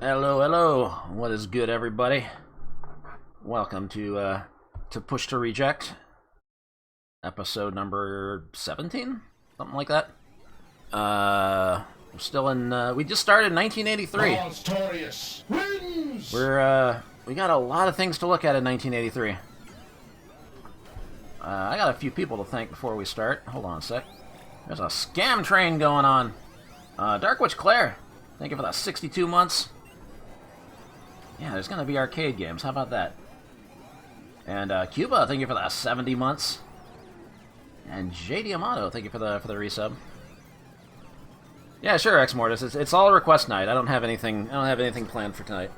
Hello, hello. What is good, everybody? Welcome to Push to Reject, episode number 17, something like that. We're still in. We just started in 1983. We got a lot of things to look at in 1983. I got a few people to thank before we start. Hold on a sec. There's a scam train going on. Dark Witch Claire, thank you for the 62 months. Yeah, there's gonna be arcade games. How about that? And Cuba, thank you for the 70 months. And JD Yamato, thank you for the resub. Yeah, sure, Ex Mortis. It's all a request night. I don't have anything planned for tonight.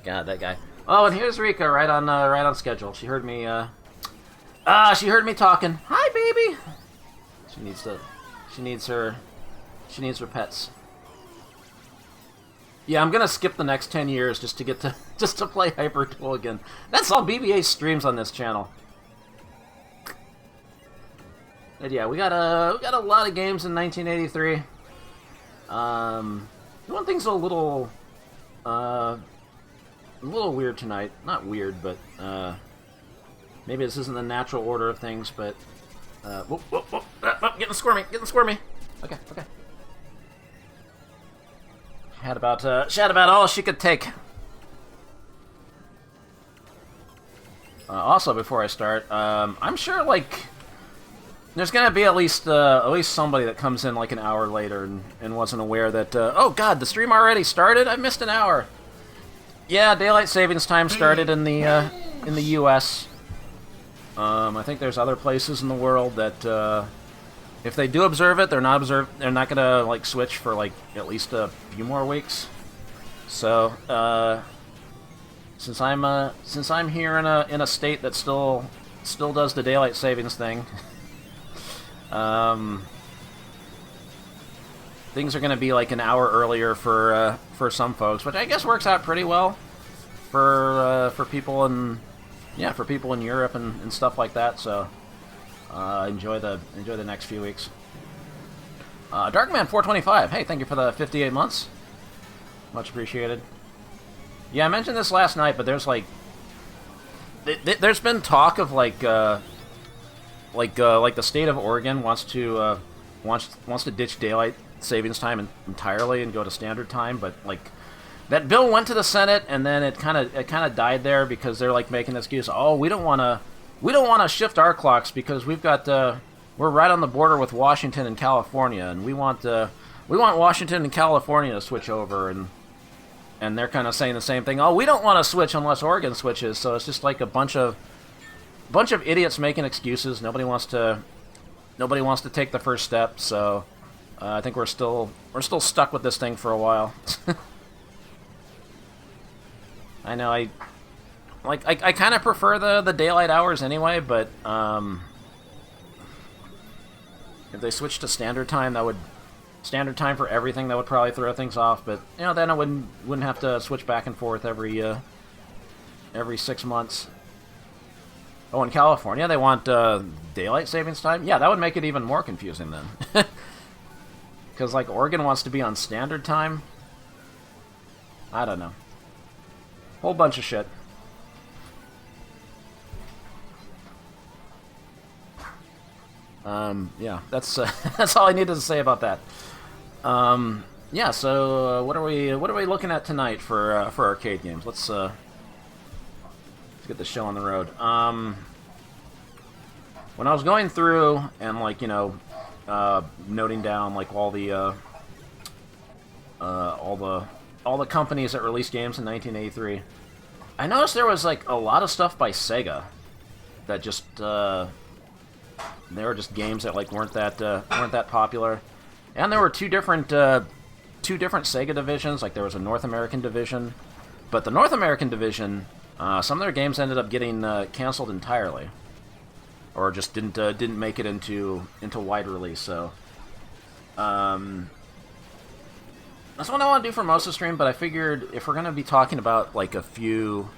God, that guy. Oh, and here's Rika, right on schedule. She heard me. She heard me talking. Hi, baby. She needs her pets. Yeah, I'm gonna skip the next 10 years just to play Hyper Duel again. That's all BBA streams on this channel. But yeah, we got a lot of games in 1983. One thing's a little weird tonight. Not weird, but maybe this isn't the natural order of things. But whoop, whoop, whoop. Getting squirmy. Okay. Had about all she could take. Also, before I start, I'm sure there's gonna be at least somebody that comes in like an hour later and wasn't aware that oh god, the stream already started. I missed an hour. Yeah, daylight savings time started in the U.S. I think there's other places in the world that if they do observe it, they're not gonna switch for at least a few more weeks. So since I'm here in a state that still does the daylight savings thing, things are gonna be like an hour earlier for some folks, which I guess works out pretty well for people in Europe and stuff like that. So. Enjoy the next few weeks. Darkman425, hey, thank you for the 58 months. Much appreciated. Yeah, I mentioned this last night, but there's there's been talk of the state of Oregon wants to ditch daylight savings time entirely and go to standard time, but that bill went to the Senate and then it kind of died there because they're making an excuse. Oh, we don't want to shift our clocks because we're right on the border with Washington and California, and we want Washington and California to switch over, and they're kind of saying the same thing. Oh, we don't want to switch unless Oregon switches. So it's just like a bunch of idiots making excuses. Nobody wants to take the first step. So I think we're still stuck with this thing for a while. I know I kind of prefer the daylight hours anyway, but if they switched to standard time, standard time for everything, that would probably throw things off. But then I wouldn't have to switch back and forth every 6 months. Oh, in California they want daylight savings time. Yeah, that would make it even more confusing then, because Oregon wants to be on standard time. I don't know. Whole bunch of shit. Yeah, that's that's all I needed to say about that. Yeah, so what are we looking at tonight for arcade games? Let's get the show on the road. When I was going through and noting down all the companies that released games in 1983, I noticed there was a lot of stuff by Sega that just they were just games that weren't that popular, and there were two different Sega divisions. There was a North American division, but the North American division, some of their games ended up getting canceled entirely, or just didn't make it into wide release. So that's what I want to do for most of the stream. But I figured if we're gonna be talking about a few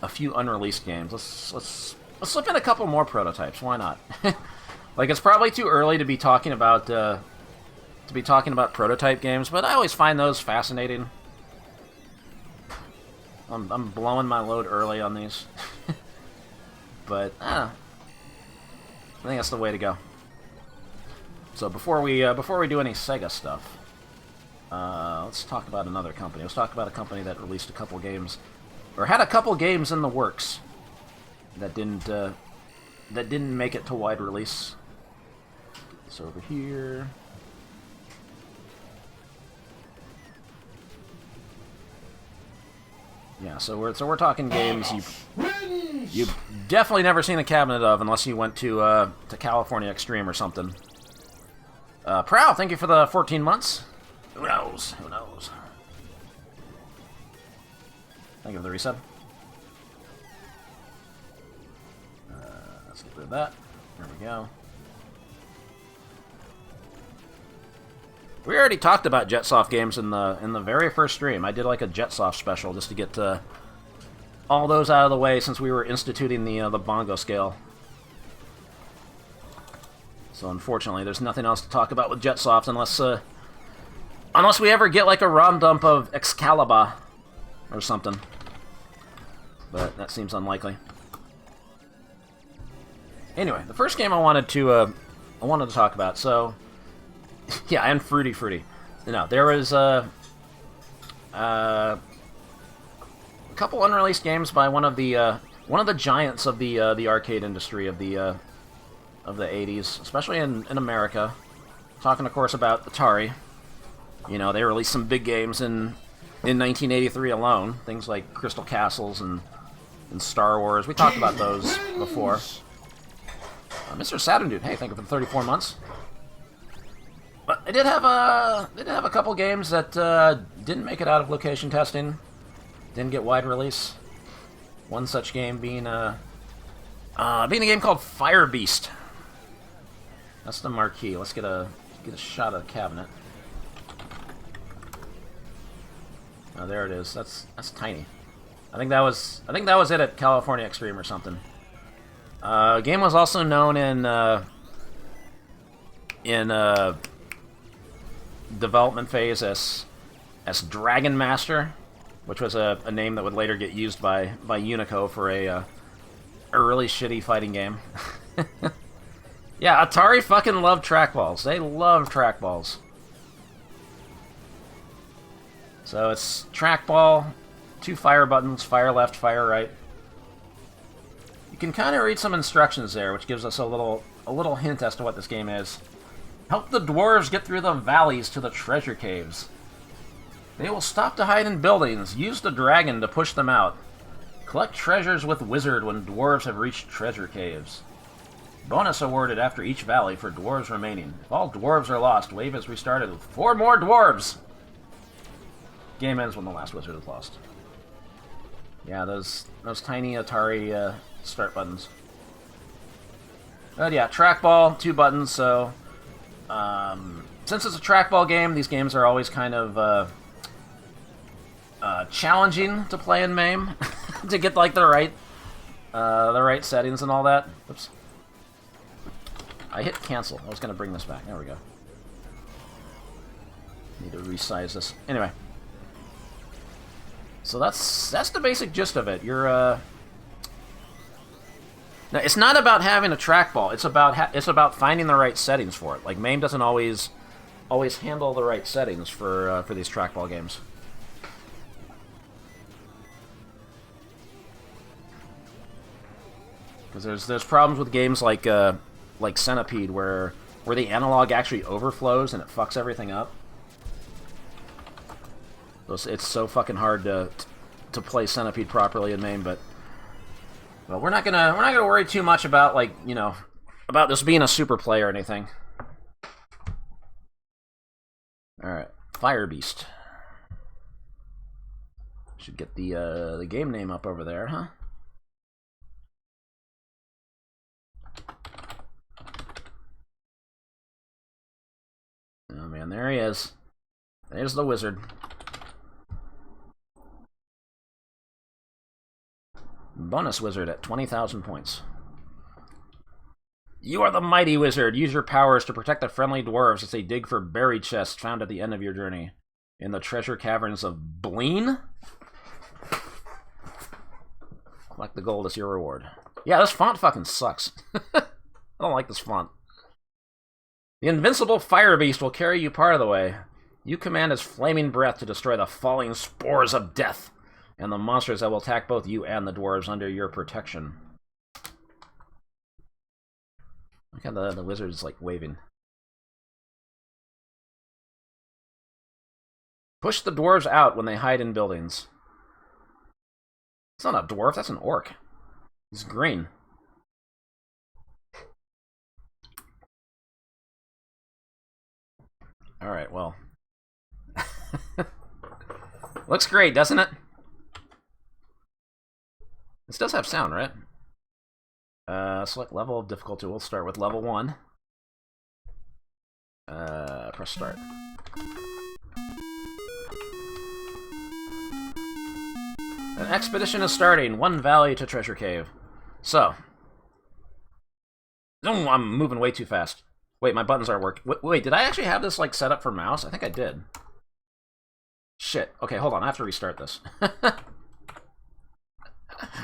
unreleased games, let's slip in a couple more prototypes. Why not? It's probably too early to be talking about to be talking about prototype games, but I always find those fascinating. I'm blowing my load early on these. But, I don't know. I think that's the way to go. So before we do any Sega stuff, let's talk about another company. Let's talk about a company that released a couple games, or had a couple games in the works that didn't make it to wide release. So over here. Yeah, so we're talking games you've definitely never seen a cabinet of unless you went to California Extreme or something. Prowl, thank you for the 14 months. Who knows? Who knows? Thank you for the resub. Let's get rid of that. There we go. We already talked about Jetsoft games in the very first stream. I did like a Jetsoft special just to get all those out of the way since we were instituting the bongo scale. So unfortunately, there's nothing else to talk about with Jetsoft unless we ever get like a ROM dump of Excalibur or something. But that seems unlikely. Anyway, the first game I wanted to talk about. So. Yeah, and Fruity. No, there was a couple unreleased games by one of the giants of the arcade industry of the 80s, especially in America. Talking, of course, about Atari. You know, they released some big games in 1983 alone. Things like Crystal Castles and Star Wars. We talked about those before. Mr. Saturn Dude, hey, thank you for the 34 months. But they did have a couple games that didn't make it out of location testing, didn't get wide release. One such game being a game called Firebeast. That's the marquee. Let's get a shot of the cabinet. Oh, there it is. That's tiny. I think that was it at California Extreme or something. Game was also known in development phase as Dragon Master, which was a name that would later get used by Unico for a really shitty fighting game. Yeah, Atari fucking loved trackballs. They love trackballs. So it's trackball, 2 fire buttons, fire left, fire right. You can kind of read some instructions there, which gives us a little hint as to what this game is. Help the dwarves get through the valleys to the treasure caves. They will stop to hide in buildings. Use the dragon to push them out. Collect treasures with wizard when dwarves have reached treasure caves. Bonus awarded after each valley for dwarves remaining. If all dwarves are lost, wave is restarted with 4 more dwarves. Game ends when the last wizard is lost. Yeah, those tiny Atari start buttons. But yeah, trackball, 2 buttons, so... since it's a trackball game, these games are always kind of challenging to play in MAME to get like the right settings and all that. Oops. I hit cancel. I was going to bring this back. There we go. Need to resize this. Anyway. So that's the basic gist of it. You're now, it's not about having a trackball. It's about finding the right settings for it. Like MAME doesn't always handle the right settings for these trackball games. Because there's problems with games like Centipede where the analog actually overflows and it fucks everything up. It's so fucking hard to play Centipede properly in MAME, but well, we're not gonna worry too much about about this being a super play or anything. All right, Firebeast. Should get the game name up over there, huh? Oh man, there he is. There's the wizard. Bonus wizard at 20,000 points. You are the mighty wizard. Use your powers to protect the friendly dwarves as they dig for buried chests found at the end of your journey in the treasure caverns of Bleen. Collect the gold as your reward. Yeah, this font fucking sucks. I don't like this font. The invincible Firebeast will carry you part of the way. You command his flaming breath to destroy the falling spores of death and the monsters that will attack both you and the dwarves under your protection. Look how the wizard's like waving. Push the dwarves out when they hide in buildings. It's not a dwarf, that's an orc. He's green. Alright, well. Looks great, doesn't it? This does have sound, right? Select level of difficulty. We'll start with level 1. Press start. An expedition is starting. 1 valley to Treasure Cave. So. Oh, I'm moving way too fast. Wait, my buttons aren't working. Wait, did I actually have this like set up for mouse? I think I did. Shit. Okay, hold on. I have to restart this. I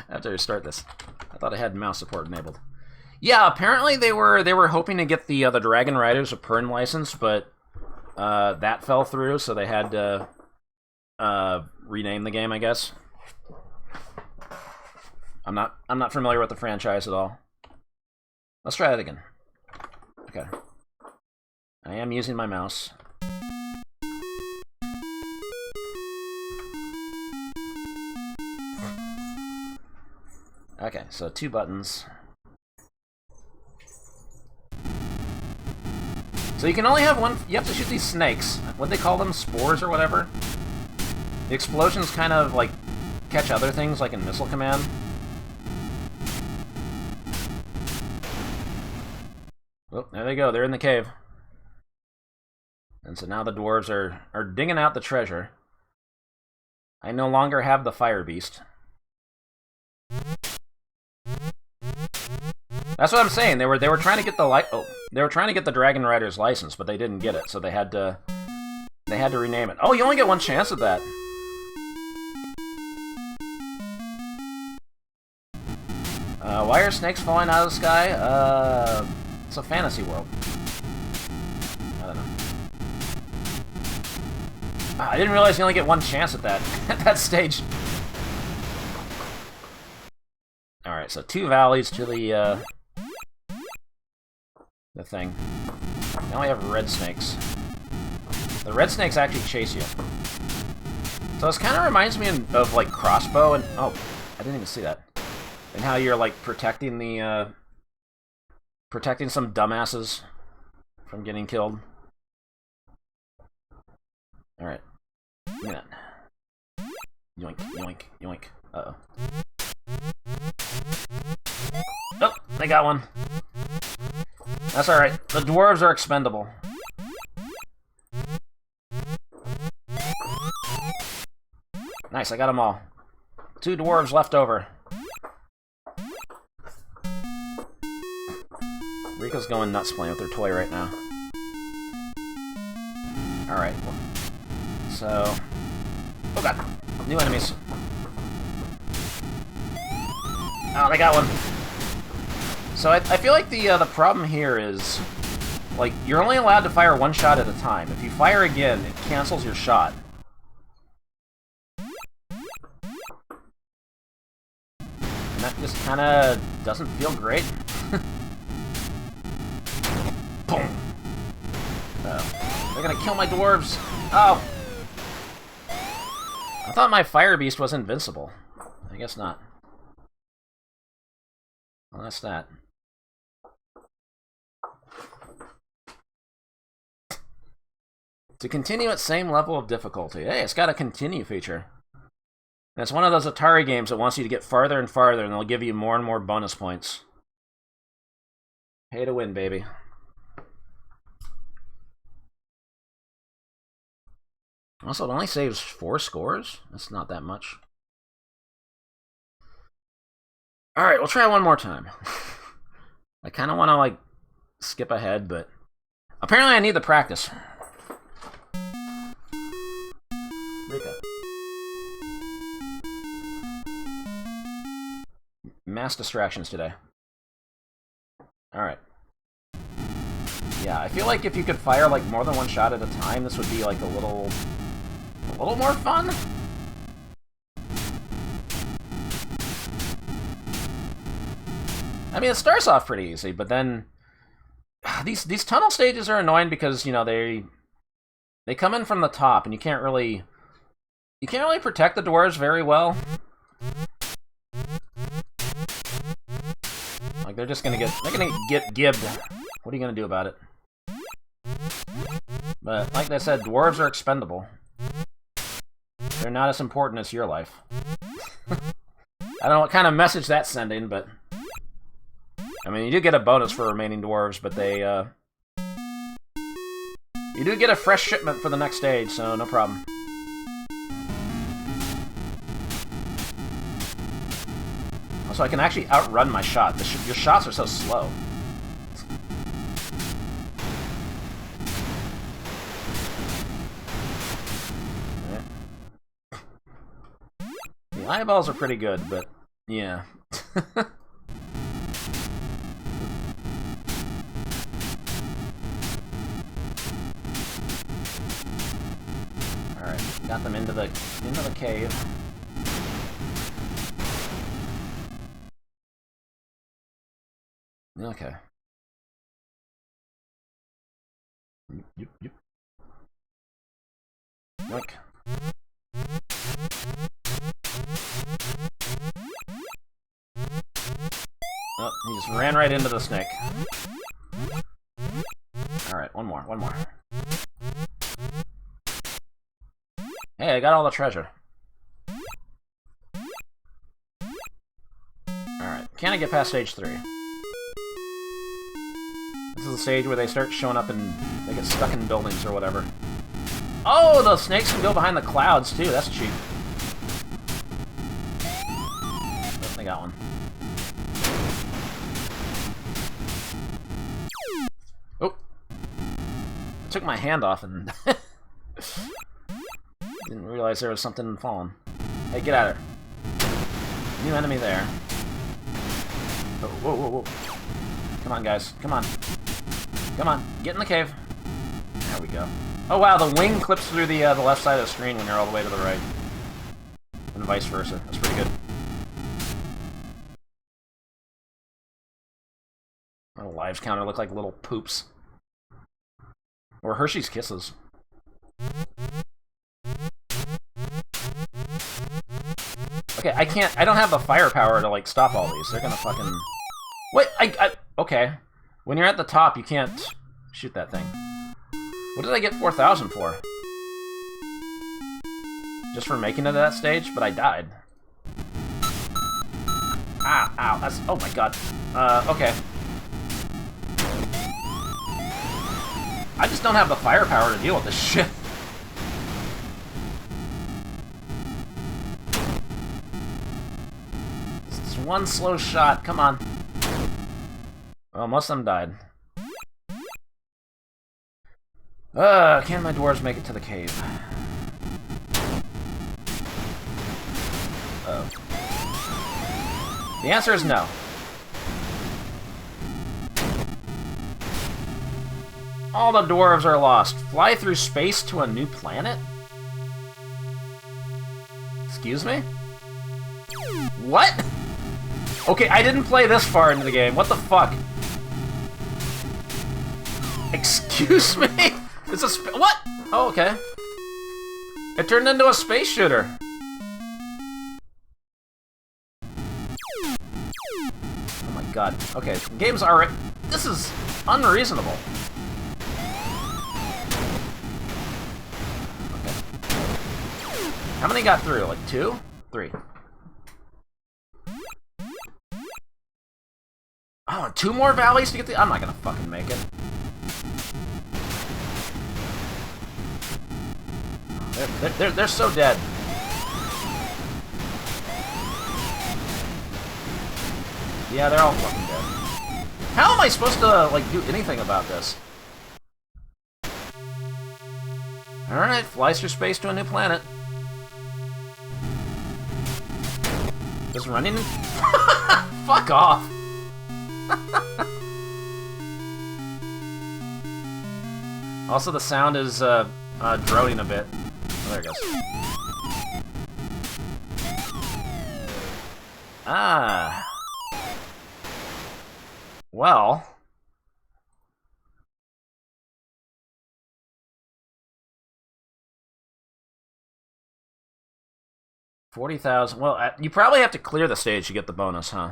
have to restart this. I thought I had mouse support enabled. Yeah, apparently they were hoping to get the Dragon Riders a Pern license, but that fell through, so they had to rename the game, I guess. I'm not familiar with the franchise at all. Let's try that again. Okay. I am using my mouse. Okay, so 2 buttons. So you can only have one. You have to shoot these snakes. What they call them? Spores or whatever? The explosions kind of like catch other things, like in Missile Command. Oh, there they go. They're in the cave. And so now the dwarves are digging out the treasure. I no longer have the Firebeast. That's what I'm saying. They were trying to get the they were trying to get the Dragon Riders license, but they didn't get it, so they had to rename it. Oh, you only get 1 chance at that. Why are snakes falling out of the sky? It's a fantasy world. I don't know. I didn't realize you only get 1 chance at that at that stage. All right, so 2 valleys to the thing. Now we have red snakes. The red snakes actually chase you. So this kind of reminds me of like Crossbow and oh, I didn't even see that. And how you're like protecting the protecting some dumbasses from getting killed. All right, give me that. Yoink, yoink, yoink. Uh-oh. Oh, they got one. That's alright. The dwarves are expendable. Nice, I got them all. 2 dwarves left over. Rika's going nuts playing with her toy right now. Alright. So... oh god! New enemies. Oh, they got one. So I feel like the problem here is, like, you're only allowed to fire 1 shot at a time. If you fire again, it cancels your shot. And that just kind of doesn't feel great. Boom! Oh, they're gonna kill my dwarves! Oh! I thought my Firebeast was invincible. I guess not. Well, that's that. To continue at same level of difficulty. Hey, it's got a continue feature. And it's one of those Atari games that wants you to get farther and farther, and they'll give you more and more bonus points. Pay to win, baby. Also, it only saves 4 scores? That's not that much. Alright, we'll try one more time. I kind of want to, like, skip ahead, but apparently I need the practice. Rika. Mass distractions today. Alright. Yeah, I feel like if you could fire like more than one shot at a time, this would be like a little more fun. I mean, it starts off pretty easy, but then these tunnel stages are annoying because, you know, they come in from the top, and you can't really protect the dwarves very well. Like they're gonna get gibbed. What are you gonna do about it? But like I said, dwarves are expendable. They're not as important as your life. I don't know what kind of message that's sending, but I mean, you do get a bonus for remaining dwarves, but they you do get a fresh shipment for the next stage, so no problem. Also, I can actually outrun my shot. Your shots are so slow. The eyeballs are pretty good, but yeah. Alright, got them into the cave. Okay. Yep. Yoink. Oh, he just ran right into the snake. Alright, one more. Hey, I got all the treasure. Alright, can I get past stage 3? This is the stage where they start showing up and they get stuck in buildings or whatever. Oh, the snakes can go behind the clouds too, that's cheap. Oh, they got one. Oh! I took my hand off and didn't realize there was something falling. Hey, get out of here. New enemy there. Oh, whoa. Come on, guys. Come on. Come on. Get in the cave. There we go. Oh, wow, the wing clips through the left side of the screen when you're all the way to the right. And vice versa. That's pretty good. Our lives counter look like little poops. Or Hershey's Kisses. Okay, I don't have the firepower to, like, stop all these. They're gonna fucking... Wait, okay. When you're at the top, you can't shoot that thing. What did I get 4,000 for? Just for making it to that stage? But I died. Ow, that's... Oh my god. Okay. I just don't have the firepower to deal with this shit. It's one slow shot, come on. Well, most of them died. Can my dwarves make it to the cave? Oh. The answer is no. All the dwarves are lost. Fly through space to a new planet? Excuse me? What? Okay, I didn't play this far into the game. What the fuck? Excuse me? It's a what? Oh, okay. It turned into a space shooter. Oh my god. Okay, the game's already... This is unreasonable. Okay. How many got through? Like 2? 3. Oh, 2 more valleys to get the... I'm not gonna fucking make it. They're so dead. Yeah, they're all fucking dead. How am I supposed to, like, do anything about this? Alright, flies through space to a new planet. Just running... Fuck off! Also, the sound is, droning a bit. Oh, there it goes. Ah. Well... 40,000. Well, you probably have to clear the stage to get the bonus, huh?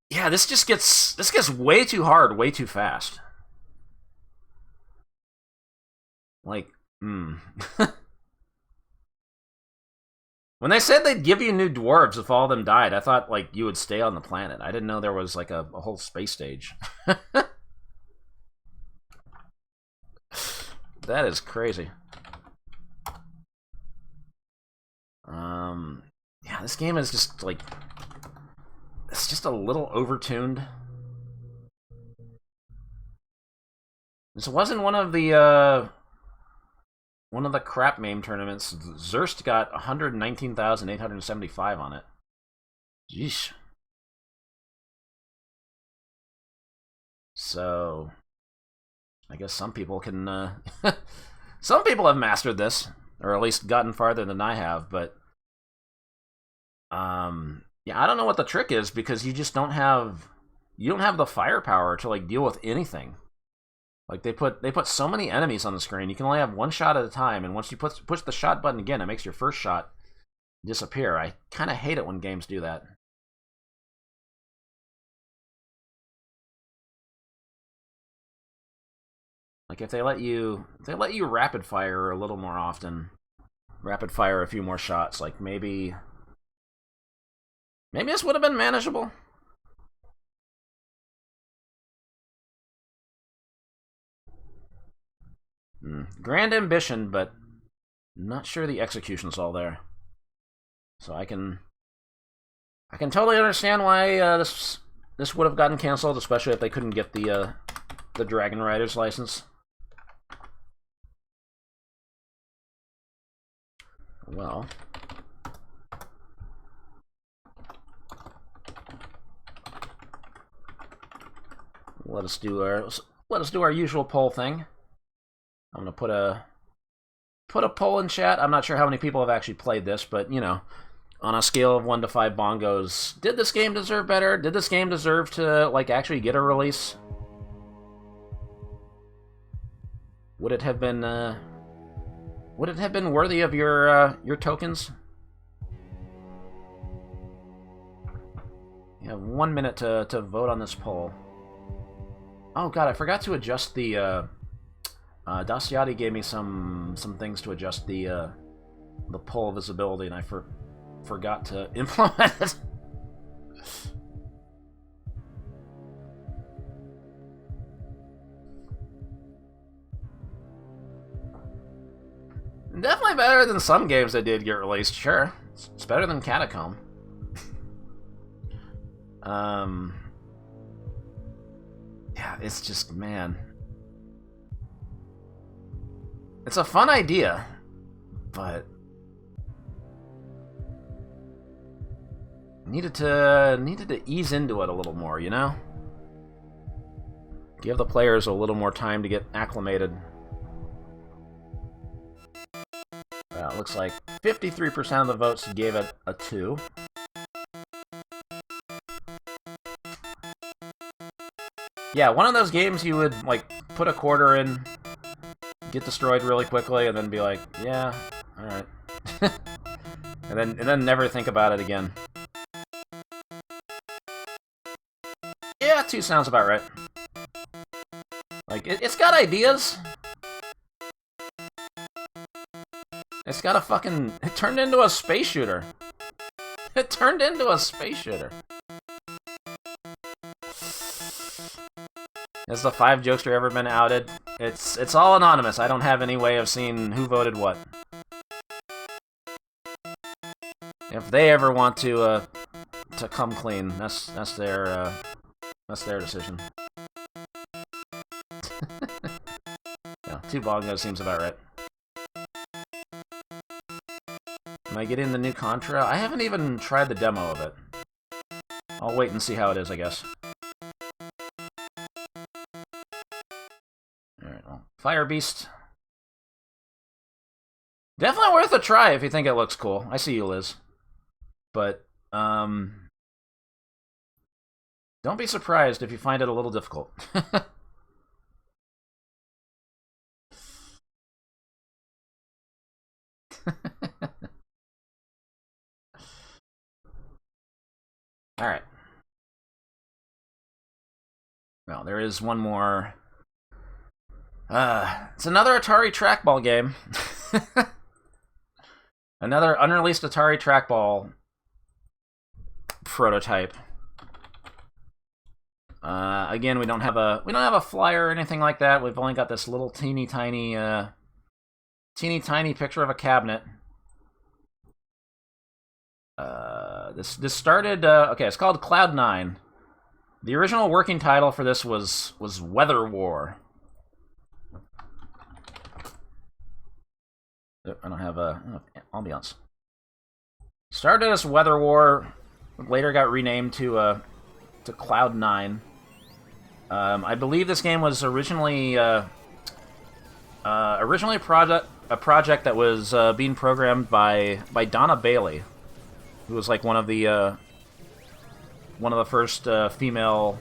Yeah, this gets way too hard, way too fast. Like, When they said they'd give you new dwarves if all of them died, I thought, like, you would stay on the planet. I didn't know there was, like, a whole space stage. That is crazy. Yeah, this game is just, like... It's just a little overtuned. This wasn't one of the crap MAME tournaments. Zurst got 119,875 on it. Yeesh. So, I guess some people can, some people have mastered this, or at least gotten farther than I have, but, yeah, I don't know what the trick is, because you just don't have, the firepower to, like, deal with anything. Like, they put so many enemies on the screen, you can only have one shot at a time, and once you push the shot button again, it makes your first shot disappear. I kind of hate it when games do that. Like, if they let you rapid fire a little more often, rapid fire a few more shots, like, maybe this would have been manageable. Grand ambition, but not sure the execution's all there. So I can totally understand why this would have gotten canceled, especially if they couldn't get the Dragon Riders license. Well, let us do our usual poll thing. I'm gonna put a poll in chat. I'm not sure how many people have actually played this, but you know, on a scale of 1 to 5 bongos, did this game deserve better? Did this game deserve to, like, actually get a release? Would it have been worthy of your tokens? You have 1 minute to vote on this poll. Oh god, I forgot to adjust the Daciati gave me some things to adjust the poll visibility, and I forgot to implement it. Definitely better than some games that did get released, sure. It's better than Catacomb. Yeah, it's just, man. It's a fun idea, but needed to ease into it a little more, you know? Give the players a little more time to get acclimated. It looks like 53% of the votes gave it a 2. Yeah, one of those games you would, like, put a quarter in, get destroyed really quickly, and then be like, yeah, alright. and then never think about it again. Yeah, 2 sounds about right. Like, it's got ideas. It's got a fucking... It turned into a space shooter. It turned into a space shooter. Has the 5 jokester ever been outed? It's all anonymous. I don't have any way of seeing who voted what. If they ever want to come clean, that's their That's their decision. Yeah, 2 bongos seems about right. Am I getting the new Contra? I haven't even tried the demo of it. I'll wait and see how it is, I guess. Alright, well, Firebeast. Definitely worth a try if you think it looks cool. I see you, Liz. But, don't be surprised if you find it a little difficult. Alright. Well, there is one more. It's another Atari trackball game. Another unreleased Atari trackball prototype. Again, we don't have a flyer or anything like that. We've only got this little teeny tiny picture of a cabinet. This started. Okay, it's called Cloud 9. The original working title for this was Weather War. I don't have ambiance. Started as Weather War, later got renamed to Cloud 9. I believe this game was originally a project that was being programmed by Donna Bailey, who was like one of the first female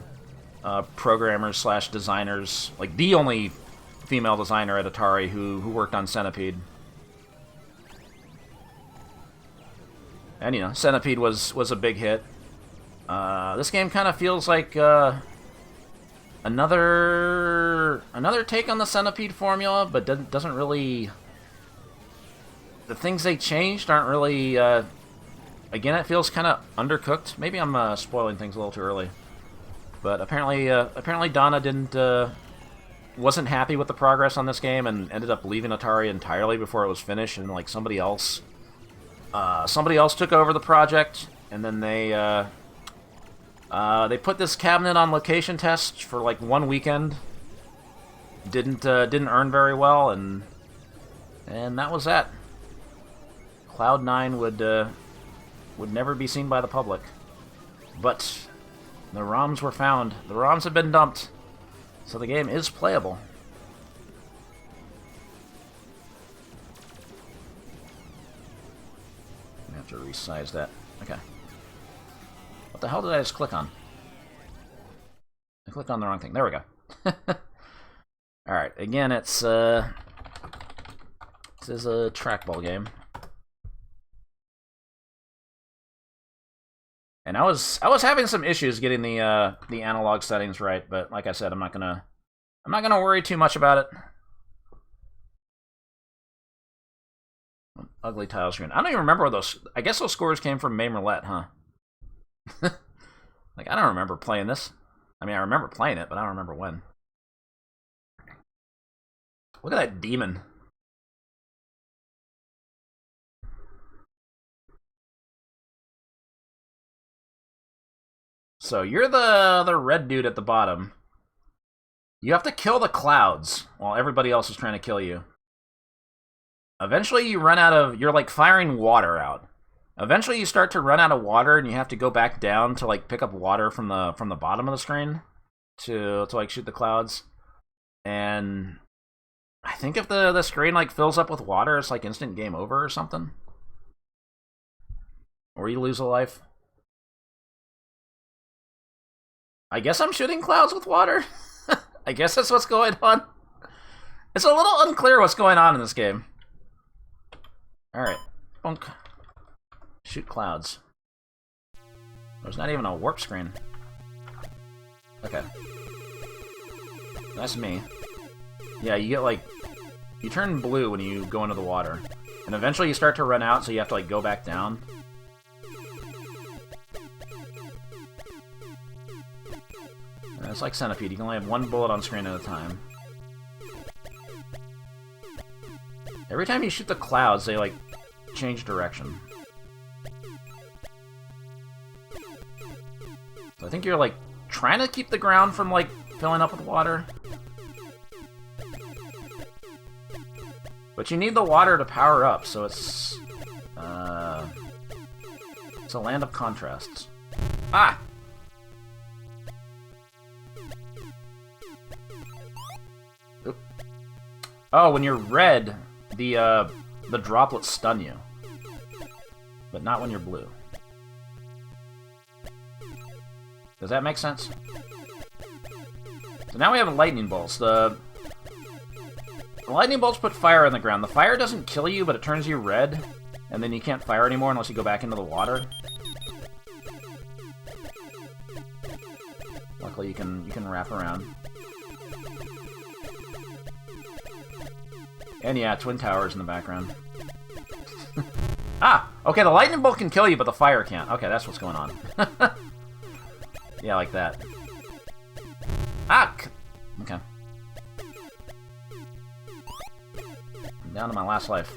programmers slash designers, like the only female designer at Atari who worked on Centipede. And, you know, Centipede was a big hit. This game kind of feels like another take on the Centipede formula, but doesn't really... The things they changed aren't really... Again, it feels kind of undercooked. Maybe I'm spoiling things a little too early. But apparently Donna wasn't happy with the progress on this game and ended up leaving Atari entirely before it was finished, and like somebody else took over the project, and then they put this cabinet on location test for like 1 weekend. Didn't earn very well, and that was that. Cloud 9 would never be seen by the public. But the ROMs were found. The ROMs have been dumped, so the game is playable. I have to resize that. Okay. What the hell did I just click on? I clicked on the wrong thing. There we go. Alright, again, this is a trackball game. And I was having some issues getting the analog settings right, but like I said, I'm not gonna worry too much about it. Ugly tile screen. I don't even remember where those... I guess those scores came from MAME Roulette, huh? Like, I don't remember playing this. I mean, I remember playing it, but I don't remember when. Look at that demon. So, you're the red dude at the bottom. You have to kill the clouds while everybody else is trying to kill you. Eventually you run out of... You're like firing water out. Eventually you start to run out of water and you have to go back down to like pick up water from the bottom of the screen to like shoot the clouds. And I think if the screen like fills up with water, it's like instant game over or something. Or you lose a life. I guess I'm shooting clouds with water. I guess that's what's going on. It's a little unclear what's going on in this game. Alright. Bunk. Shoot clouds. There's not even a warp screen. Okay. That's me. Yeah, you get like... You turn blue when you go into the water. And eventually you start to run out, so you have to like go back down. It's like Centipede. You can only have one bullet on screen at a time. Every time you shoot the clouds, they, like, change direction. So I think you're, like, trying to keep the ground from, like, filling up with water. But you need the water to power up, so it's a land of contrasts. Ah! Oop. Oh, when you're red, the droplets stun you. But not when you're blue. Does that make sense? So now we have lightning bolts. The lightning bolts put fire on the ground. The fire doesn't kill you, but it turns you red, and then you can't fire anymore unless you go back into the water. Luckily, you can wrap around. And yeah, Twin Towers in the background. Ah! Okay, the lightning bolt can kill you, but the fire can't. Okay, that's what's going on. Yeah, like that. Ah! Okay. I'm down to my last life.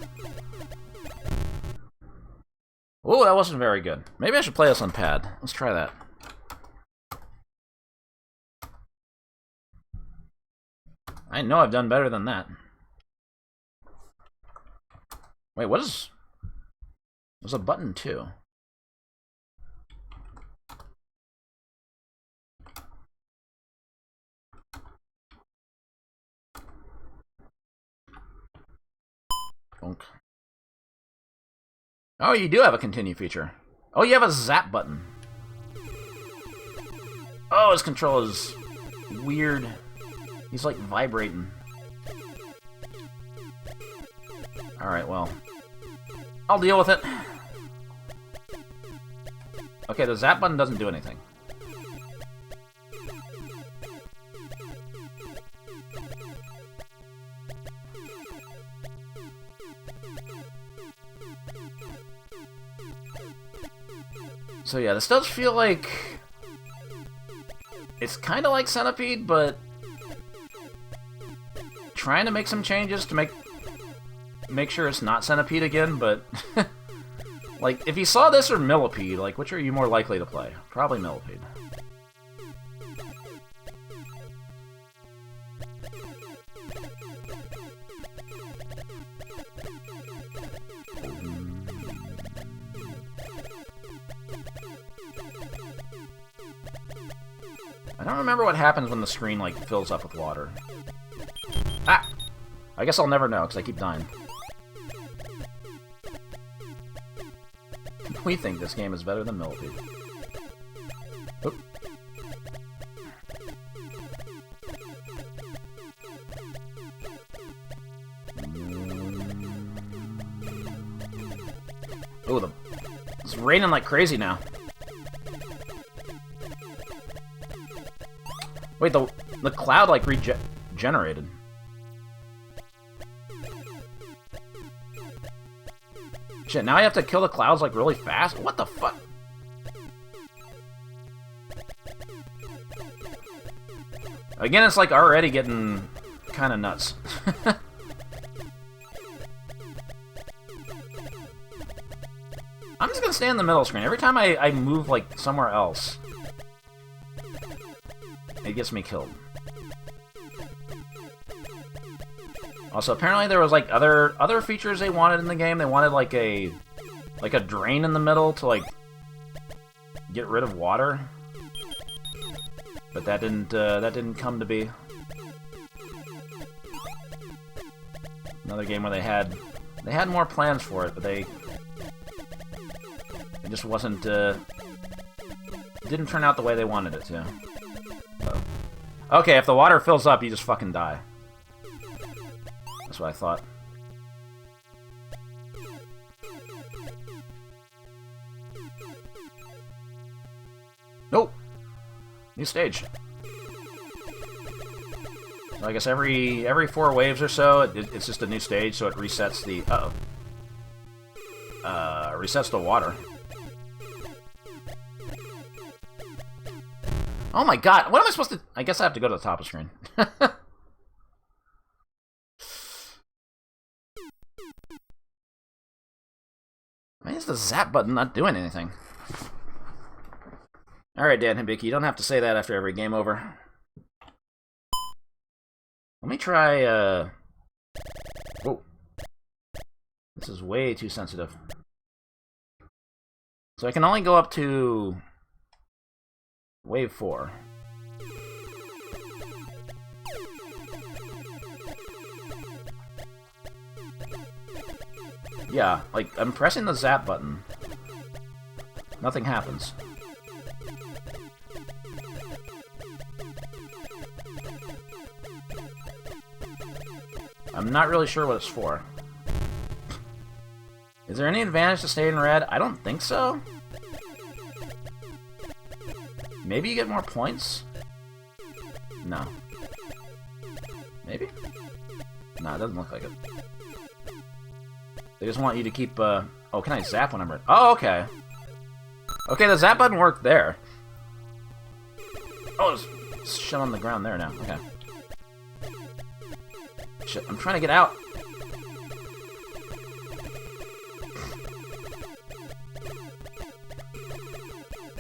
Ooh, that wasn't very good. Maybe I should play this on pad. Let's try that. I know I've done better than that. Wait, what is... There's a button, too. Bonk. Oh, you do have a continue feature. Oh, you have a zap button. Oh, his control is weird. He's like vibrating. Alright, well. I'll deal with it. Okay, the zap button doesn't do anything. So yeah, this does feel like... It's kind of like Centipede, but... Trying to make some changes to make sure it's not Centipede again, but... Like, if you saw this or Millipede, like, which are you more likely to play? Probably Millipede. I don't remember what happens when the screen, like, fills up with water. Ah! I guess I'll never know, because I keep dying. We think this game is better than Millipede. Oop. Ooh, it's raining like crazy now. Wait, the cloud, like, regenerated. Shit, now I have to kill the clouds, like, really fast? What the fuck? Again, it's, like, already getting kind of nuts. I'm just gonna stay in the middle screen. Every time I move, like, somewhere else, it gets me killed. Also, apparently there was, like, other features they wanted in the game. They wanted, like a drain in the middle to, like, get rid of water. But that didn't come to be. Another game where they had more plans for it, but it just wasn't didn't turn out the way they wanted it to. So. Okay, if the water fills up, you just fucking die. That's what I thought. Nope. New stage. So I guess every 4 waves or so, it's just a new stage, so it resets the... resets the water. Oh my god, what am I supposed to... I guess I have to go to the top of the screen. Why is the zap button not doing anything? Alright, Dan Hibiki, you don't have to say that after every game over. Let me try, Whoa. This is way too sensitive. So I can only go up to... Wave 4. Yeah, like, I'm pressing the zap button. Nothing happens. I'm not really sure what it's for. Is there any advantage to staying in red? I don't think so. Maybe you get more points? No. Maybe? No, it doesn't look like it. They just want you to keep, Oh, can I zap when I'm red? Oh, okay. Okay, the zap button worked there. Oh, there's shit on the ground there now. Okay. Shit, I'm trying to get out.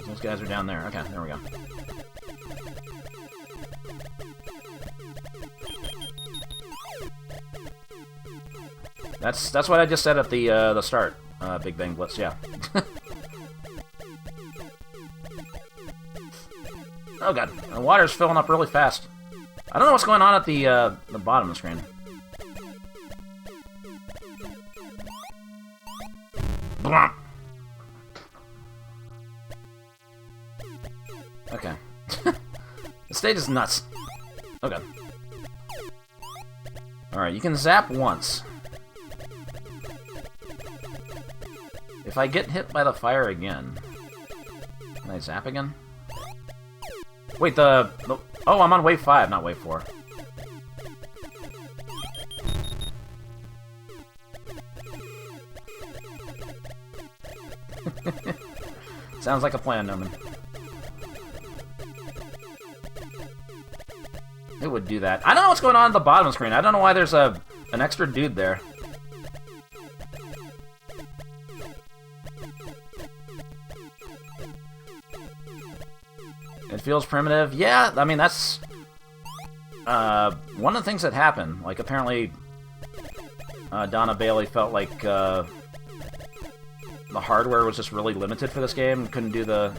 Those guys are down there. Okay, there we go. That's what I just said at the start. Big Bang Blitz, yeah. Oh god, the water's filling up really fast. I don't know what's going on at the bottom of the screen. Blah. Okay. The stage is nuts. Oh god. Alright, you can zap once. If I get hit by the fire again... Can I zap again? Wait, the... Oh, I'm on wave 5, not wave 4. Sounds like a plan, Noman. It would do that. I don't know what's going on at the bottom of the screen. I don't know why there's an extra dude there. It feels primitive. Yeah, I mean, that's one of the things that happened. Like, apparently, Donna Bailey felt like the hardware was just really limited for this game and couldn't do the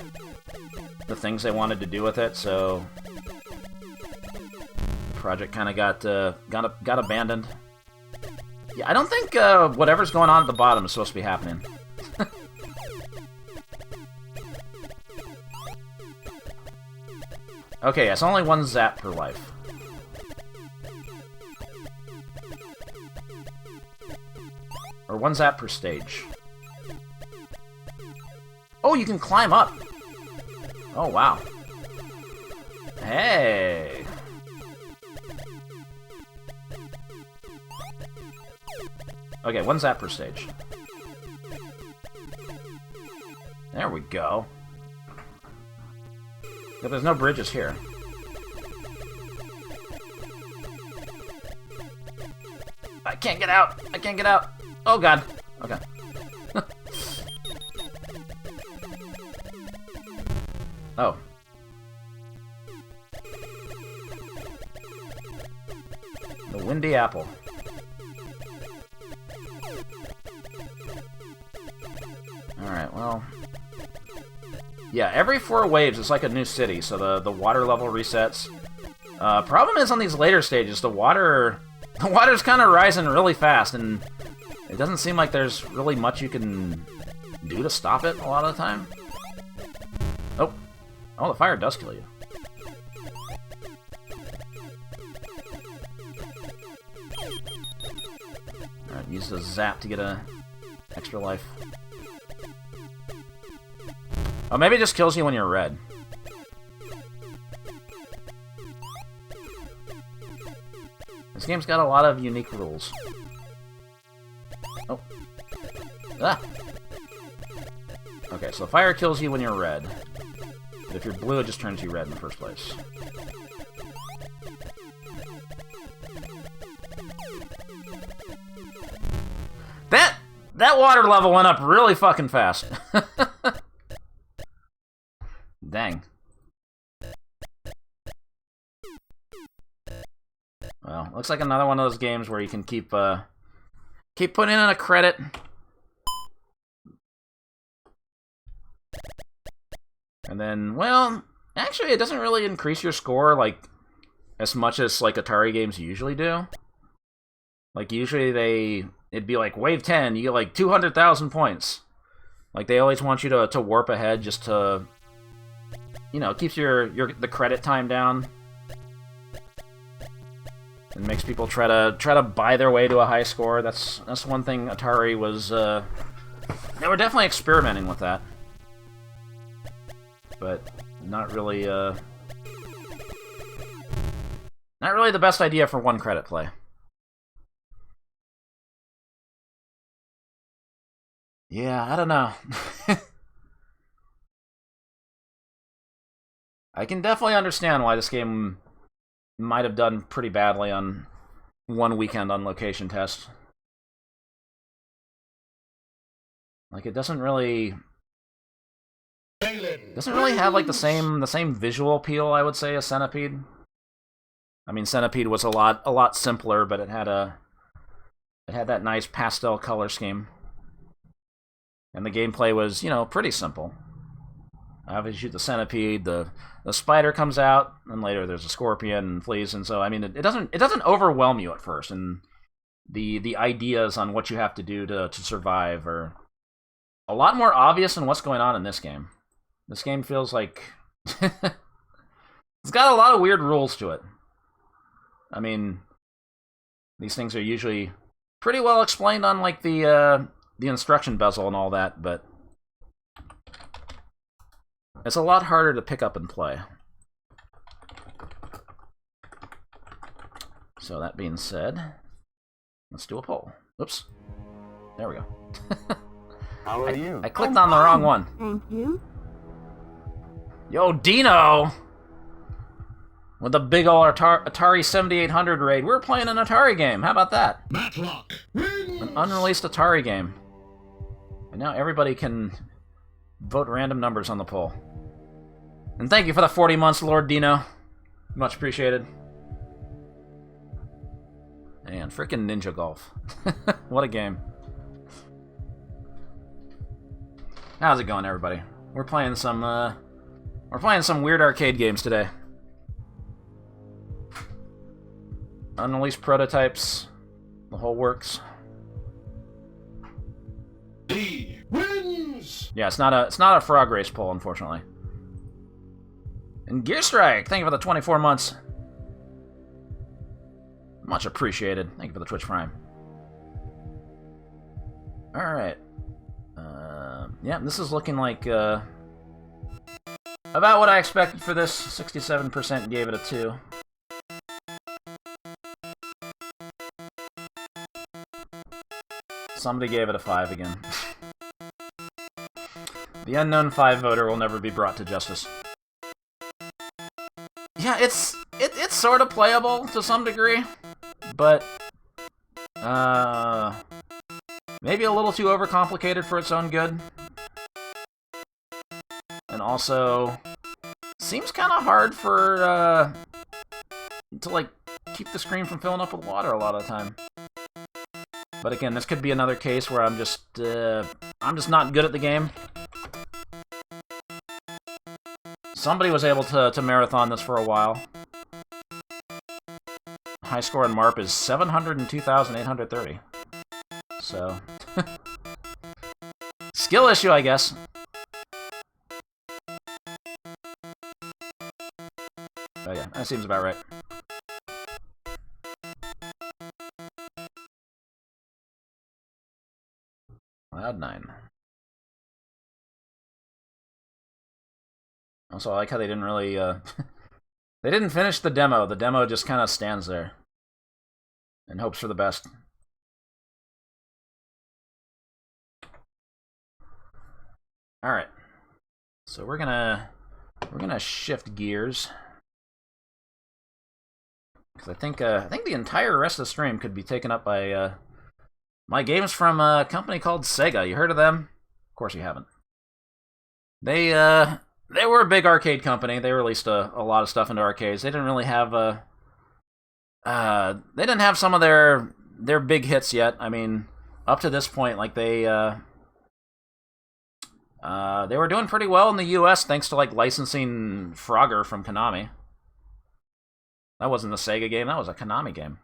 things they wanted to do with it, so the project kind of got abandoned. Yeah, I don't think whatever's going on at the bottom is supposed to be happening. Okay, it's only one zap per life. Or one zap per stage. Oh, you can climb up! Oh, wow. Hey! Okay, one zap per stage. There we go. But there's no bridges here. I can't get out! I can't get out! Oh god! Okay. Oh. The Windy Apple. Alright, well... Yeah, every 4 waves it's like a new city, so the water level resets. Problem is on these later stages, the water's kind of rising really fast, and it doesn't seem like there's really much you can do to stop it a lot of the time. Oh. Oh, the fire does kill you. Alright, use the zap to get a extra life. Oh, maybe it just kills you when you're red. This game's got a lot of unique rules. Oh. Ah! Okay, so fire kills you when you're red. But if you're blue, it just turns you red in the first place. That water level went up really fucking fast. Dang. looks like another one of those games where you can keep putting in a credit. And then, well, actually, it doesn't really increase your score like as much as like Atari games usually do. Like usually it'd be like wave 10, you get like 200,000 points. Like they always want you to warp ahead just to, you know, it keeps the credit time down. It makes people try to buy their way to a high score. That's one thing Atari was. They were definitely experimenting with that, but not really the best idea for one credit play. Yeah, I don't know. I can definitely understand why this game might have done pretty badly on one weekend on location test. Like it doesn't really have like the same visual appeal, I would say, as Centipede. I mean, Centipede was a lot simpler, but it had that nice pastel color scheme. And the gameplay was, you know, pretty simple. Obviously, you shoot the centipede, the spider comes out, and later there's a scorpion and fleas, and so I mean, it doesn't overwhelm you at first, and the ideas on what you have to do to survive are a lot more obvious than what's going on in this game. This game feels like it's got a lot of weird rules to it. I mean, these things are usually pretty well explained on like the instruction bezel and all that, but it's a lot harder to pick up and play. So that being said, let's do a poll. Oops. There we go. How are you? I clicked on the wrong one. Thank you. Yo, Dino! With the big ol' Atari 7800 raid. We're playing an Atari game. How about that? Matlock. An unreleased Atari game. And now everybody can vote random numbers on the poll. And thank you for the 40 months, Lord Dino. Much appreciated. And frickin' Ninja Golf. What a game. How's it going, everybody? We're playing some weird arcade games today. Unreleased prototypes, the whole works. D wins. Yeah, it's not a frog race poll, unfortunately. And Gear Strike, thank you for the 24 months. Much appreciated. Thank you for the Twitch Prime. All right. Yeah, this is looking like about what I expected for this. 67% gave it a 2. Somebody gave it a 5 again. The unknown 5 voter will never be brought to justice. Yeah, it's sort of playable to some degree, but maybe a little too overcomplicated for its own good. And also seems kind of hard for to like keep the screen from filling up with water a lot of the time. But again, this could be another case where I'm just not good at the game. Somebody was able to marathon this for a while. High score in MARP is 702,830. So, skill issue, I guess. Oh yeah, that seems about right. Cloud9. Also, I like how they didn't really, they didn't finish the demo. The demo just kind of stands there and hopes for the best. All right, so we're gonna shift gears because I think the entire rest of the stream could be taken up by my games from a company called Sega. You heard of them? Of course you haven't. They were a big arcade company. They released a lot of stuff into arcades. They didn't really have they didn't have some of their big hits yet. I mean, up to this point, like they were doing pretty well in the U.S. thanks to like licensing Frogger from Konami. That wasn't a Sega game; that was a Konami game.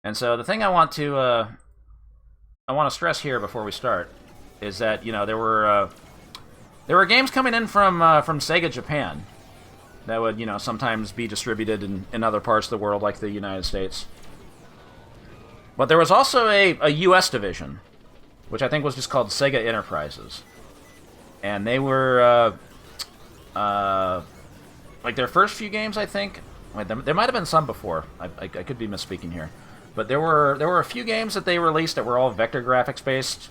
And so the thing I want to stress here before we start is that there were games coming in from Sega Japan that would sometimes be distributed in other parts of the world like the United States. But there was also a U.S. division, which I think was just called Sega Enterprises, and they were like their first few games. I think there might have been some before. I could be misspeaking here. But there were a few games that they released that were all vector graphics based,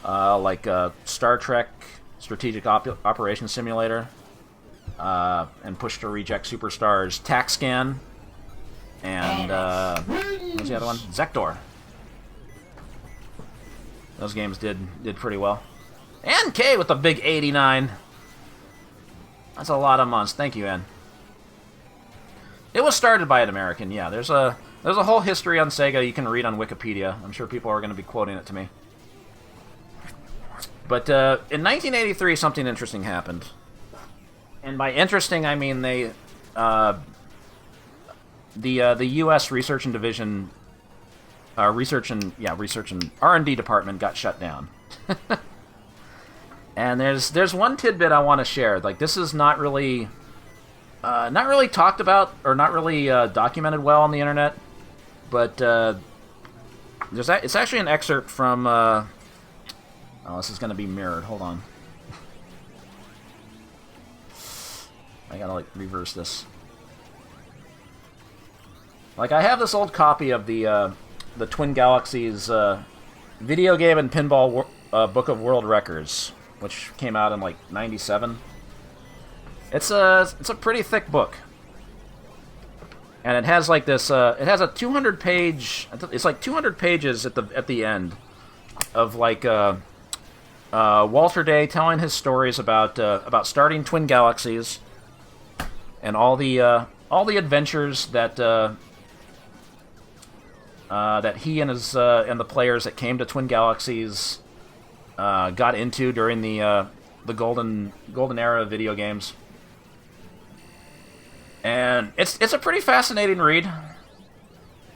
like Star Trek Strategic Operations Simulator, and Push to Reject Superstars, TACScan, and what was the other one? Zektor. Those games did pretty well. And K with the big 89. That's a lot of months. Thank you, Ann. It was started by an American. Yeah, there's a whole history on Sega you can read on Wikipedia. I'm sure people are going to be quoting it to me. But in 1983, something interesting happened. And by interesting, I mean the U.S. Research and Division, Research and R&D department got shut down. And there's one tidbit I want to share. Like, this is not really talked about or not really documented well on the internet. But it's actually an excerpt from. Oh, this is going to be mirrored. Hold on. I gotta like reverse this. Like, I have this old copy of the Twin Galaxies video game and pinball book of world records, which came out in like '97. It's a pretty thick book. And it has like this. It has a 200-page. It's like 200 pages at the end of like Walter Day telling his stories about starting Twin Galaxies and all the adventures that that he and his and the players that came to Twin Galaxies got into during the golden era of video games. And it's a pretty fascinating read.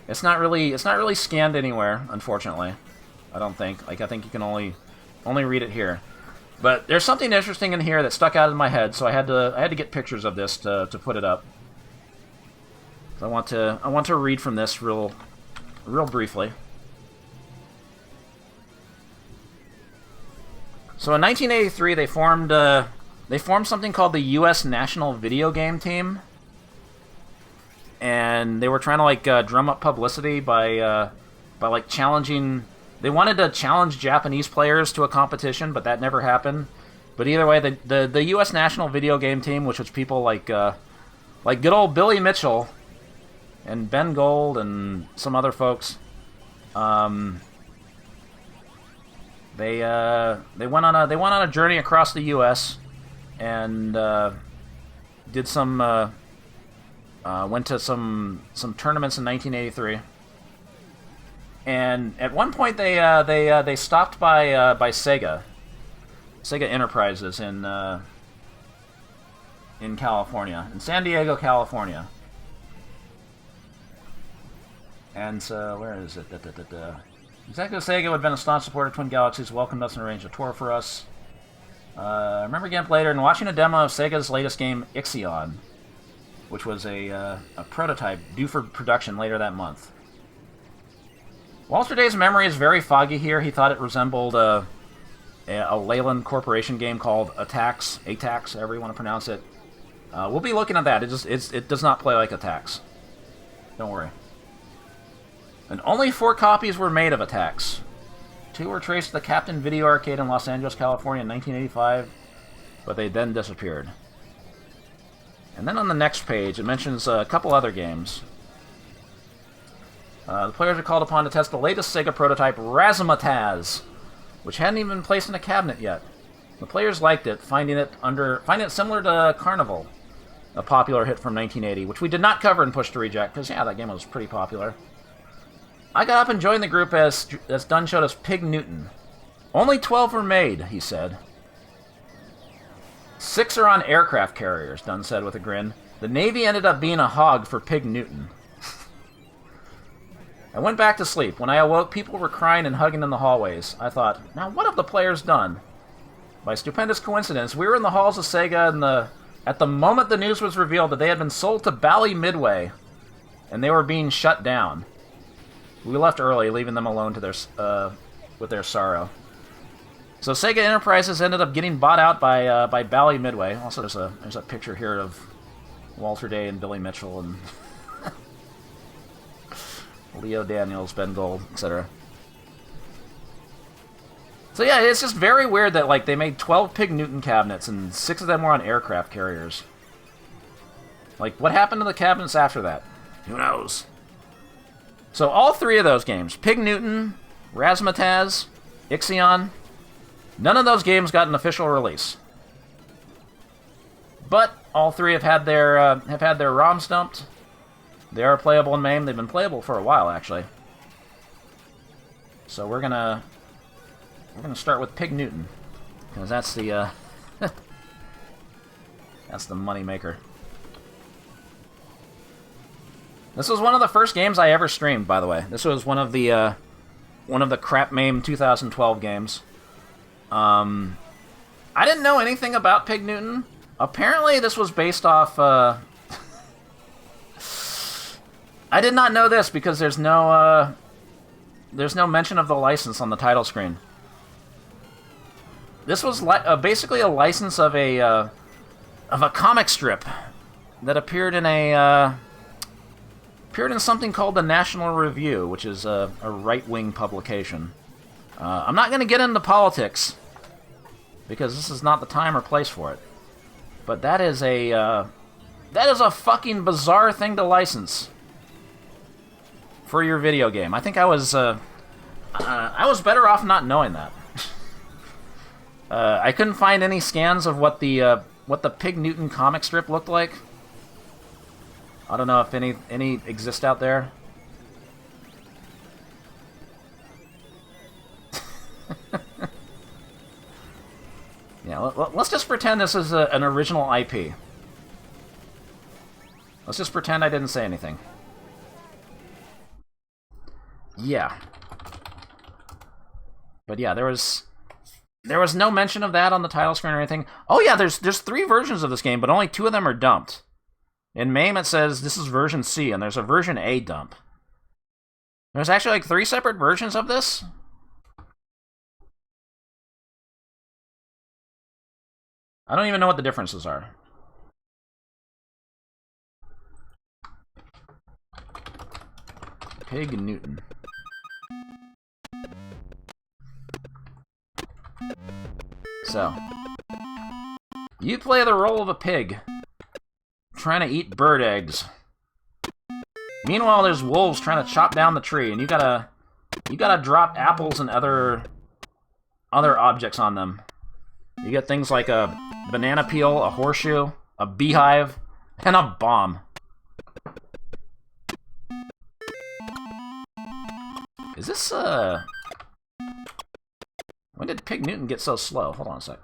It's not really scanned anywhere, unfortunately. I don't think. Like, I think you can only read it here. But there's something interesting in here that stuck out in my head, so I had to get pictures of this to put it up. So I want to read from this real briefly. So in 1983, they formed something called the U.S. National Video Game Team. And they were trying to like drum up publicity by like challenging. They wanted to challenge Japanese players to a competition, but that never happened. But either way, the U.S. National Video Game Team, which was people like good old Billy Mitchell and Ben Gold and some other folks, they went on a journey across the U.S. and did some. Went to some tournaments in 1983, and at one point they stopped by Sega Enterprises in California, in San Diego, California. And so where is it? Executive Sega, who had been a staunch supporter of Twin Galaxies, welcomed us and arranged a tour for us. Remember again later and watching a demo of Sega's latest game, Ixion, which was a prototype due for production later that month. Walter Day's memory is very foggy here. He thought it resembled a Leyland Corporation game called ATAX, however you want to pronounce it. We'll be looking at that. It does not play like ATAX. Don't worry. And only 4 copies were made of ATAX. 2 were traced to the Captain Video Arcade in Los Angeles, California in 1985, but they then disappeared. And then on the next page, it mentions a couple other games. The players are called upon to test the latest Sega prototype, Razzmatazz, which hadn't even been placed in a cabinet yet. The players liked it, finding it similar to Carnival, a popular hit from 1980, which we did not cover in Push to Reject, because, yeah, that game was pretty popular. I got up and joined the group as Dunn showed us Pig Newton. Only 12 were made, he said. 6 are on aircraft carriers, Dunn said with a grin. The Navy ended up being a hog for Pig Newton. I went back to sleep. When I awoke, people were crying and hugging in the hallways. I thought, now what have the players done? By stupendous coincidence, we were in the halls of Sega and at the moment the news was revealed that they had been sold to Bally Midway, and they were being shut down. We left early, leaving them alone to with their sorrow. So Sega Enterprises ended up getting bought out by Bally Midway. Also, there's a picture here of Walter Day and Billy Mitchell and Leo Daniels, Ben Gold, etc. So yeah, it's just very weird that like they made 12 Pig Newton cabinets and 6 of them were on aircraft carriers. Like, what happened to the cabinets after that? Who knows? So all 3 of those games, Pig Newton, Razzmatazz, Ixion, none of those games got an official release. But all 3 have had their ROMs dumped. They are playable in MAME. They've been playable for a while, actually. So we're gonna start with Pig Newton, because that's the that's the money maker. This was one of the first games I ever streamed, by the way. This was one of the crap MAME 2012 games. I didn't know anything about Pig Newton. Apparently, this was based off. I did not know this because there's no mention of the license on the title screen. This was basically a license of a comic strip that appeared in something called the National Review, which is a right-wing publication. I'm not going to get into politics because this is not the time or place for it. But that is a fucking bizarre thing to license for your video game. I think I was better off not knowing that. I couldn't find any scans of what the Pig Newton comic strip looked like. I don't know if any exist out there. Yeah, let's just pretend this is an original IP. Let's just pretend I didn't say anything. Yeah. But yeah, there was no mention of that on the title screen or anything. Oh yeah, there's 3 versions of this game, but only 2 of them are dumped. In MAME it says this is version C, and there's a version A dump. There's actually like 3 separate versions of this? I don't even know what the differences are. Pig Newton. So, you play the role of a pig, trying to eat bird eggs. Meanwhile, there's wolves trying to chop down the tree, and you gotta drop apples and other objects on them. You get things like a banana peel, a horseshoe, a beehive, and a bomb. Is this, when did Pig Newton get so slow? Hold on a sec.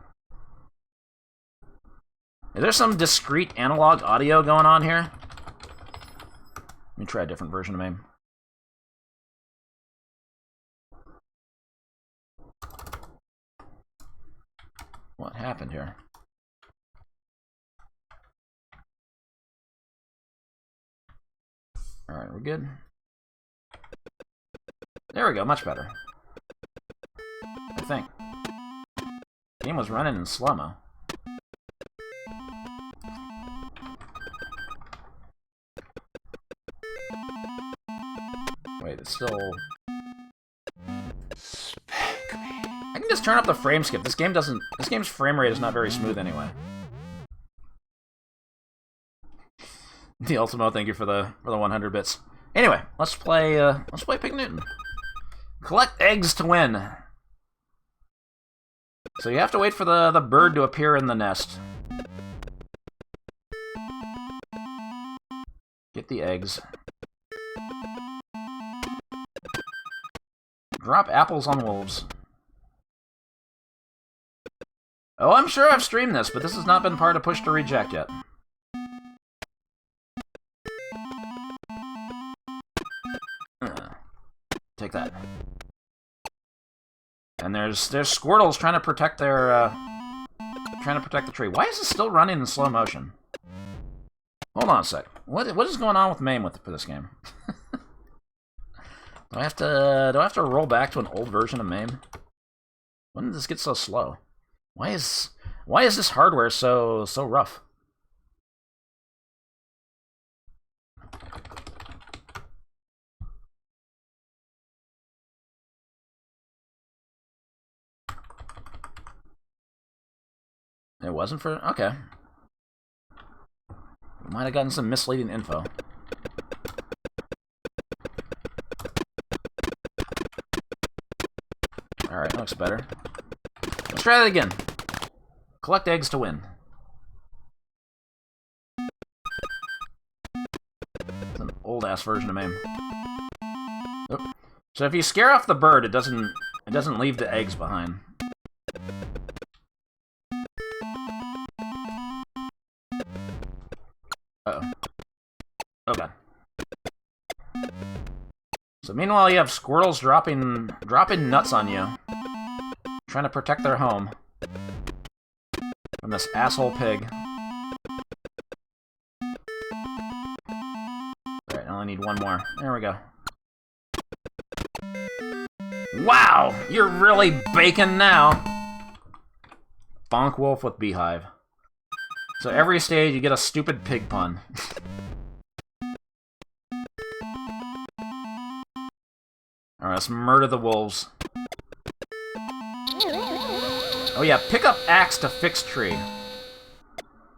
Is there some discrete analog audio going on here? Let me try a different version of MAME. What happened here? Alright, we're good. There we go, much better. I think. The game was running in slow-mo. Wait, it's still... I can just turn up the frame skip. This game's frame rate is not very smooth anyway. The Ultimo, thank you for the 100 bits. Anyway, let's play Pig Newton. Collect eggs to win. So you have to wait for the bird to appear in the nest. Get the eggs. Drop apples on wolves. Oh, I'm sure I've streamed this, but this has not been part of Push to Reject yet. Take that. And there's Squirtles trying to protect their the tree. Why is it still running in slow motion? Hold on a sec. What is going on with MAME for this game? Do I have to roll back to an old version of MAME? When did this get so slow? Why is this hardware so rough? It wasn't for... Okay. We might have gotten some misleading info. Alright, that looks better. Let's try that again. Collect eggs to win. It's an old-ass version of MAME. Oop. So if you scare off the bird, it doesn't leave the eggs behind. Uh-oh. Oh god. So meanwhile, you have Squirtles dropping nuts on you, trying to protect their home from this asshole pig. Alright, I only need one more. There we go. Wow! You're really baking now! Bonk Wolf with Beehive. So every stage you get a stupid pig pun. Alright, let's murder the wolves. Oh yeah, pick up axe to fix tree.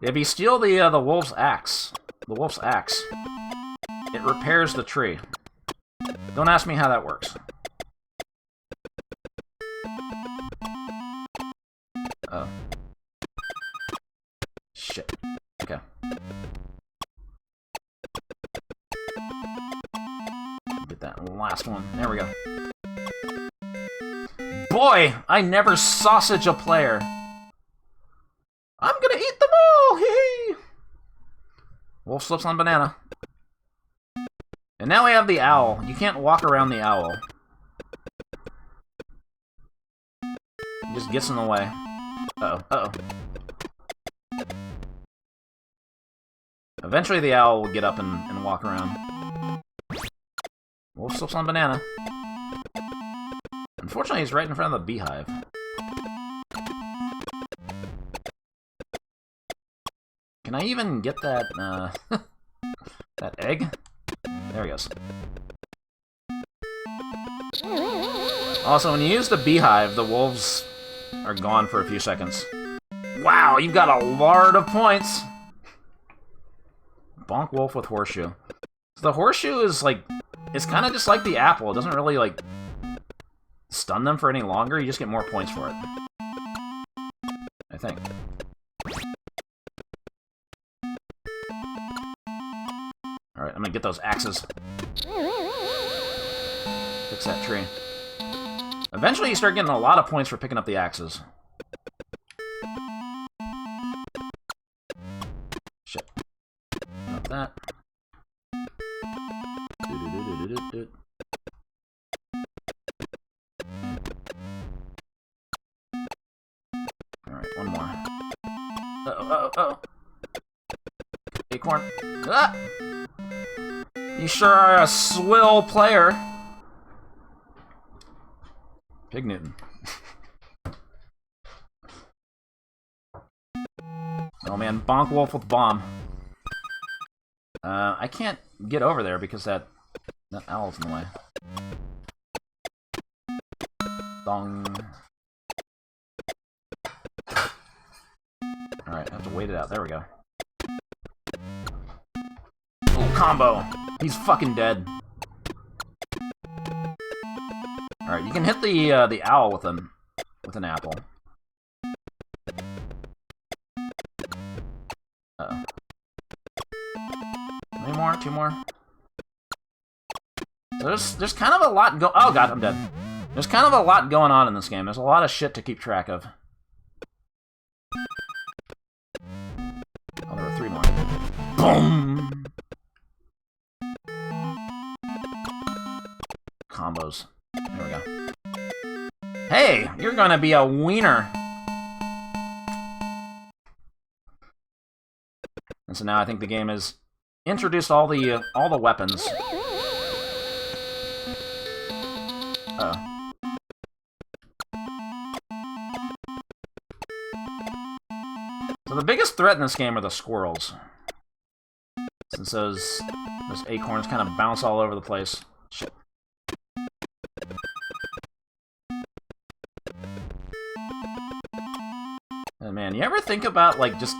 If you steal the wolf's axe, it repairs the tree. Don't ask me how that works. Oh. Shit. Okay. Get that last one. There we go. Boy, I never sausage a player. I'm gonna eat them all! Hee hee! Wolf slips on banana. And now we have the owl. You can't walk around the owl. He just gets in the way. Uh-oh, uh-oh. Eventually the owl will get up and walk around. Wolf slips on banana. Unfortunately, he's right in front of the beehive. Can I even get that, that egg? There he goes. Also, when you use the beehive, the wolves are gone for a few seconds. Wow, you've got a lot of points! Bonk Wolf with Horseshoe. So the Horseshoe is, like, it's kind of just like the apple. It doesn't really, like, stun them for any longer. You just get more points for it. I think. Alright, I'm gonna get those axes. Fix that tree. Eventually you start getting a lot of points for picking up the axes. Shit. Not that. Alright, one more. Uh-oh, uh-oh, uh-oh. Acorn. Ah! You sure are a swill player. Pig Newton. Oh man, Bonk Wolf with bomb. I can't get over there because that owl's in the way. Dong. Alright, I have to wait it out. There we go. Oh, combo! He's fucking dead. Alright, you can hit the owl with an apple. Uh-oh. How many more, two more. There's kind of a lot go. Oh god, I'm dead. There's kind of a lot going on in this game. There's a lot of shit to keep track of. Oh, there were three more. Boom! Combos. There we go. Hey, you're gonna be a wiener. And so now I think the game has introduced all the weapons. Oh. So the biggest threat in this game are the squirrels. Since those acorns kind of bounce all over the place. Shit. Oh man, you ever think about, like, just...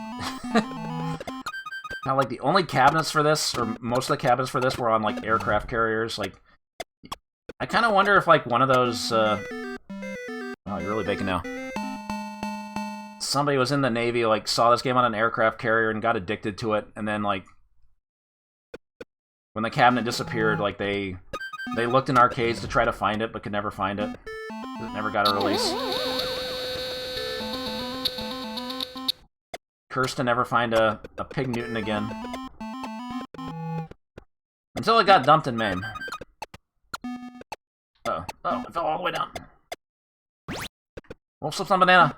how, like, the only cabinets for this, or most of the cabinets for this, were on, like, aircraft carriers? Like, I kind of wonder if, like, one of those, Oh, you're really baking now. Somebody was in the Navy, like, saw this game on an aircraft carrier and got addicted to it, and then, like, when the cabinet disappeared, like, they looked in arcades to try to find it, but could never find it. It never got a release. Cursed to never find a Pig Newton again. Until it got dumped in MAME. Uh-oh. Oh, it fell all the way down. Wolf slips on banana.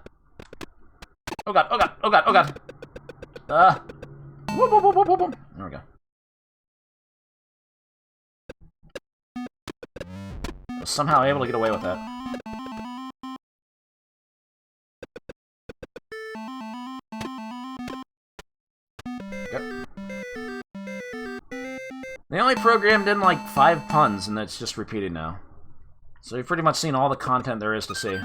Oh god, oh god, oh god, oh god. Whoop, whoop, whoop, whoop, whoop, whoop. There we go. I was somehow able to get away with that. Yep. They only programmed in like 5 puns, and it's just repeated now. So you've pretty much seen all the content there is to see.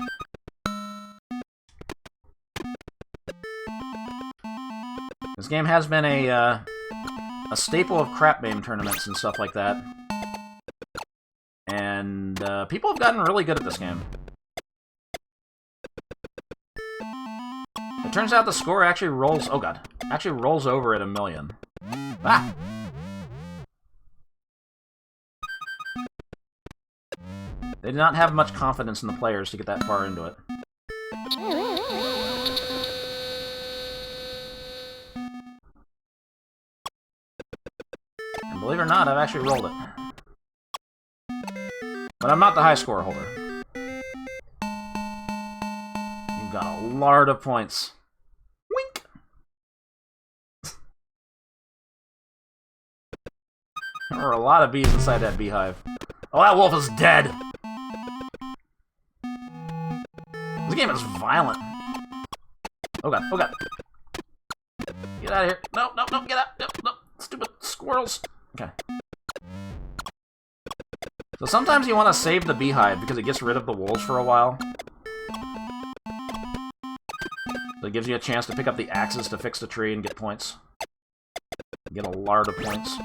This game has been a staple of crap MAME tournaments and stuff like that. And people have gotten really good at this game. It turns out the score actually rolls... Oh god. Actually rolls over at 1,000,000. Ah! They did not have much confidence in the players to get that far into it. And believe it or not, I've actually rolled it. But I'm not the high score holder. You've got a lot of points. Wink! There were a lot of bees inside that beehive. Oh, that wolf is dead! This game is violent. Oh god, oh god. Get out of here. No, no, no, get out. No, no. Stupid squirrels. Okay. So sometimes you want to save the beehive because it gets rid of the wolves for a while. So it gives you a chance to pick up the axes to fix the tree and get points. Get a lot of points.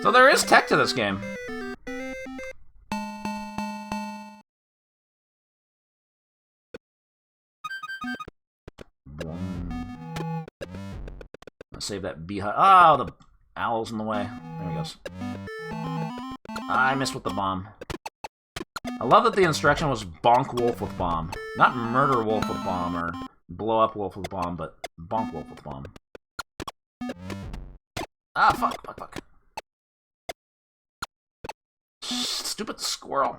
So there is tech to this game. Let's save that beehive. Oh, the owl's in the way. There he goes. I missed with the bomb. I love that the instruction was bonk wolf with bomb. Not murder wolf with bomb or blow up wolf with bomb, but bonk wolf with bomb. Ah, fuck, fuck, fuck. Stupid squirrel.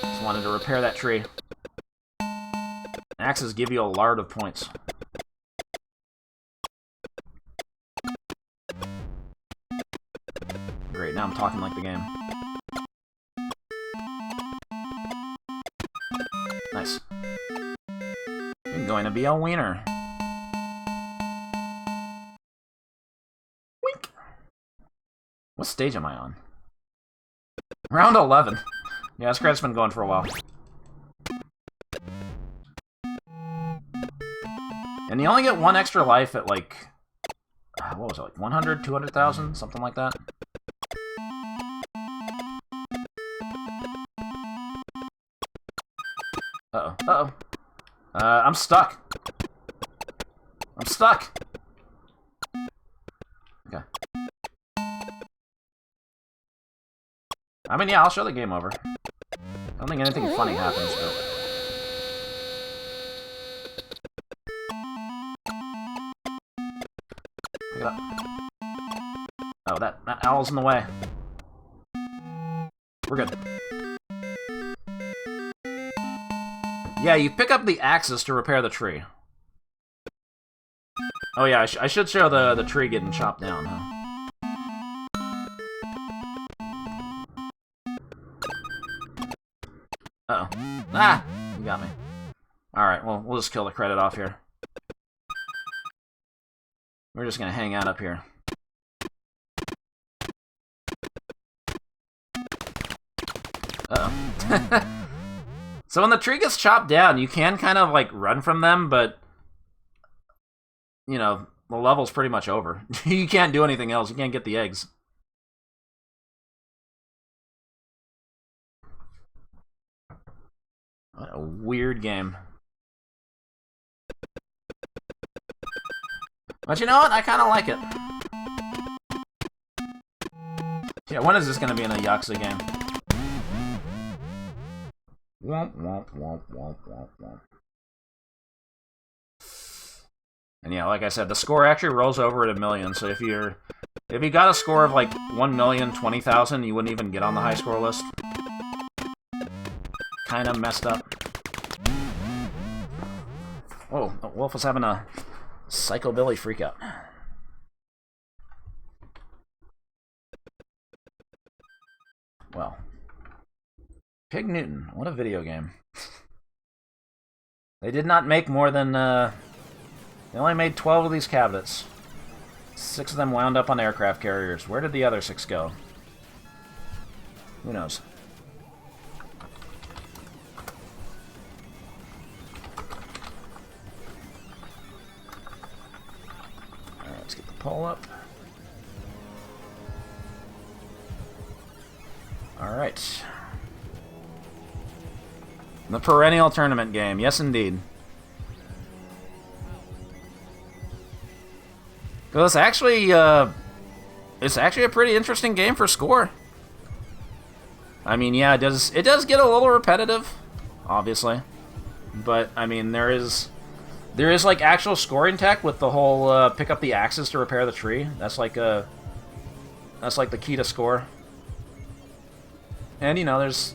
Just wanted to repair that tree. Axes give you a lot of points. Great, now I'm talking like the game. Nice. You're going to be a wiener. Wink! What stage am I on? Round 11. Yeah, this credit's been going for a while. And you only get 1 extra life at, like... what was it, like 100, 200,000? Something like that? Uh-oh, uh-oh. I'm stuck. I'm stuck. Okay. I mean, yeah, I'll show the game over. I don't think anything funny happens, but... Pick it up. Oh, that owl's in the way. We're good. Yeah, you pick up the axes to repair the tree. Oh yeah, I should show the tree getting chopped down, huh? Uh-oh. Ah! You got me. Alright, well, we'll just kill the credit off here. We're just gonna hang out up here. Uh-oh. So when the tree gets chopped down, you can kind of, like, run from them, but... You know, the level's pretty much over. You can't do anything else. You can't get the eggs. What a weird game. But you know what? I kind of like it. Yeah, when is this going to be in a Yakuza game? Womp, womp, womp, womp, womp, womp. And yeah, like I said, the score actually rolls over at 1 million, so if you got a score of like 1,020,000, you wouldn't even get on the high score list. Kinda messed up. Oh, Wolf was having a psychobilly freakout. Well. Pig Newton, what a video game. They did not make more than, they only made 12 of these cabinets. 6 of them wound up on aircraft carriers. Where did the other 6 go? Who knows? Alright, let's get the pole up. Alright. The perennial tournament game. Yes, indeed. Well, it's actually a pretty interesting game for score. I mean, yeah, it does get a little repetitive, obviously, but I mean there is like actual scoring tech with the whole pick up the axes to repair the tree. That's like the key to score. And you know, there's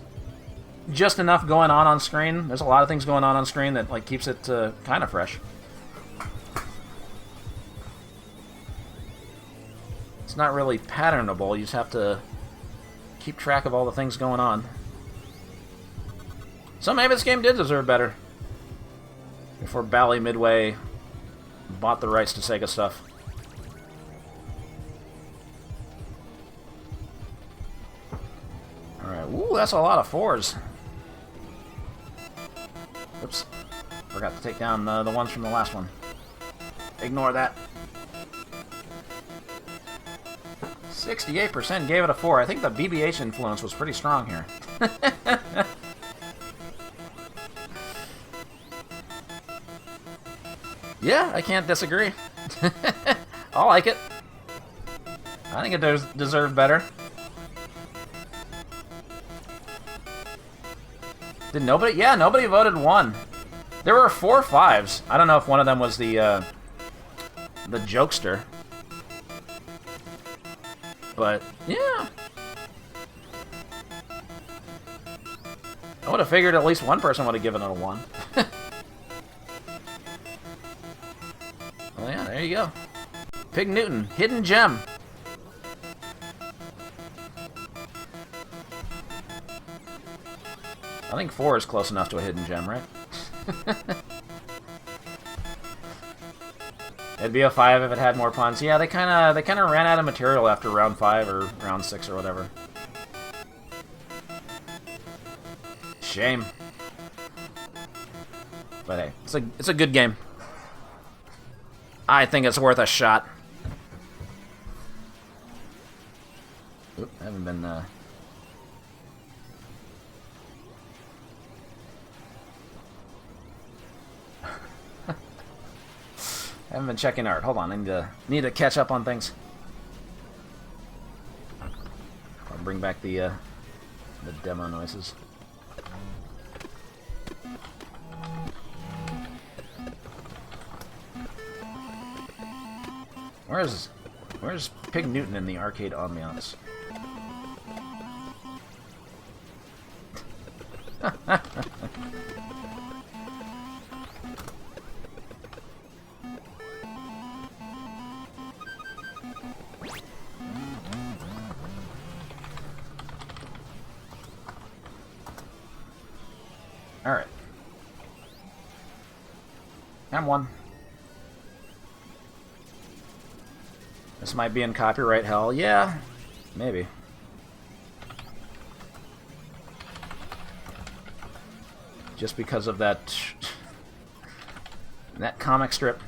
just enough going on screen. There's a lot of things going on screen that like keeps it kind of fresh. It's not really patternable, you just have to keep track of all the things going on. So maybe this game did deserve better. Before Bally Midway bought the rights to Sega stuff. Alright, ooh, that's a lot of 4s. Oops. Forgot to take down the ones from the last one. Ignore that. 68% gave it a 4. I think the BBH influence was pretty strong here. Yeah, I can't disagree. I'll like it. I think it deserved better. Did nobody? Yeah, nobody voted 1. There were 4 5s. I don't know if one of them was the jokester. But, yeah. I would have figured at least one person would have given it a 1. Well, yeah, there you go. Pig Newton, hidden gem. I think 4 is close enough to a hidden gem, right? It'd be a 5 if it had more puns. Yeah, they kind of ran out of material after round 5 or round 6 or whatever. Shame. But hey, it's a good game. I think it's worth a shot. Oop, I haven't been Haven't been checking art. Hold on, I need to catch up on things. I'll bring back the demo noises. Where's Pig Newton in the arcade ambiance? Alright. I'm one. This might be in copyright hell. Yeah, maybe. Just because of that comic strip.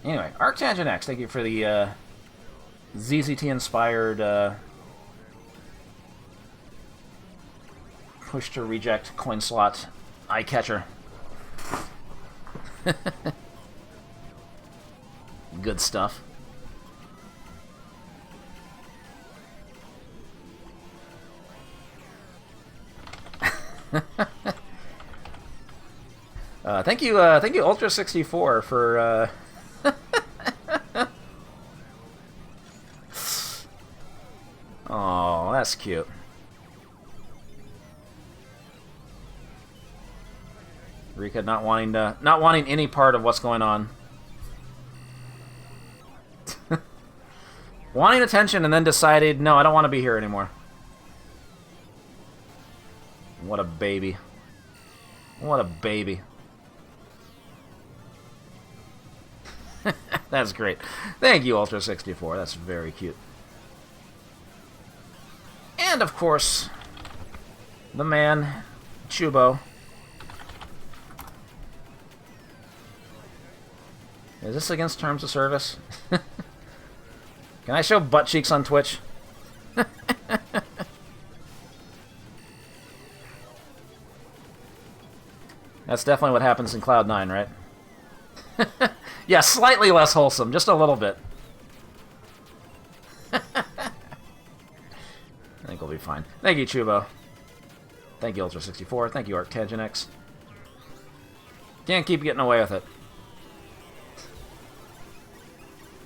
Anyway, Arctangent X, thank you for the ZZT-inspired push to reject coin slot eye catcher. Good stuff. Thank you, Ultra 64 for. Oh, that's cute. Rika not wanting any part of what's going on. Wanting attention and then decided, no, I don't want to be here anymore. What a baby. What a baby. That's great. Thank you, Ultra 64. That's very cute. And of course, the man, Chubo. Is this against terms of service? Can I show butt cheeks on Twitch? That's definitely what happens in Cloud9, right? Yeah, slightly less wholesome, just a little bit. I think we'll be fine. Thank you, Chubo. Thank you, Ultra64. Thank you, Arctangent X. Can't keep getting away with it.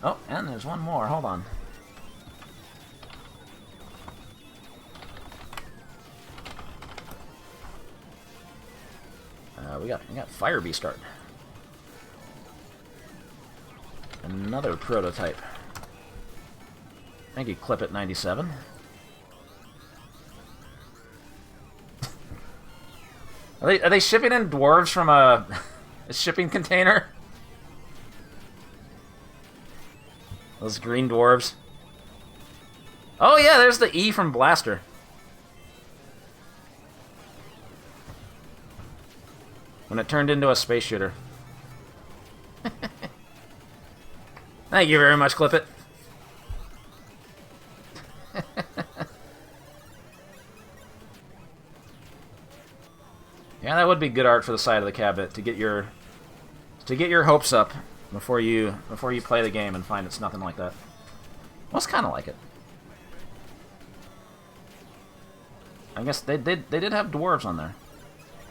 Oh, and there's one more. Hold on. We got Firebeast art. Another prototype. Thank you, Clipit97. Are they shipping in dwarves from a shipping container? Those green dwarves. Oh yeah, there's the E from Blaster. When it turned into a space shooter. Thank you very much, Clip It. Yeah, that would be good art for the side of the cabinet to get your hopes up before you play the game and find it's nothing like that. Well, it's kind of like it. I guess they did have dwarves on there.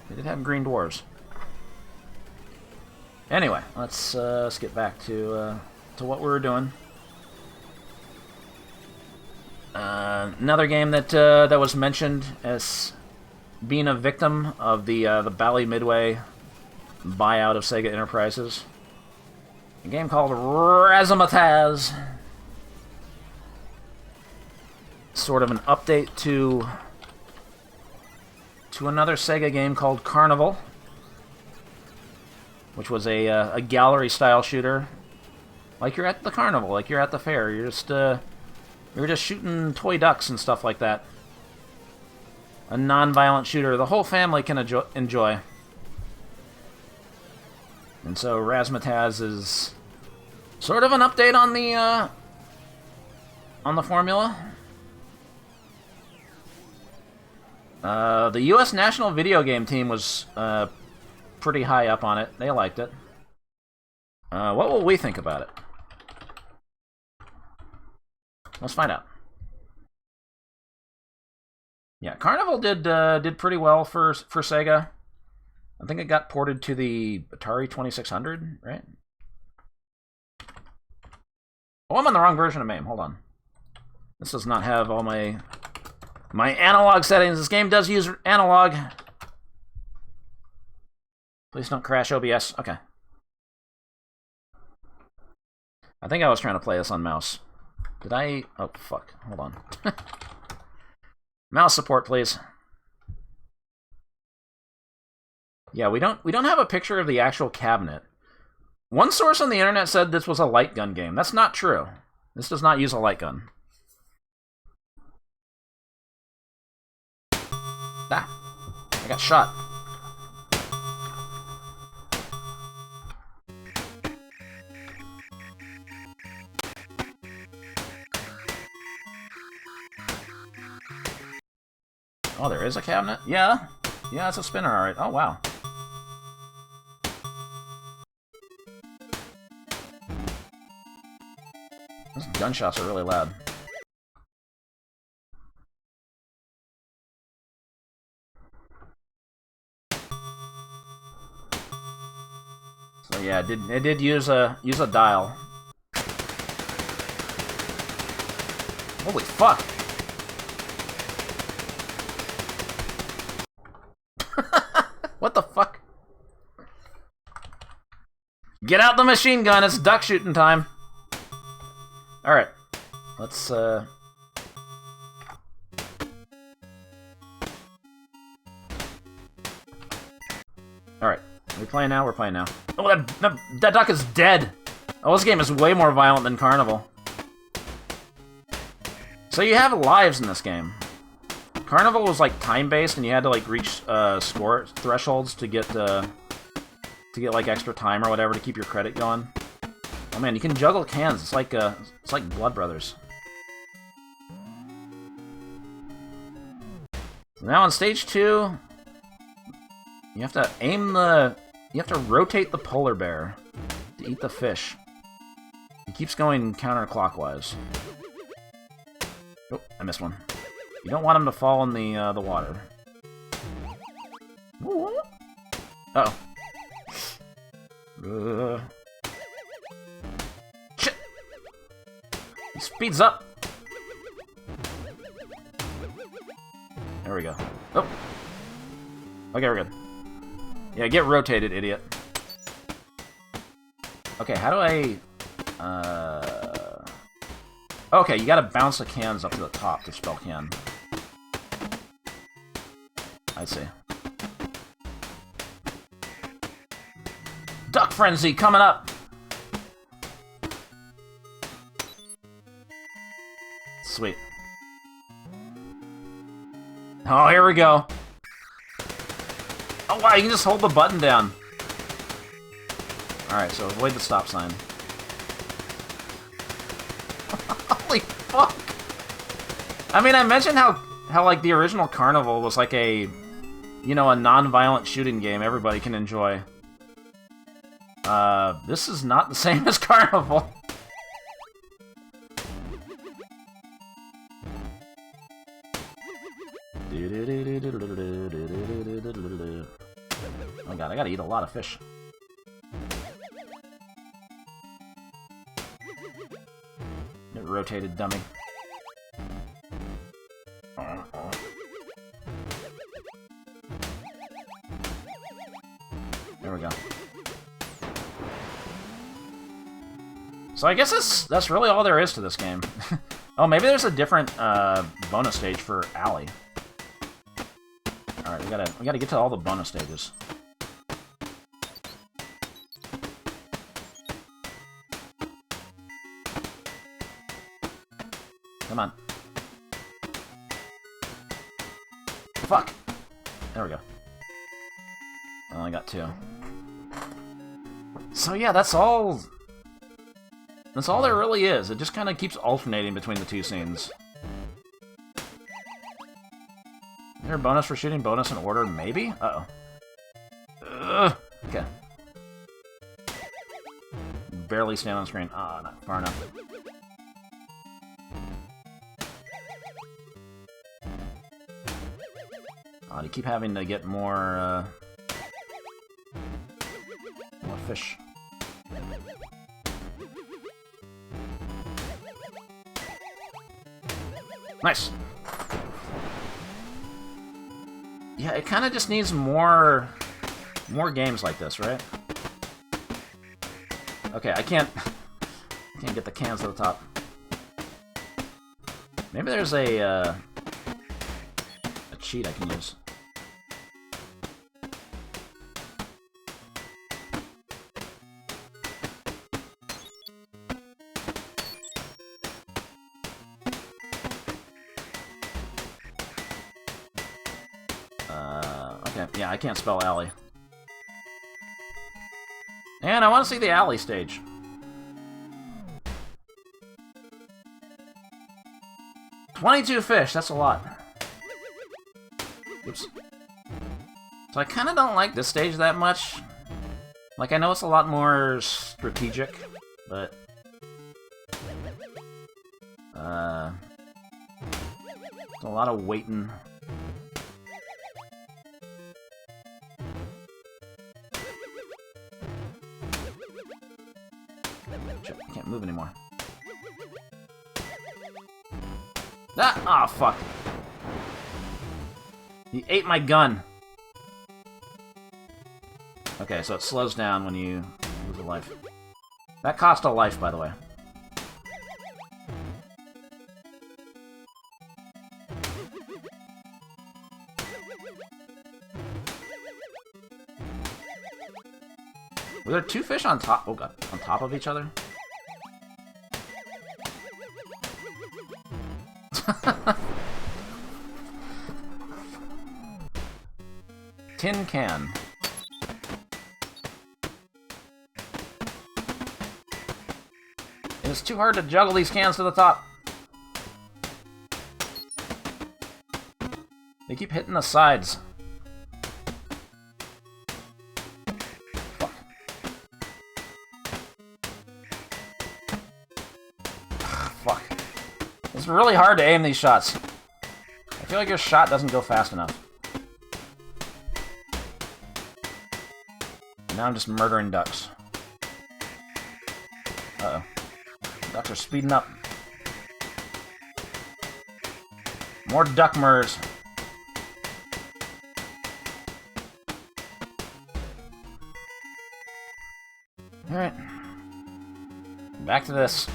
They did have green dwarves. Anyway, let's get back to what we were doing. Another game that was mentioned as being a victim of the Bally Midway buyout of Sega Enterprises. A game called Razzmatazz. Sort of an update to another Sega game called Carnival, which was a gallery-style shooter. Like you're at the carnival, like you're at the fair. You're just shooting toy ducks and stuff like that. A non-violent shooter the whole family can enjoy. And so Razzmatazz is sort of an update on the formula. The U.S. National Video Game Team was pretty high up on it. They liked it. What will we think about it? Let's find out. Yeah, Carnival did pretty well for Sega. I think it got ported to the Atari 2600, right? Oh, I'm on the wrong version of MAME. Hold on. This does not have all my analog settings. This game does use analog. Please don't crash OBS. Okay. I think I was trying to play this on mouse. Did I? Oh, fuck. Hold on. Mouse support, please. Yeah, we don't have a picture of the actual cabinet. One source on the internet said this was a light gun game. That's not true. This does not use a light gun. Ah, I got shot. Oh, there is a cabinet? Yeah. Yeah, it's a spinner, alright. Oh, wow. Those gunshots are really loud. So yeah, it did use a dial. Holy fuck! What the fuck? Get out the machine gun, it's duck shooting time. Alright. Let's, Alright. Are we playing now? We're playing now. Oh, that duck is dead! Oh, this game is way more violent than Carnival. So you have lives in this game. Carnival was like time-based, and you had to like reach score thresholds to get like extra time or whatever to keep your credit going. Oh man, you can juggle cans. It's like Blood Brothers. So now on stage 2, you have to you have to rotate the polar bear to eat the fish. He keeps going counterclockwise. Oh, I missed one. You don't want him to fall in the water. Uh-oh. Shit! He speeds up! There we go. Oh! Okay, we're good. Yeah, get rotated, idiot. Okay, how do I... Okay, you gotta bounce the cans up to the top to spell can. I see. Duck Frenzy coming up! Sweet. Oh, here we go. Oh wow, you can just hold the button down. Alright, so avoid the stop sign. Holy fuck! I mean, I mentioned how like the original Carnival was like a, you know, a non-violent shooting game everybody can enjoy. This is not the same as Carnival. Oh god, I gotta eat a lot of fish. Get rotated, dummy. There we go. So I guess that's really all there is to this game. Oh, maybe there's a different bonus stage for Alley. All right, we gotta get to all the bonus stages. Come on. Fuck. There we go. I only got 2. So yeah, that's all. That's all there really is. It just kind of keeps alternating between the 2 scenes. Is there a bonus for shooting? Bonus in order? Maybe? Uh-oh. Okay. barely stand on screen. Ah, not far enough. You keep having to get more fish. Nice! Yeah, it kind of just needs more games like this, right? Okay, I can't get the cans to the top. Maybe there's a cheat I can use. Okay, yeah, I can't spell alley. And I want to see the alley stage. "22 fish, that's a lot. Oops. So I kind of don't like this stage that much. Like, I know it's a lot more strategic, but... it's a lot of waiting. Shit, I can't move anymore. Ah! Oh, fuck. He ate my gun. Okay, so it slows down when you lose a life. That cost a life, by the way. Were there two fish on top? Oh god, on top of each other? Tin can. It's too hard to juggle these cans to the top. They keep hitting the sides. Fuck. Fuck. It's really hard to aim these shots. I feel like your shot doesn't go fast enough. Now I'm just murdering ducks. Uh-oh. Ducks are speeding up. More duck murders. Alright. Back to this.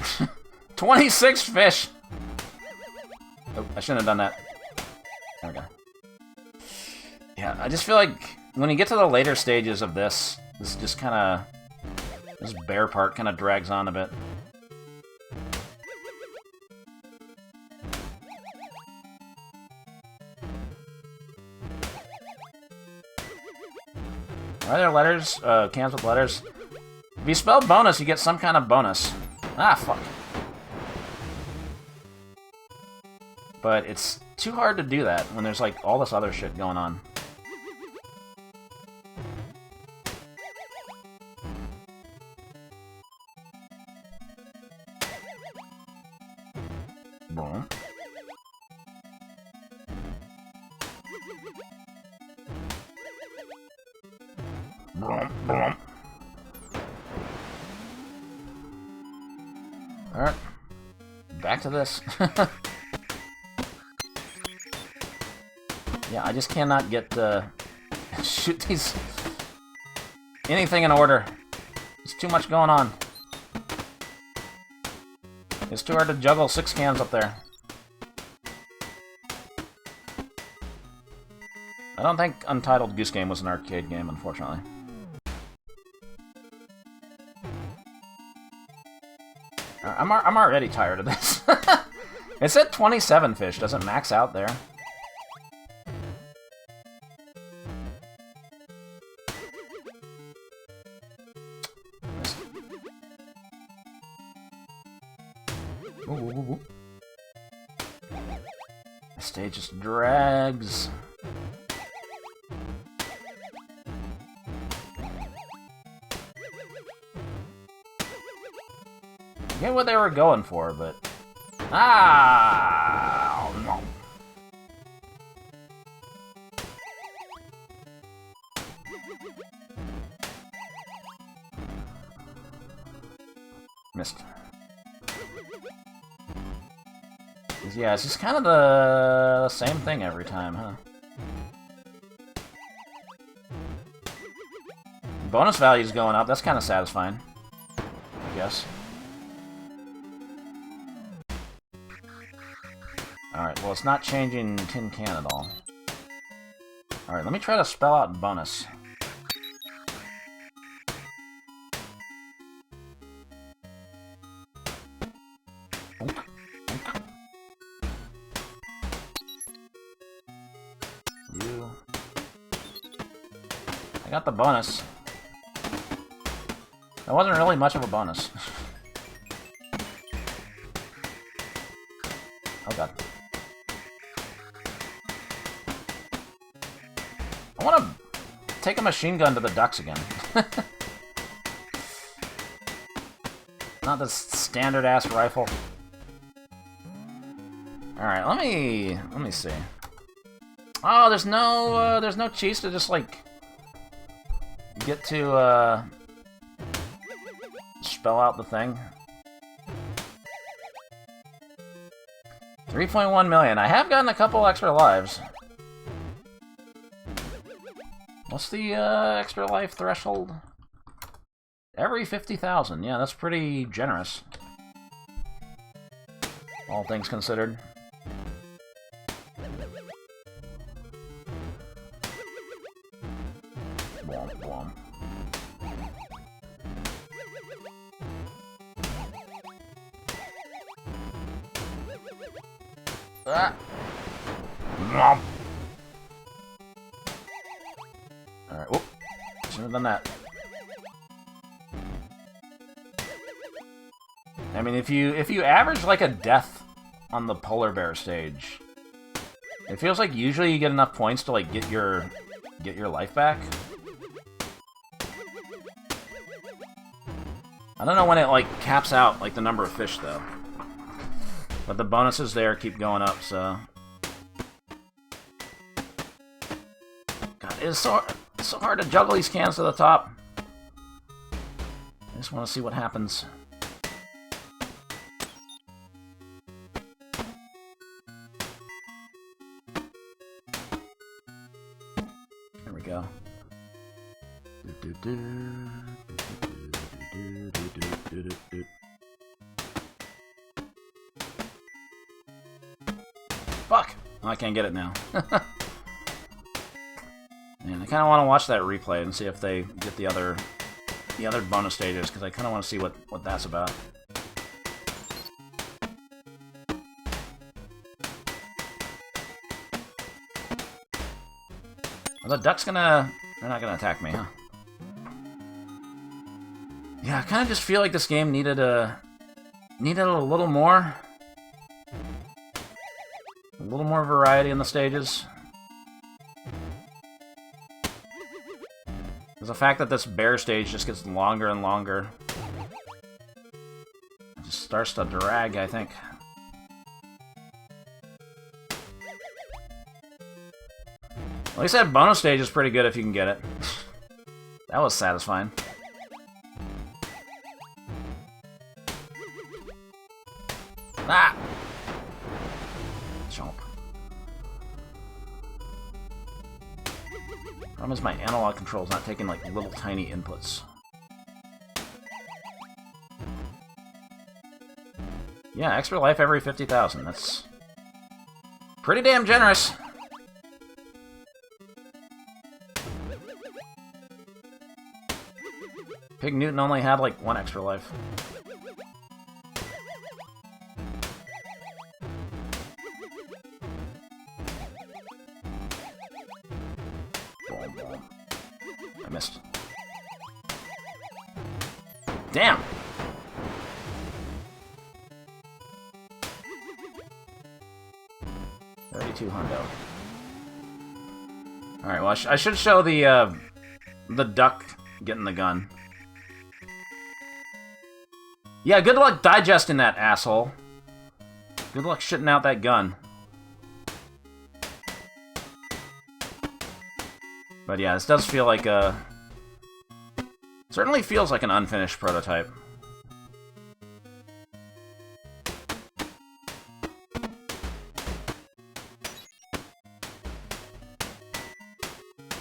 26 fish! Oh, I shouldn't have done that. There we go. Yeah, I just feel like when you get to the later stages of this just kind of... this bear part kind of drags on a bit. Are there letters? Cans with letters? If you spell bonus, you get some kind of bonus. Ah, fuck. But it's too hard to do that when there's, like, all this other shit going on. Boom. Boom, boom. Alright. Back to this. Yeah, I just cannot get shoot these... anything in order. There's too much going on. It's too hard to juggle 6 cans up there. I don't think Untitled Goose Game was an arcade game, unfortunately. I'm already tired of this. It said 27 fish. Does it max out there? Ooh, ooh, ooh. The stage just drags. I get what they were going for, but... Ah! No. Missed. Yeah, it's just kind of the same thing every time, huh? Bonus value's going up, that's kind of satisfying. I guess. Alright, well, it's not changing Tin Can at all. Alright, let me try to spell out bonus. You. I got the bonus. That wasn't really much of a bonus. Oh god. I want to take a machine gun to the ducks again. Not this standard-ass rifle. Alright, let me see. Oh, there's no cheats to just, like, get to, spell out the thing. 3.1 million. I have gotten a couple extra lives. What's the, extra life threshold? Every 50,000. Yeah, that's pretty generous. All things considered. Womp womp. Ah. Womp. Alright, whoop. Shouldn't have done that. I mean, if you average like a death on the polar bear stage, it feels like usually you get enough points to like get your life back. I don't know when it like caps out like the number of fish though. But the bonuses there keep going up, so God, it's so hard to juggle these cans to the top. I just want to see what happens. There we go. Fuck! Oh, I can't get it now. Man, I kind of want to watch that replay and see if they get the other bonus stages, because I kind of want to see what that's about. Are the ducks gonna... They're not gonna attack me, huh? Yeah, I kind of just feel like this game needed a little more variety in the stages. There's the fact that this bear stage just gets longer and longer. It just starts to drag, I think. At least that bonus stage is pretty good if you can get it. That was satisfying. Ah! Chomp. Problem is my analog control's not taking like little tiny inputs. Yeah, extra life every 50,000. That's pretty damn generous. Pig Newton only had like 1 extra life. I missed. Damn! $32 hundo. Alright, well, I should show the duck getting the gun. Yeah, good luck digesting that, asshole. Good luck shitting out that gun. But yeah, this does feel like a... Certainly feels like an unfinished prototype.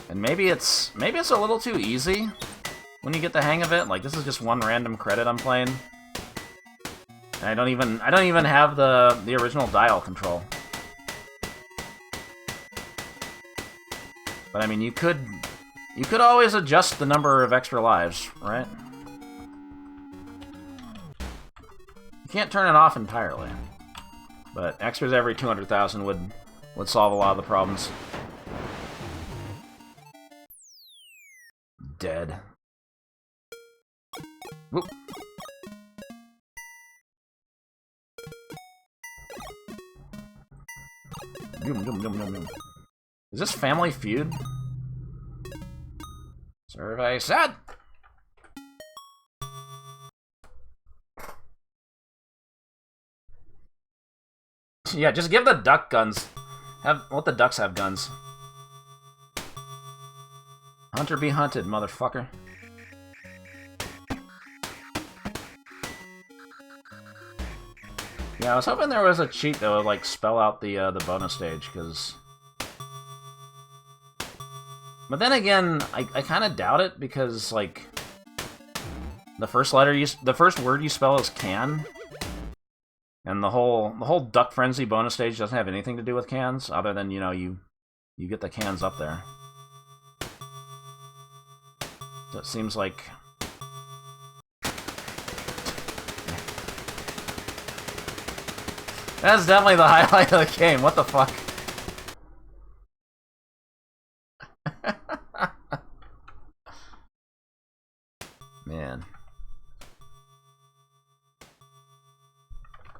And maybe it's a little too easy when you get the hang of it. Like, this is just one random credit I'm playing. And I don't even have the original dial control. But I mean, you could always adjust the number of extra lives, right? You can't turn it off entirely. But extras every 200,000 would solve a lot of the problems. Dead. Whoop. Is this Family Feud? Survey said! Yeah, just give the duck guns. Let the ducks have guns. Hunter be hunted, motherfucker. Yeah, I was hoping there was a cheat that would, like, spell out the bonus stage, because... But then again, I kind of doubt it, because, like... The first word you spell is can. And the whole Duck Frenzy bonus stage doesn't have anything to do with cans, other than, you know, you get the cans up there. So it seems like... That's definitely the highlight of the game, what the fuck? Man.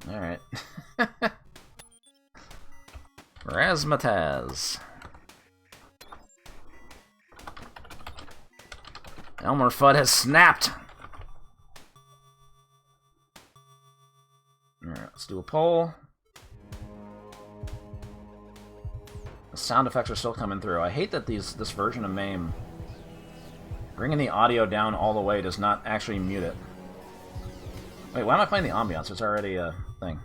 Alright. Razzmatazz. Elmer Fudd has snapped! Alright, let's do a poll. The sound effects are still coming through. I hate that this version of MAME, bringing the audio down all the way, does not actually mute it. Wait, why am I playing the ambiance? It's already a thing.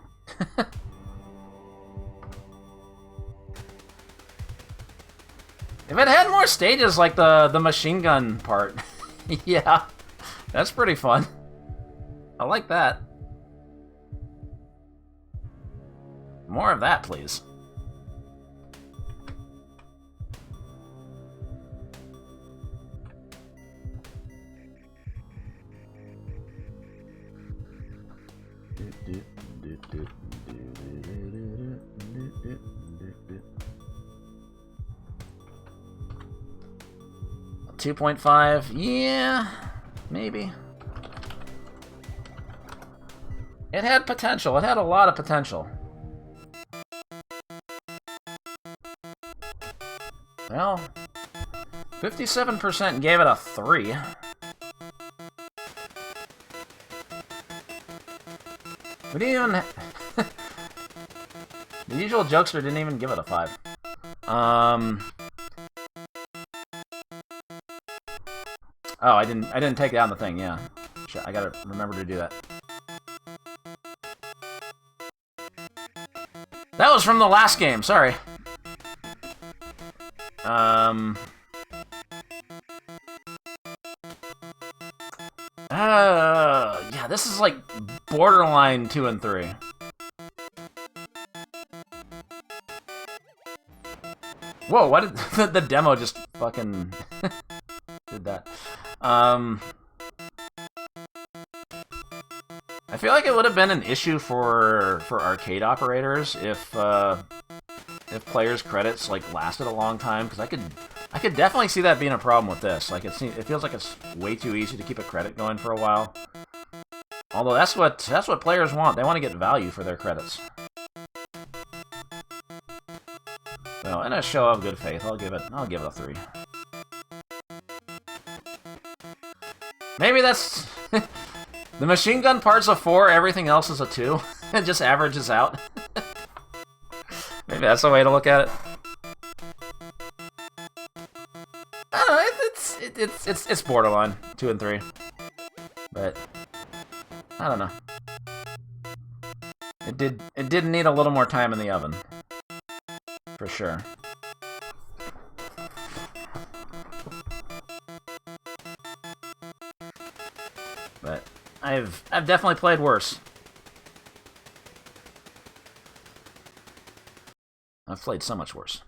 If it had more stages like the machine gun part, yeah, that's pretty fun. I like that. More of that, please. $2.5, yeah, maybe. It had potential. It had a lot of potential. Well, 57% gave it a 3. We didn't even... The usual jokester didn't even give it a 5. Oh, I didn't take down the thing, yeah. Shit, I gotta remember to do that. That was from the last game, sorry. Yeah, this is like borderline 2 and 3. Whoa, why did the demo just fucking did that? I feel like it would have been an issue for arcade operators if players' credits like lasted a long time, because I could definitely see that being a problem with this. Like it feels like it's way too easy to keep a credit going for a while. Although that's what players want. They want to get value for their credits. So, in a show of good faith, I'll give it a 3. The machine gun part's a 4, everything else is a 2. It just averages out. Maybe that's the way to look at it. I don't know, it's borderline 2 and 3. But I don't know. It did need a little more time in the oven. For sure. But I've definitely played worse. I've played so much worse.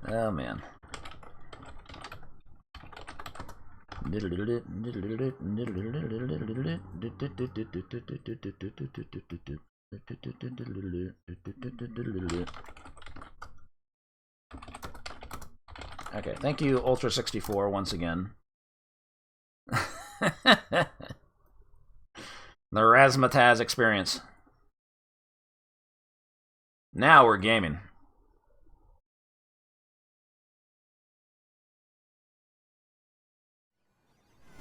Oh man. Okay, thank you, Ultra64, once again. The Razzmatazz experience. Now we're gaming.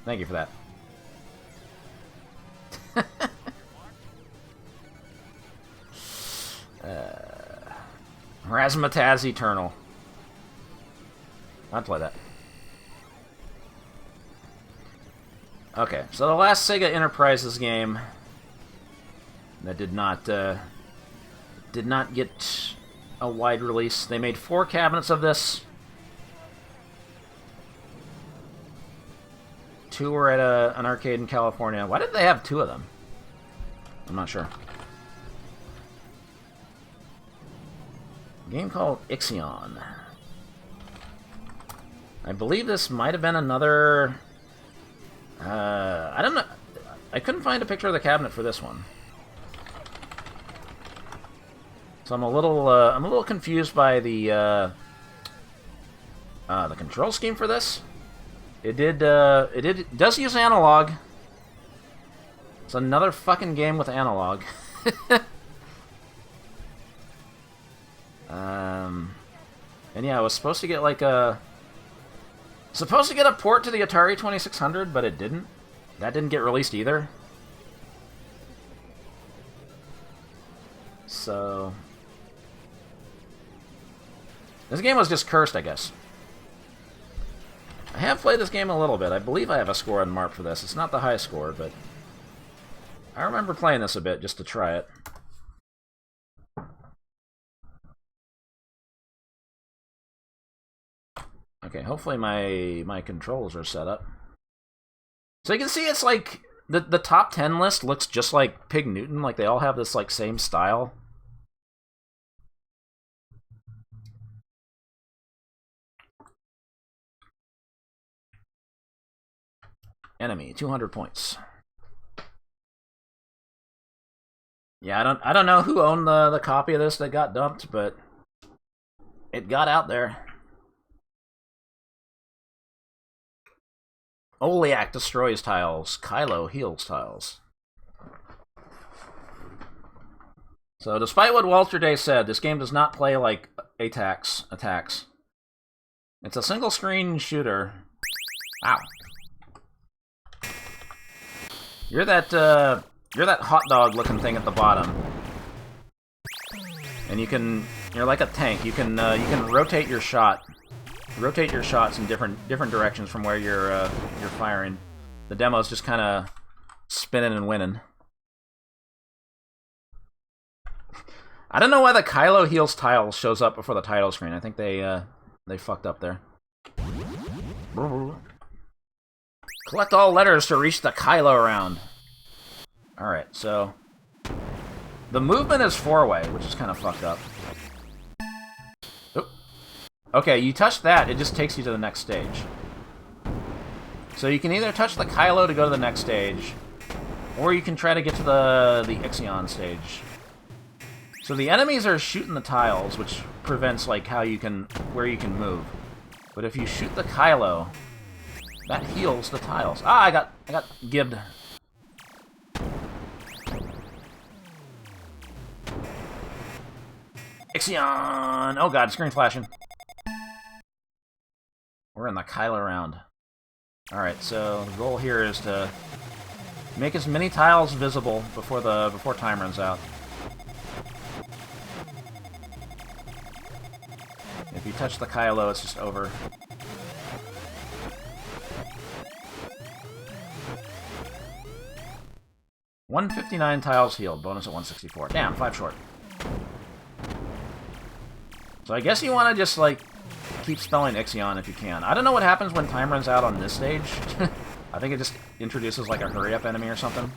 Thank you for that. Razzmatazz Eternal. I'd play that. Okay, so the last Sega Enterprises game that did not get a wide release. They made 4 cabinets of this. 2 were at an arcade in California. Why did they have 2 of them? I'm not sure. A game called Ixion. I believe this might have been another... I don't know. I couldn't find a picture of the cabinet for this one. So I'm a little confused by the control scheme for this. It does use analog. It's another fucking game with analog. And yeah, I was supposed to get like a port to the Atari 2600, but it didn't. That didn't get released either. So this game was just cursed, I guess. I have played this game a little bit. I believe I have a score on mark for this. It's not the high score, but I remember playing this a bit just to try it. Okay, hopefully my controls are set up. So you can see it's like the top 10 list looks just like Pig Newton, like they all have this like same style. Enemy, 200 points. Yeah, I don't know who owned the copy of this that got dumped, but it got out there. Oliak destroys tiles. Kylo heals tiles. So, despite what Walter Day said, this game does not play like attacks. It's a single-screen shooter. Ow. You're that hot dog-looking thing at the bottom, and you're like a tank. You can rotate your shot. Rotate your shots in different directions from where you're firing. The demo's just kind of spinning and winning. I don't know why the Kylo heals tiles shows up before the title screen. I think they fucked up there. Collect all letters to reach the Kylo round. All right, so the movement is 4-way, which is kind of fucked up. Okay, you touch that, it just takes you to the next stage. So you can either touch the Kylo to go to the next stage, or you can try to get to the Ixion stage. So the enemies are shooting the tiles, which prevents like where you can move. But if you shoot the Kylo, that heals the tiles. Ah, I got gibbed. Ixion! Oh god, screen flashing. We're in the Kylo round. Alright, so the goal here is to make as many tiles visible before time runs out. If you touch the Kylo, it's just over. $159 tiles healed, bonus at 164. Damn, 5 short. So I guess you want to just, like, keep spelling Ixion if you can. I don't know what happens when time runs out on this stage. I think it just introduces, like, a hurry-up enemy or something.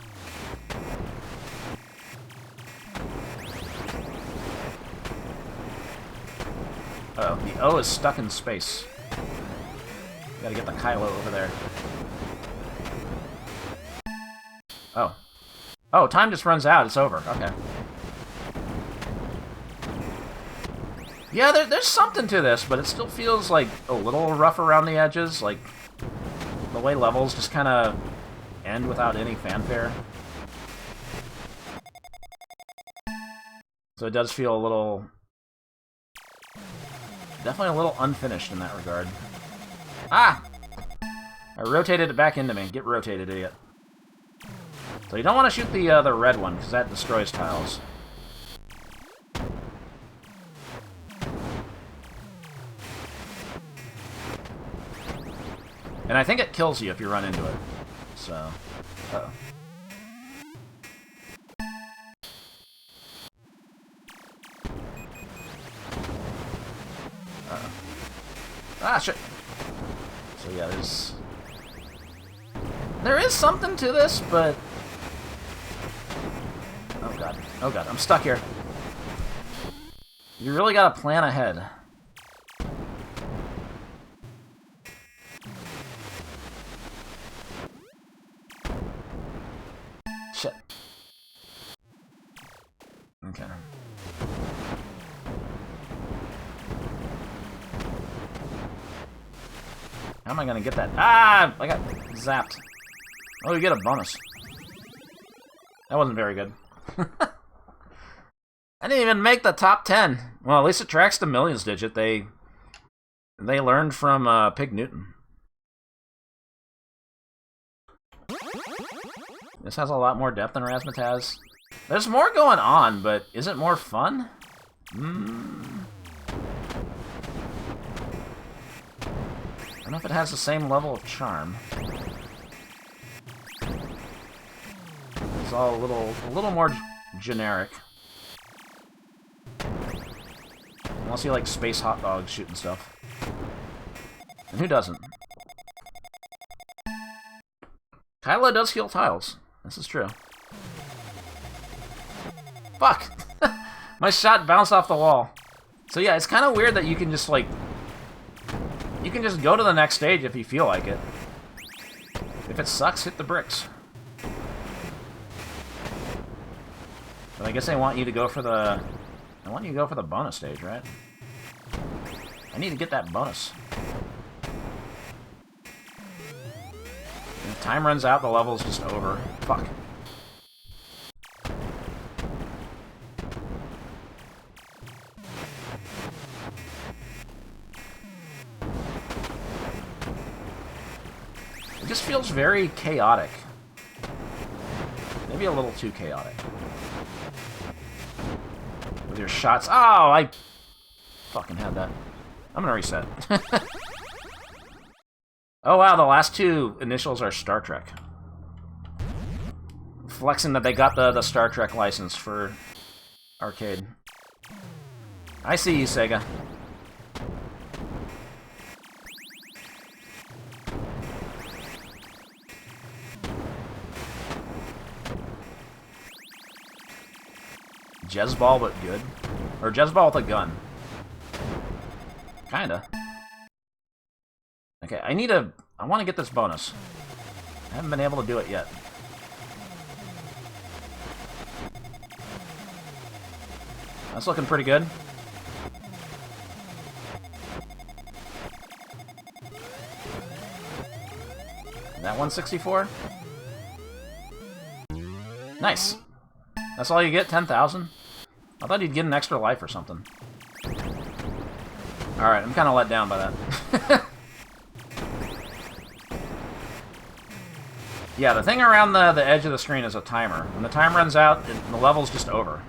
Uh-oh, the O is stuck in space. Gotta get the Kylo over there. Oh. Oh, time just runs out. It's over. Okay. Yeah, there's something to this, but it still feels, like, a little rough around the edges. Like, the way levels just kind of end without any fanfare. So it does feel a little... Definitely a little unfinished in that regard. Ah! I rotated it back into me. Get rotated, idiot. So you don't want to shoot the red one, because that destroys tiles. And I think it kills you if you run into it. So... Uh-oh. Uh-oh. Ah, shit! So yeah, there is something to this, but... Oh god. Oh god, I'm stuck here. You really gotta plan ahead. Shit. Okay. How am I gonna get that? Ah! I got zapped. Oh, you get a bonus. That wasn't very good. I didn't even make the top 10. Well, at least it tracks the millions digit. They learned from Pig Newton. This has a lot more depth than Razzmatazz. There's more going on, but is it more fun? I don't know if it has the same level of charm. It's all a little more generic. Unless you like space hot dogs shooting stuff. And who doesn't? Kylo does heal tiles. This is true. Fuck! My shot bounced off the wall. So yeah, it's kind of weird that you can just, like... You can just go to the next stage if you feel like it. If it sucks, hit the bricks. But I guess they want you to go for the... I want you to go for the bonus stage, right? I need to get that bonus. If time runs out, the level's just over. Fuck. It just feels very chaotic. Maybe a little too chaotic. With your shots. Oh, I fucking had that. I'm gonna reset. Oh wow, the last two initials are Star Trek. Flexing that they got the Star Trek license for arcade. I see you, Sega. Jezball, but good. Or Jezball with a gun. Kinda. Okay, I want to get this bonus. I haven't been able to do it yet. That's looking pretty good. That 164? Nice. That's all you get? 10,000? I thought you'd get an extra life or something. Alright, I'm kind of let down by that. Yeah, the thing around the edge of the screen is a timer. When the time runs out, the level's just over.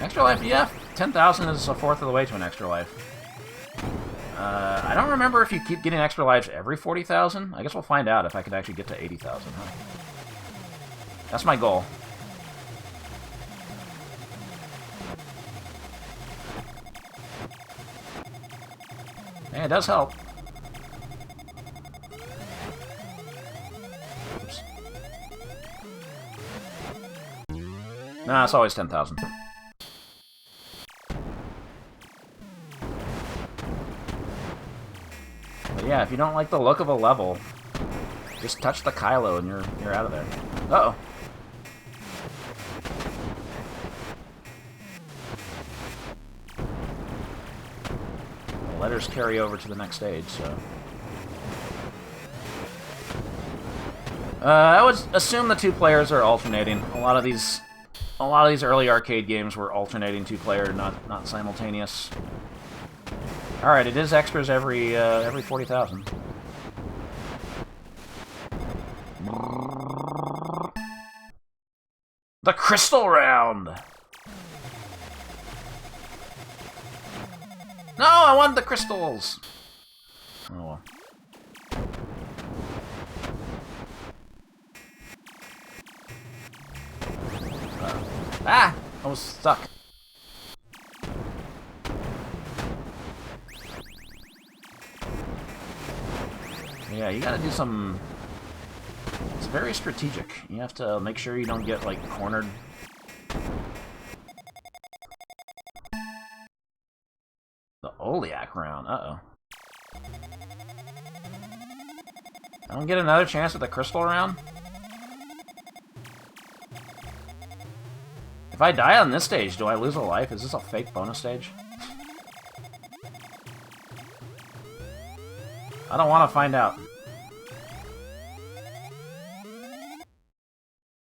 Extra life, yeah. 10,000 is a fourth of the way to an extra life. I don't remember if you keep getting extra lives every 40,000. I guess we'll find out if I could actually get to 80,000, huh? That's my goal. Hey, it does help. Oops. Nah, it's always 10,000. But yeah, if you don't like the look of a level, just touch the Kylo and you're out of there. Uh-oh. The letters carry over to the next stage, so... I would assume the two players are alternating. A lot of these early arcade games were alternating two-player, not simultaneous. Alright, it is extras every 40,000. The Crystal Round! No, I want the crystals! Oh well. Ah! I was stuck. Yeah, you gotta do some... It's very strategic. You have to make sure you don't get, like, cornered. The Oliac round. Uh-oh. I don't get another chance at the crystal round? If I die on this stage, do I lose a life? Is this a fake bonus stage? I don't want to find out.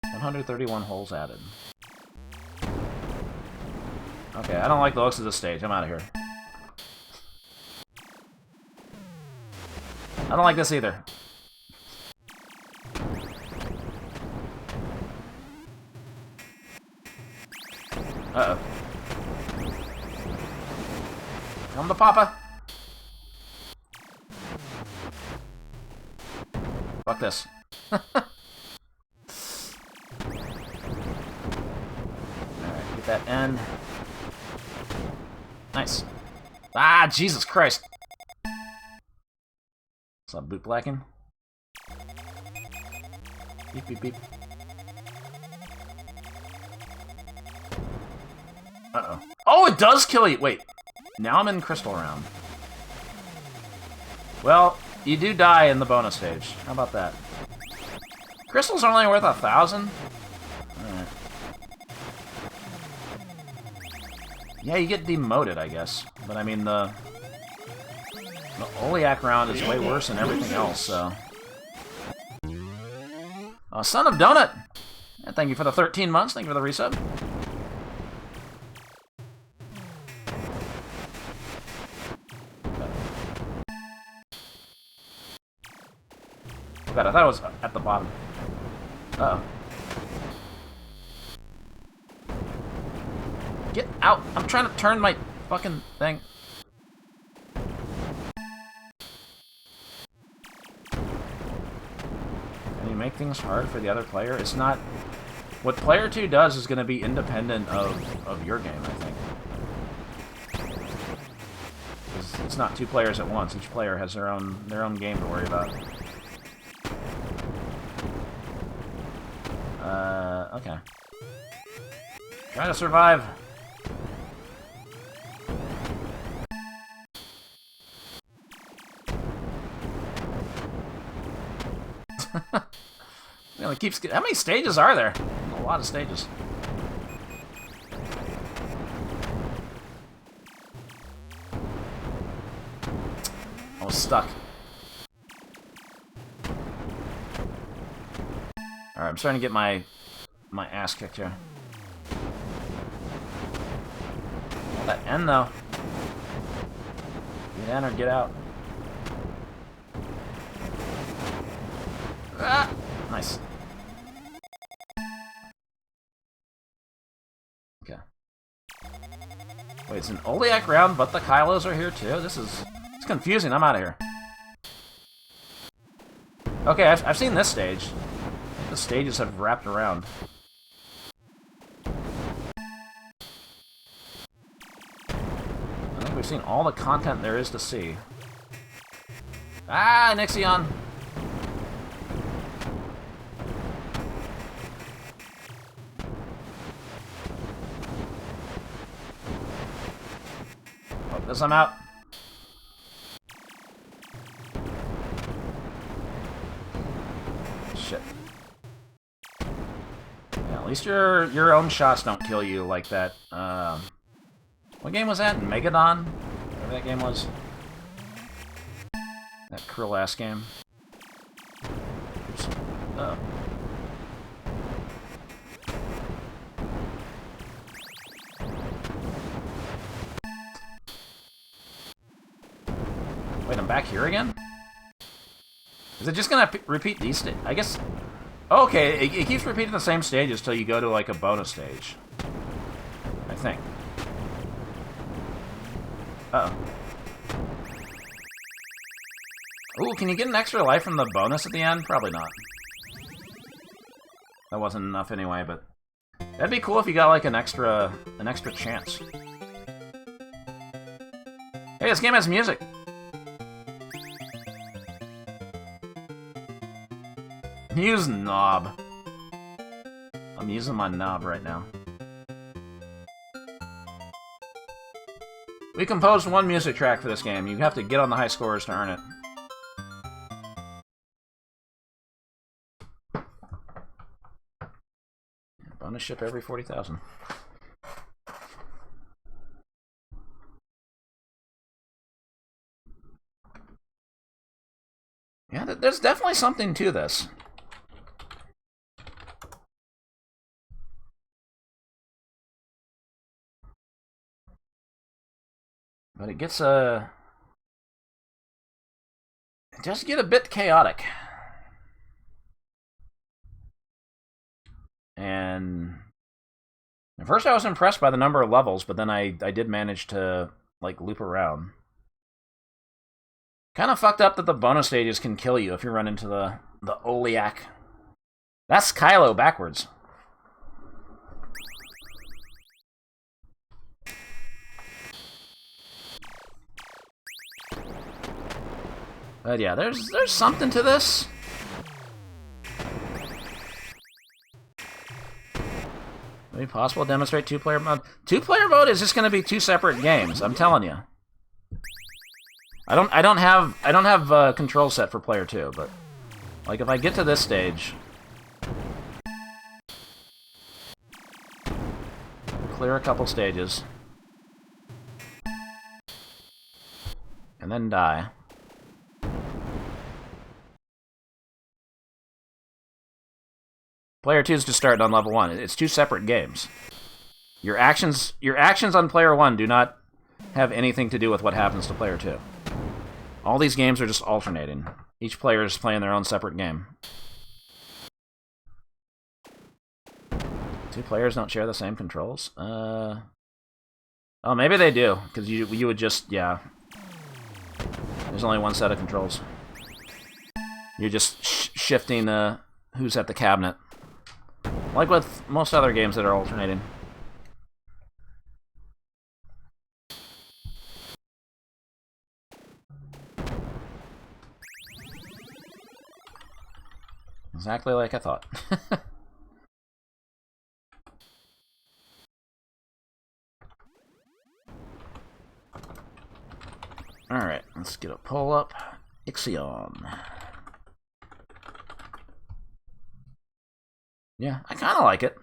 131 holes added. Okay, I don't like the looks of this stage. I'm out of here. I don't like this either. Uh-oh. Come to Papa. Fuck this. Alright, get that end. Nice. Ah, Jesus Christ. What's up, boot blacking? Beep, beep, beep. Uh-oh. Oh, it does kill you! Wait. Now I'm in Crystal Round. Well, you do die in the bonus stage. How about that? Crystals are only worth 1,000? Alright. Yeah, you get demoted, I guess. But I mean, the Oliac round is way worse than everything else, so... Son of Donut! Yeah, thank you for the 13 months, thank you for the resub. God, I thought it was at the bottom. Uh-oh. Get out! I'm trying to turn my fucking thing. Can you make things hard for the other player? It's not... What player 2 does is going to be independent of your game, I think. It's not two players at once. Each player has their own game to worry about. Okay. Trying to survive. You know, it keeps... How many stages are there? A lot of stages. I was stuck. Alright, I'm starting to get my ass kicked here. Well, that end, though. Get in or get out. Nice. Okay. Wait, it's an Oliak round, but the Kylos are here too? It's confusing. I'm out of here. Okay, I've seen this stage. The stages have wrapped around. I think we've seen all the content there is to see. Ah, an Ixion! Hope this I'm out. Shit. Yeah, at least your own shots don't kill you like that. What game was that? Megadon? Whatever that game was. That cruel-ass game. Oops. Oh. Wait, I'm back here again? Is it just gonna repeat these I guess... Oh, okay, it keeps repeating the same stages till you go to, like, a bonus stage. I think. Uh-oh. Ooh, can you get an extra life from the bonus at the end? Probably not. That wasn't enough anyway, but... That'd be cool if you got, like, an extra chance. Hey, this game has music! Use knob. I'm using my knob right now. We composed one music track for this game. You have to get on the high scores to earn it. Bonus ship every 40,000. Yeah, there's definitely something to this. But it gets it does get a bit chaotic. And at first I was impressed by the number of levels, but then I did manage to, like, loop around. Kind of fucked up that the bonus stages can kill you if you run into the Oliak. That's Kylo backwards. But yeah, there's something to this. Maybe possible to demonstrate two-player mode. Two-player mode is just going to be two separate games. I'm telling you. I don't have control set for player 2, but like if I get to this stage, clear a couple stages, and then die. Player 2 is just starting on level 1. It's two separate games. Your actions on player 1 do not have anything to do with what happens to player 2. All these games are just alternating. Each player is playing their own separate game. Two players don't share the same controls? Oh, maybe they do, because you would just, yeah. There's only one set of controls. You're just shifting who's at the cabinet. Like with most other games that are alternating. Exactly like I thought. Alright, let's get a pull up. Ixion. Yeah, I kind of like it.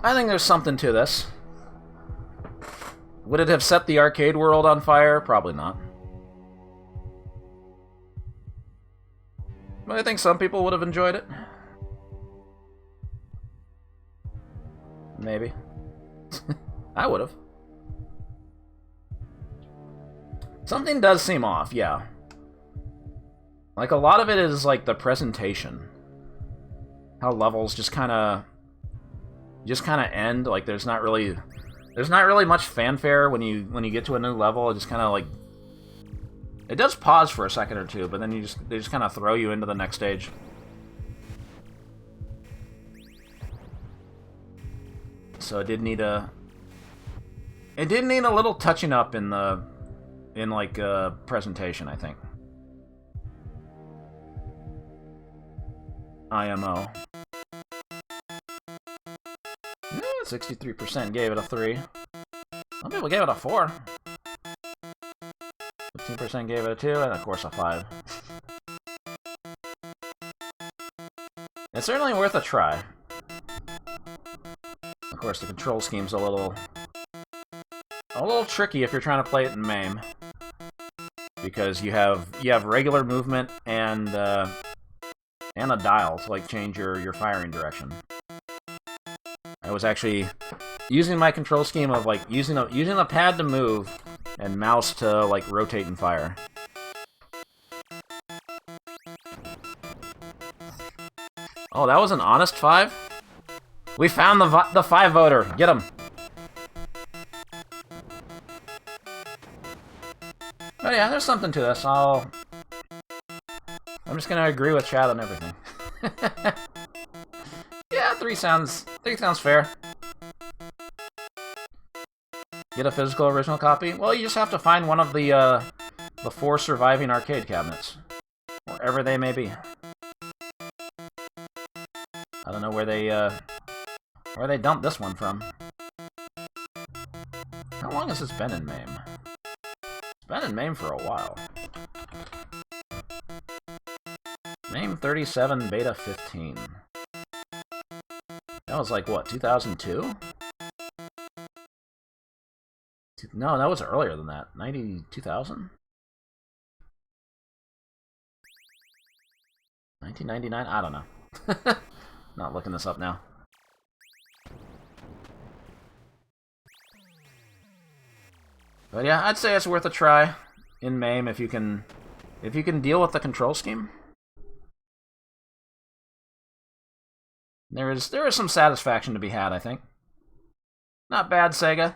I think there's something to this. Would it have set the arcade world on fire? Probably not. But I think some people would have enjoyed it. Maybe. I would have. Something does seem off, yeah. Like, a lot of it is, like, the presentation. How levels just kind of end. Like, there's not really much fanfare when you get to a new level. It just kind of, like... It does pause for a second or two, but then they just kind of throw you into the next stage. So it did need a little touching up in presentation, I think. IMO. 63% gave it a 3. Some people gave it a 4. 15% gave it a 2, and of course a 5. It's certainly worth a try. Of course, the control scheme's a little tricky if you're trying to play it in MAME, because you have regular movement and a dial to like change your firing direction. I was actually using my control scheme of like using a pad to move and mouse to like rotate and fire. Oh, that was an honest 5? We found the 5 voter. Get him. Oh yeah, there's something to this. I'm just gonna agree with chat on everything. Yeah, 3 sounds fair. Get a physical original copy? Well, you just have to find one of the 4 surviving arcade cabinets, wherever they may be. I don't know where they dumped this one from. How long has this been in MAME? It's been in MAME for a while. MAME 37, Beta 15. That was like, what, 2002? No, that was earlier than that. 2000? 1999? I don't know. Not looking this up now. But yeah, I'd say it's worth a try in MAME if you can deal with the control scheme. There is some satisfaction to be had, I think. Not bad, Sega.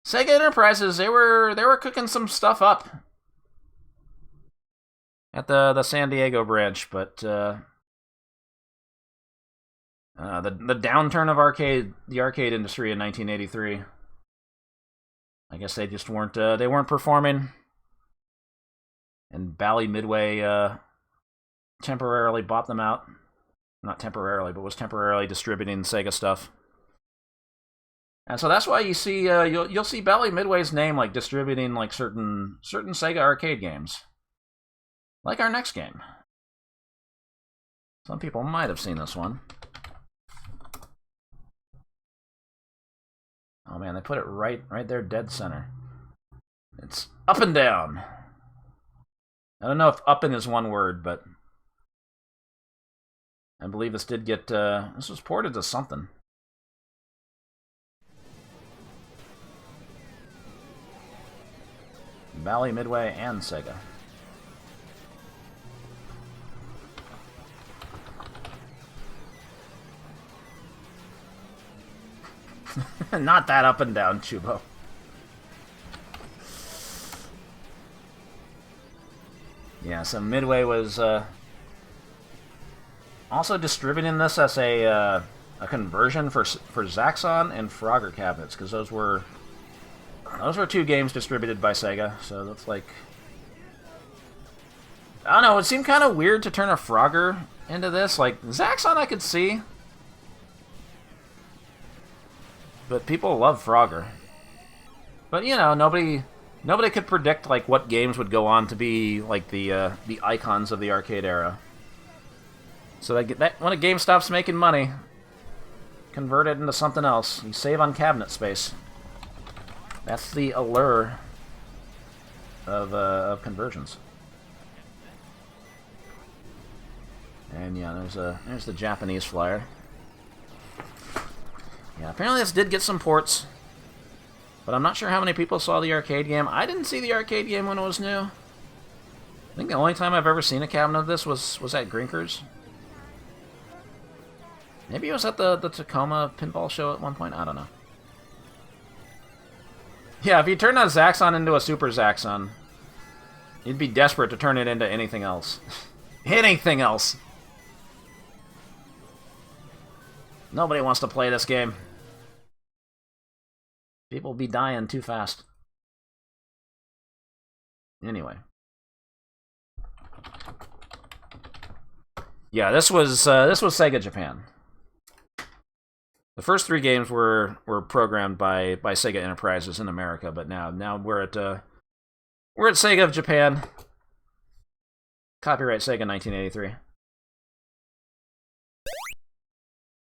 Sega Enterprises, they were cooking some stuff up at the San Diego branch, but the downturn of the arcade industry in 1983. I guess they just weren't performing, and Bally Midway temporarily bought them out. Not temporarily, but was temporarily distributing Sega stuff. And so that's why you see you'll see Bally Midway's name like distributing like certain Sega arcade games, like our next game. Some people might have seen this one. Oh man, they put it right there, dead center. It's Up and Down. I don't know if "uppin" is one word, but I believe this did get this was ported to something. Bally Midway and Sega. Not that Up and Down, Chubo. Yeah, so Midway was also distributing this as a conversion for Zaxxon and Frogger cabinets, because those were 2 games distributed by Sega. So that's like, I don't know. It seemed kind of weird to turn a Frogger into this. Like Zaxxon, I could see, but people love Frogger. But you know, nobody could predict like what games would go on to be like the icons of the arcade era. So that when a game stops making money, convert it into something else. You save on cabinet space. That's the allure of conversions. And yeah, there's the Japanese flyer. Yeah, apparently this did get some ports. But I'm not sure how many people saw the arcade game. I didn't see the arcade game when it was new. I think the only time I've ever seen a cabinet of this was at Grinkers. Maybe it was at the Tacoma pinball show at one point. I don't know. Yeah, if you turn a Zaxxon into a Super Zaxxon, you'd be desperate to turn it into anything else. Anything else! Nobody wants to play this game. People be dying too fast. Anyway. Yeah, this was Sega Japan. The first 3 games were programmed by Sega Enterprises in America, but now we're at Sega of Japan. Copyright Sega 1983.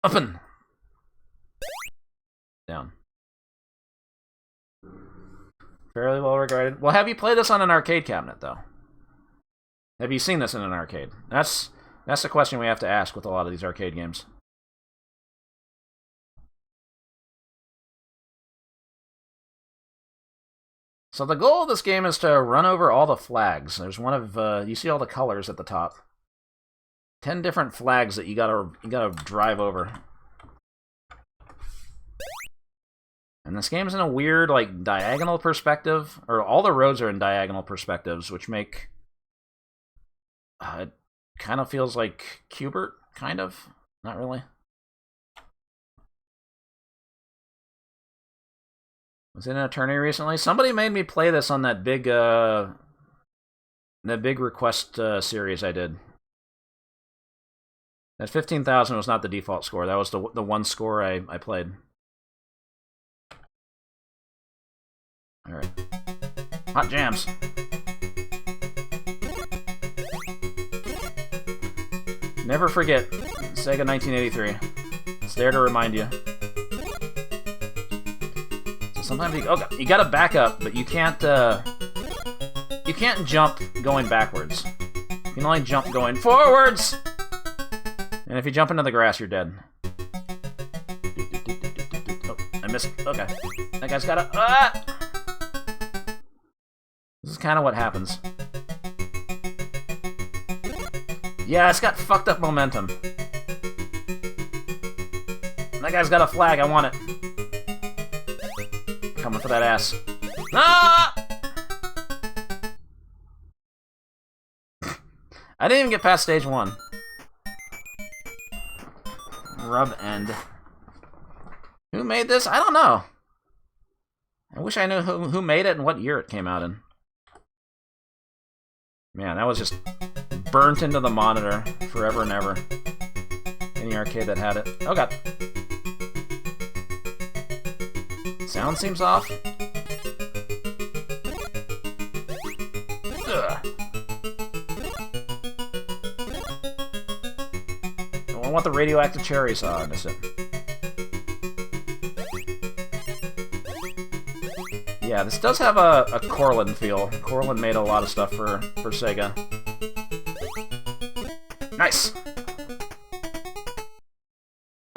Up down. Fairly well regarded. Well, have you played this on an arcade cabinet though? Have you seen this in an arcade? That's the question we have to ask with a lot of these arcade games. So the goal of this game is to run over all the flags. There's one of you see all the colors at the top. 10 different flags that you gotta drive over. And this game's in a weird, like, diagonal perspective, or all the roads are in diagonal perspectives, which make it kind of feels like Q*bert, kind of, not really. Was it an attorney recently? Somebody made me play this on that big request series I did. That 15,000 was not the default score. That was the one score I played. All right. Hot jams. Never forget Sega 1983. It's there to remind you. Sometimes you gotta back up, but you can't jump going backwards. You can only jump going forwards! And if you jump into the grass, you're dead. Oh, I missed. Okay. That guy's gotta... This is kind of what happens. Yeah, it's got fucked up momentum. That guy's got a flag, I want it. Coming for that ass. Ah! I didn't even get past stage 1. Rub end. Who made this? I don't know. I wish I knew who made it and what year it came out in. Man, that was just burnt into the monitor forever and ever. Any arcade that had it. Oh god. Sound seems off. Ugh. I want the radioactive cherry saw in this. Yeah, this does have a Corlin feel. Corlin made a lot of stuff for Sega. Nice!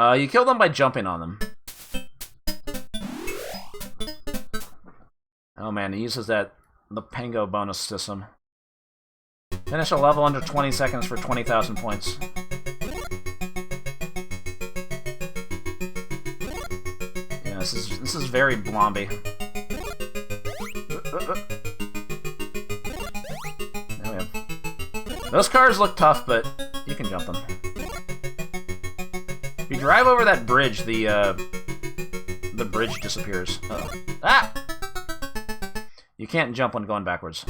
You kill them by jumping on them. Oh man, he uses the Pango bonus system. Finish a level under 20 seconds for 20,000 points. Yeah, this is very Blomby. There we have. Those cars look tough, but you can jump them. If you drive over that bridge, the bridge disappears. Uh-oh. Ah! You can't jump when going backwards.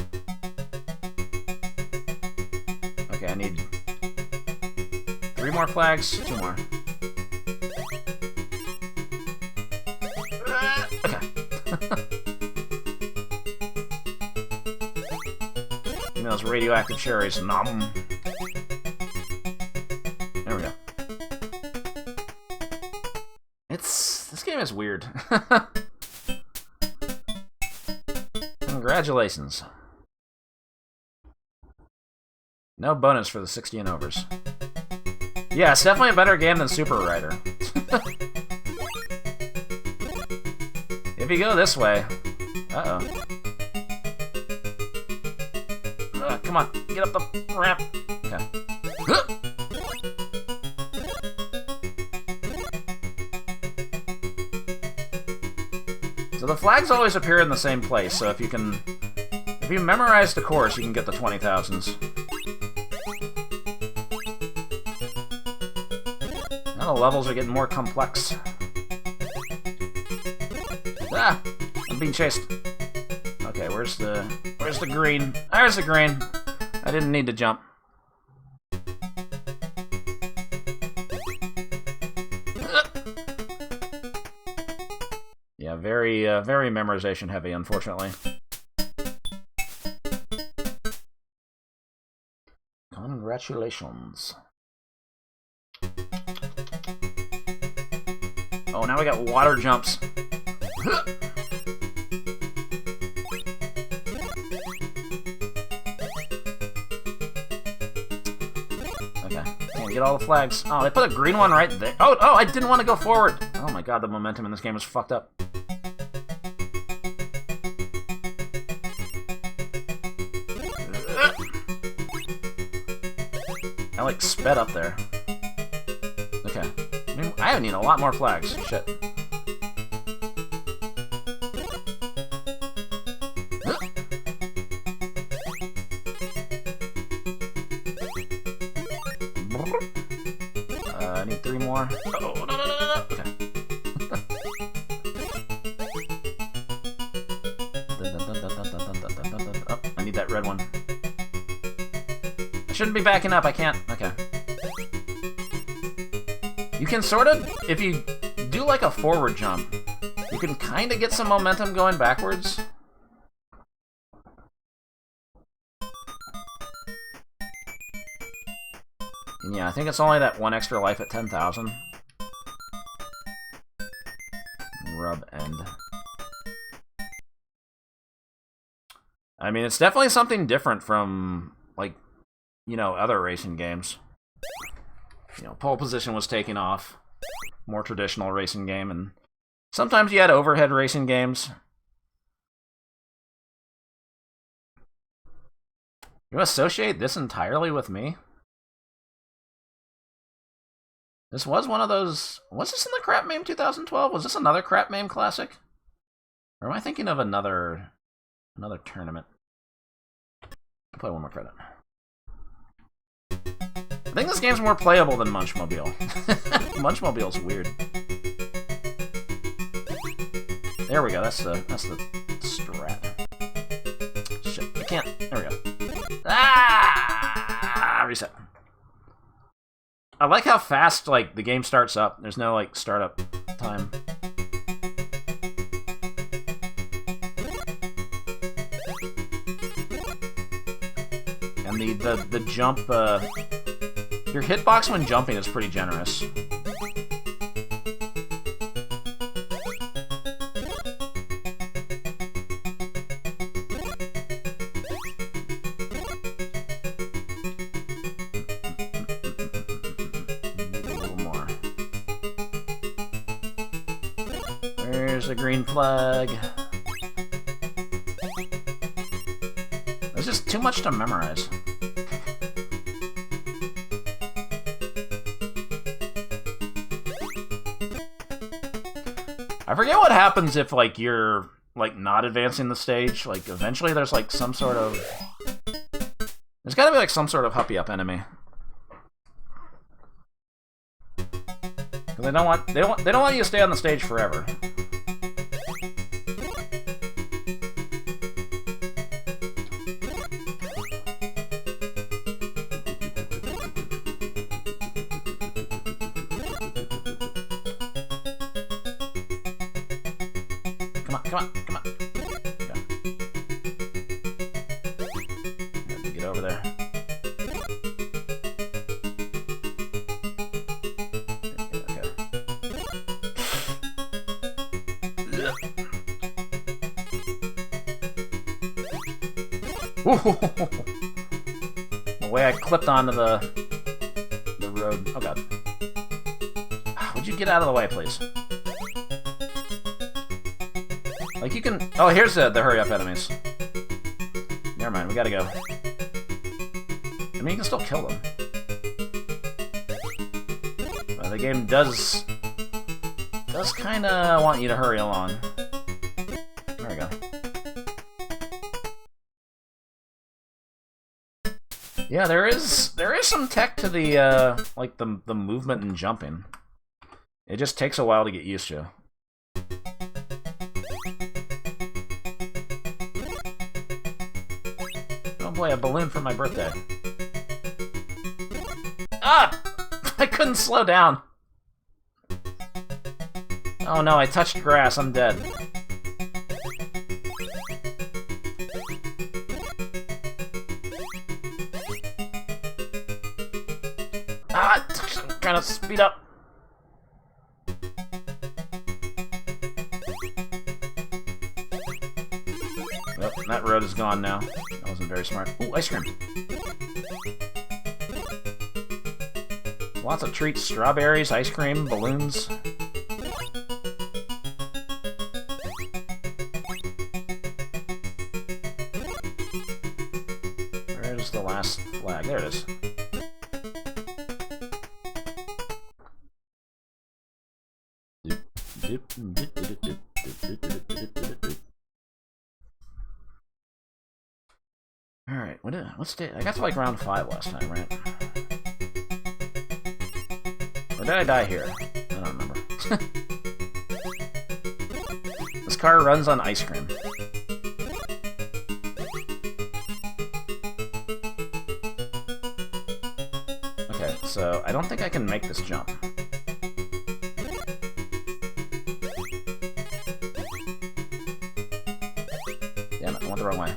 Okay, I need 3 more flags, 2 more. Okay. Give me those radioactive cherries. Nom. There we go. This game is weird. Congratulations. No bonus for the 60 and overs. Yeah, it's definitely a better game than Super Rider. If if you go this way... Uh-oh. Come on, get up the ramp. Okay. So the flags always appear in the same place, so if you memorize the course, you can get the 20,000s. Now the levels are getting more complex. Ah! I'm being chased. Okay, where's the green? There's the green. I didn't need to jump. Yeah, very memorization heavy, unfortunately. Congratulations. Oh, now we got water jumps. Get all the flags. Oh, they put a green one right there. Oh, I didn't want to go forward. Oh my god, the momentum in this game is fucked up. I like sped up there. Okay. I need a lot more flags. Shit. I need 3 more. Oh, no. Okay. Oh, I need that red one. I shouldn't be backing up, I can't. Okay. You can sort of, if you do like a forward jump, you can kind of get some momentum going backwards. And yeah, I think it's only that 1 extra life at 10,000. Rub end. I mean, it's definitely something different from, like, you know, other racing games. You know, pole position was taking off. More traditional racing game, and sometimes you had overhead racing games. You associate this entirely with me? This was one of those... Was this in the Crap Mame 2012? Was this another Crap Mame classic? Or am I thinking of another tournament? I'll play one more credit. I think this game's more playable than Munchmobile. Munchmobile's weird. There we go, that's the strat. Shit, I can't. There we go. Ah! Reset. I like how fast, like, the game starts up. There's no, like, startup time. And the jump, your hitbox when jumping is pretty generous. A green flag. There's just too much to memorize. I forget what happens if, like, you're, like, not advancing the stage. Like, eventually there's, like, some sort of... There's gotta be, like, some sort of huppy-up enemy. Because they don't want you to stay on the stage forever. Come on. Okay. Get over there. Okay. The way I clipped onto the road. Oh god. Would you get out of the way, please? Like, you can... Oh, here's the hurry-up enemies. Never mind, we gotta go. I mean, you can still kill them. But the game does kind of want you to hurry along. There we go. Yeah, there is some tech to the like the movement and jumping. It just takes a while to get used to. Oh boy, a balloon for my birthday. Ah! I couldn't slow down. Oh no, I touched grass. I'm dead. Ah! I'm trying to speed up. Well, that road is gone now. That wasn't very smart. Ooh, ice cream. Lots of treats. Strawberries, ice cream, balloons. Where's the last flag? There it is. Alright, what's the... I got to like round 5 last time, right? Or did I die here? I don't remember. This car runs on ice cream. Okay, so I don't think I can make this jump. Damn it, I went the wrong way.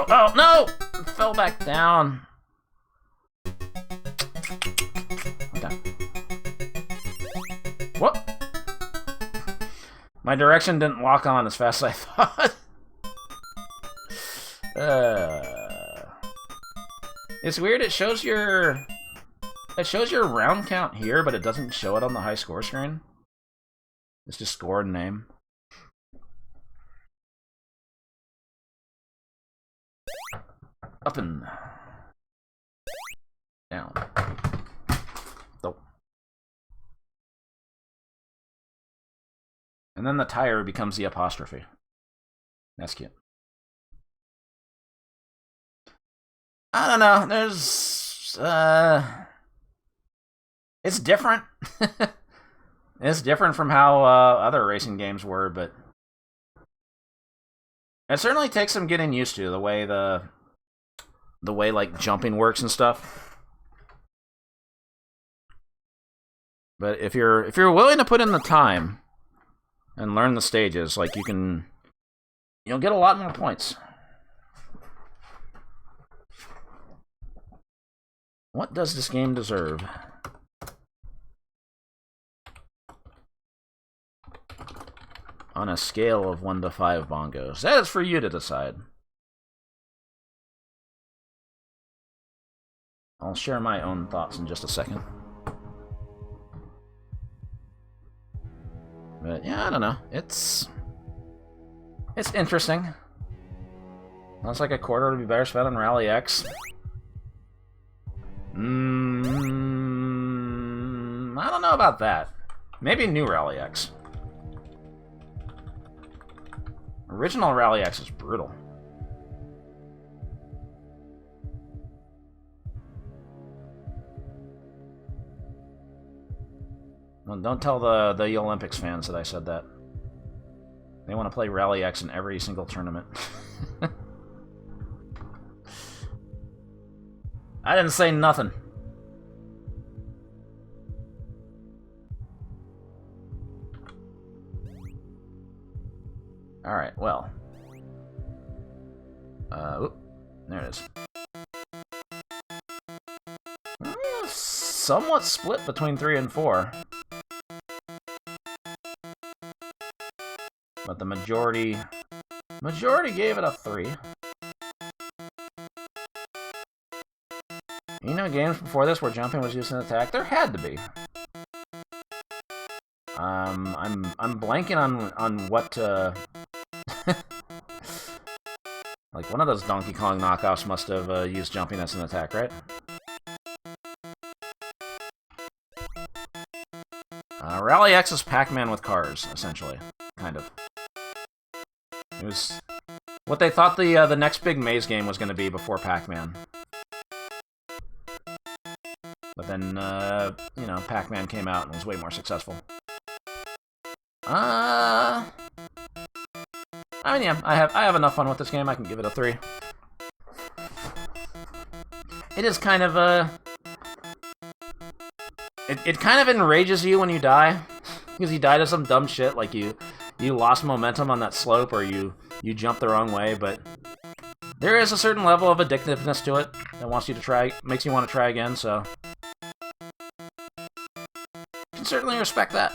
Oh, no! I fell back down. Okay. What? My direction didn't lock on as fast as I thought. It's weird, it shows your round count here, but it doesn't show it on the high score screen. It's just score and name. Up and down. Oh. And then the tire becomes the apostrophe. That's cute. I don't know. There's it's different. It's different from how other racing games were, but it certainly takes some getting used to the way like jumping works and stuff. But if you're willing to put in the time and learn the stages, like you'll get a lot more points. What does this game deserve? On a scale of 1 to 5 bongos. That is for you to decide. I'll share my own thoughts in just a second. But yeah, I don't know. It's interesting. Looks like a quarter would be better spent on Rally X. I don't know about that. Maybe new Rally X. Original Rally X is brutal. Well, don't tell the Olympics fans that I said that. They want to play Rally X in every single tournament. I didn't say nothing. Alright, well. Oop, there it is. Somewhat split between 3 and 4. But the majority gave it a 3. You know games before this where jumping was used in attack? There had to be. I'm blanking on what, like, one of those Donkey Kong knockoffs must have used jumping as an attack, right? Rally X is Pac-Man with cars, essentially. Kind of. It was what they thought the next big maze game was going to be before Pac-Man. But then, you know, Pac-Man came out and was way more successful. I mean, yeah, I have enough fun with this game. I can give it a 3. It is kind of It kind of enrages you when you die, because you die to some dumb shit, like you lost momentum on that slope, or you jumped the wrong way, but there is a certain level of addictiveness to it that wants you to try, makes you want to try again, so can certainly respect that.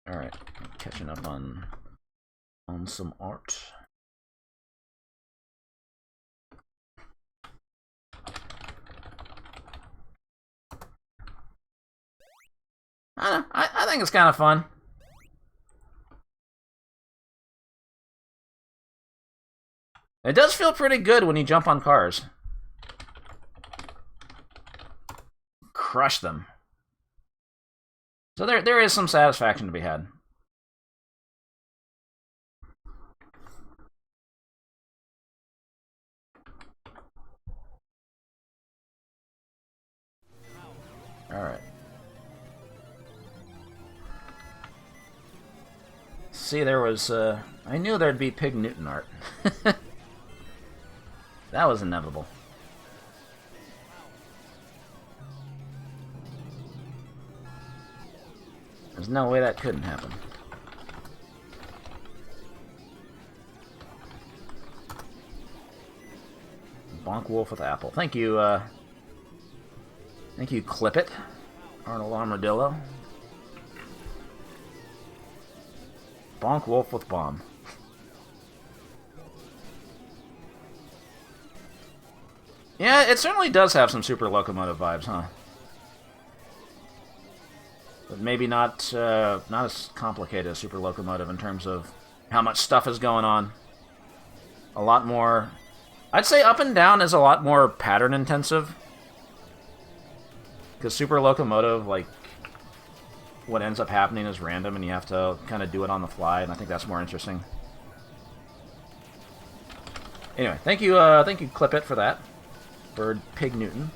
Alright, catching up on some art. I don't know, I think it's kind of fun. It does feel pretty good when you jump on cars. Crush them. So there is some satisfaction to be had. Alright. See, there was, I knew there'd be Pig Newton art. That was inevitable. There's no way that couldn't happen. Bonk Wolf with Apple. Thank you, Clip It, Arnold Armadillo. Bonk Wolf with Bomb. Yeah, it certainly does have some Super Locomotive vibes, huh? But maybe not as complicated as Super Locomotive in terms of how much stuff is going on. A lot more... I'd say Up and Down is a lot more pattern intensive. Because Super Locomotive, like, what ends up happening is random and you have to kind of do it on the fly, and I think that's more interesting. Anyway, thank you Clip It for that. Bird Pig Newton.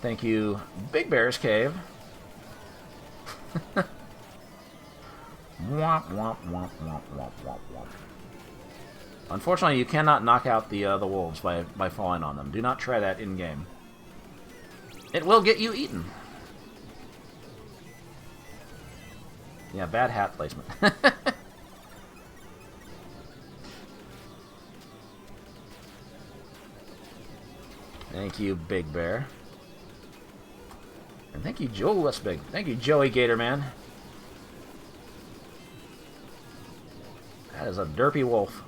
Thank you, Big Bear's Cave. Womp, womp, womp, womp, womp, womp, womp. Unfortunately, you cannot knock out the wolves by falling on them. Do not try that in-game. It will get you eaten. Yeah, bad hat placement. Thank you, Big Bear. And thank you, Joe. That's big. Thank you, Joey Gatorman. That is a derpy wolf.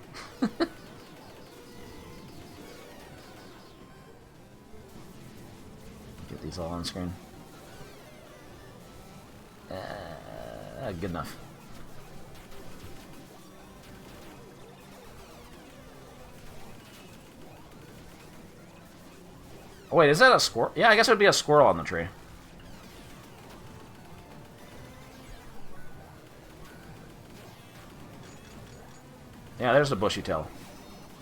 Get these all on screen. Good enough. Oh, wait, is that a squirrel? Yeah, I guess it would be a squirrel on the tree. Yeah, there's the bushy tail.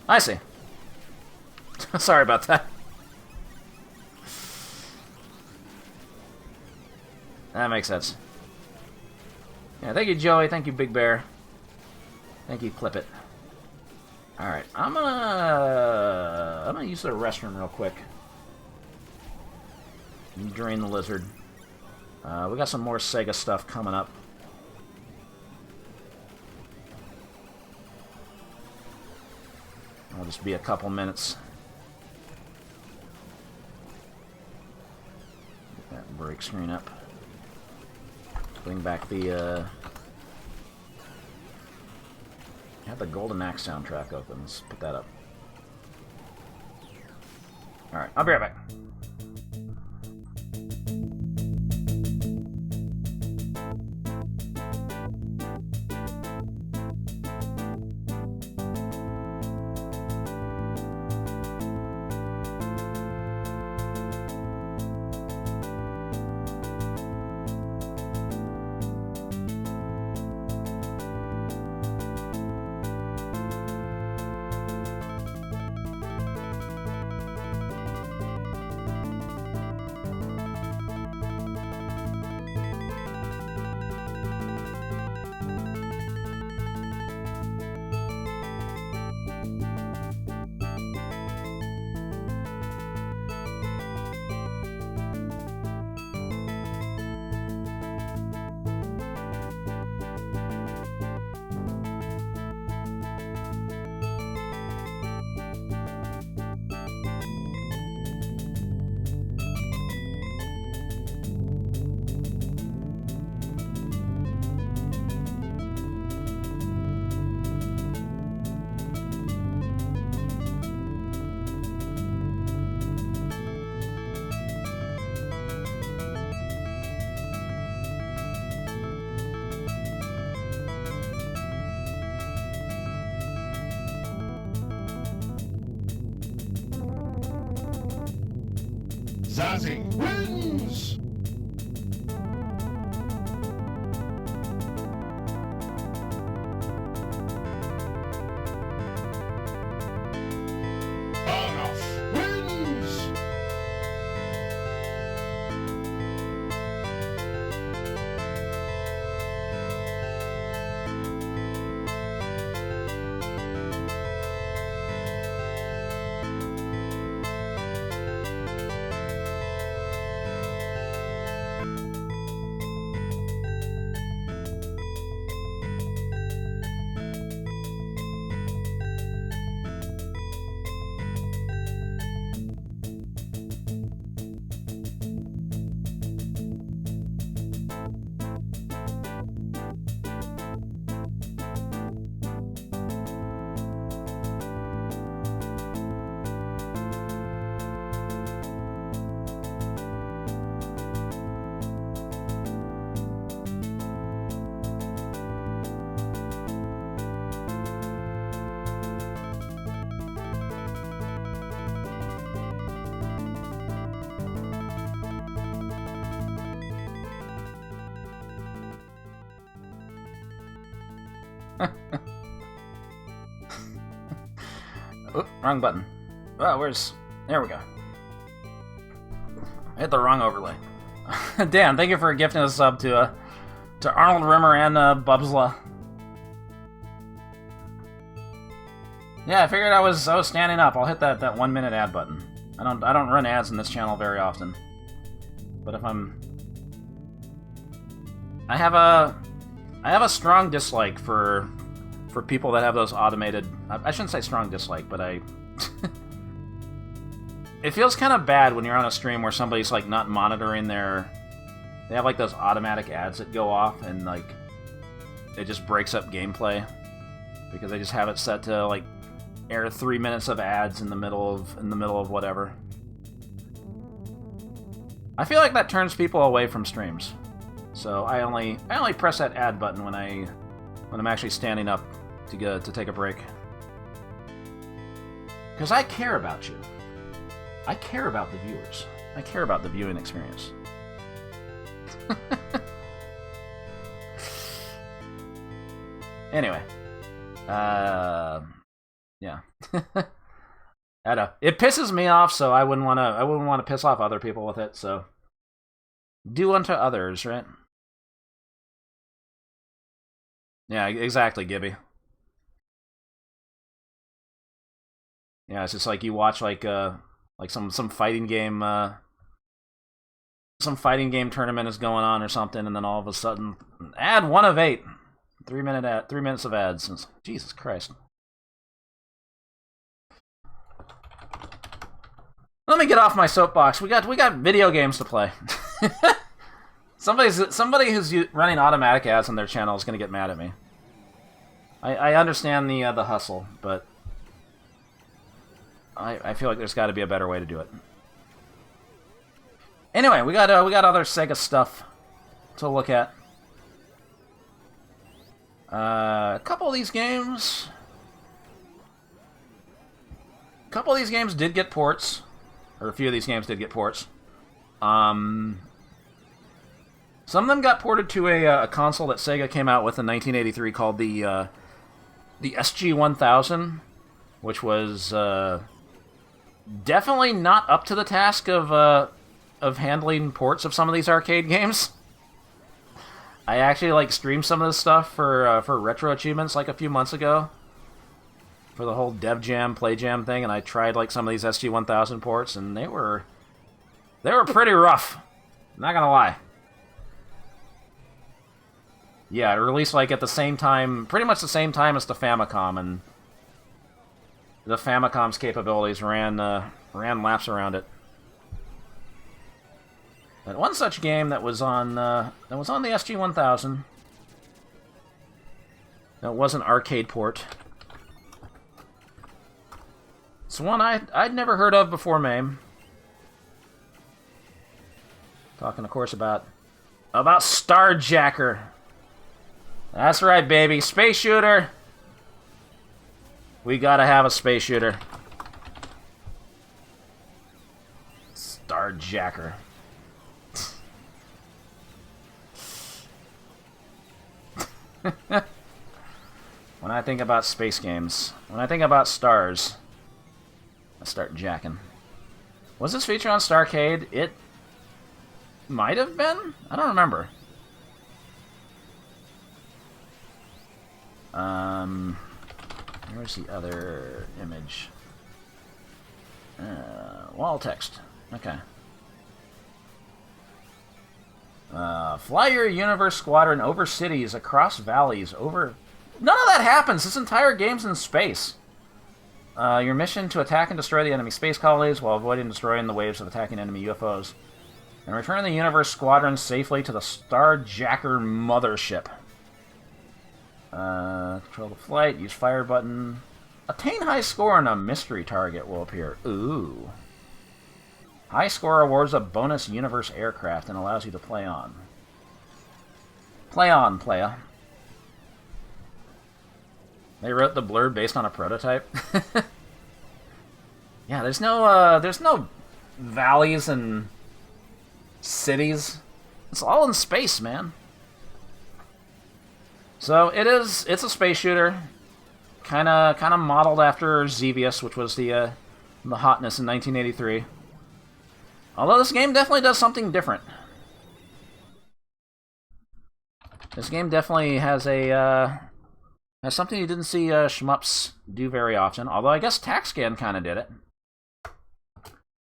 I see. Sorry about that. That makes sense. Yeah, thank you, Joey. Thank you, Big Bear. Thank you, Clip It. Alright, I'm gonna use the restroom real quick. Drain the lizard. We got some more Sega stuff coming up. It'll just be a couple minutes. Get that break screen up. Bring back the, I have the Golden Axe soundtrack open. Let's put that up. Alright, I'll be right back. Zazzy wins! Arnoff wins! Oh, wrong button. Oh, where's... There we go. I hit the wrong overlay. Dan, thank you for gifting a sub to Arnold Rimmer and Bubsla. Yeah, I figured I was standing up. I'll hit that 1 minute ad button. I don't run ads in this channel very often. But if I have a strong dislike for people that have those automated... I shouldn't say strong dislike, but it feels kind of bad when you're on a stream where somebody's like not monitoring their... They have like those automatic ads that go off and like it just breaks up gameplay because they just have it set to like air 3 minutes of ads in the middle of whatever. I feel like that turns people away from streams. So I only press that ad button when I'm actually standing up to take a break. Because I care about you. I care about the viewers. I care about the viewing experience. Anyway. Yeah. I know. It pisses me off, so I wouldn't want to piss off other people with it, so do unto others, right? Yeah, exactly, Gibby. Yeah, it's just like you watch like some fighting game tournament is going on or something, and then all of a sudden, ad 1 of 8, 3 minutes of ads. Jesus Christ. Let me get off my soapbox. We got video games to play. Somebody who's running automatic ads on their channel is going to get mad at me. I understand the hustle, but I feel like there's got to be a better way to do it. Anyway, we got other Sega stuff to look at. A couple of these games did get ports, or a few of these games did get ports. Some of them got ported to a console that Sega came out with in 1983 called the SG-1000, which was definitely not up to the task of handling ports of some of these arcade games. I actually streamed some of this stuff for retro achievements a few months ago for the whole Dev Jam, Play Jam thing, and I tried some of these SG-1000 ports, and they were pretty rough. Not gonna lie. Yeah, it released at the same time, pretty much the same time as the Famicom, and the Famicom's capabilities ran laps around it. But one such game that was on the SG-1000, that was an arcade port. It's one I'd never heard of before, MAME. Talking, of course, about Starjacker. That's right, baby. Space shooter. We gotta have a space shooter. Starjacker. When I think about space games, when I think about stars, I start jacking. Was this featured on Starcade? It might have been? I don't remember. Where's the other image? Wall text. Okay. Fly your universe squadron over cities, across valleys, over... None of that happens! This entire game's in space. Your mission to attack and destroy the enemy space colonies while avoiding destroying the waves of attacking enemy UFOs. And return the universe squadron safely to the Starjacker mothership. Control the flight, use fire button. Attain high score on a mystery target will appear. Ooh. High score awards a bonus universe aircraft and allows you to play on. Play on, playa. They wrote the blurb based on a prototype. Yeah, there's no valleys and cities. It's all in space, man. So it's a space shooter, kind of modeled after Xevious, which was the hotness in 1983. Although this game definitely does something different. This game definitely has something you didn't see shmups do very often. Although I guess TaxScan kind of did it.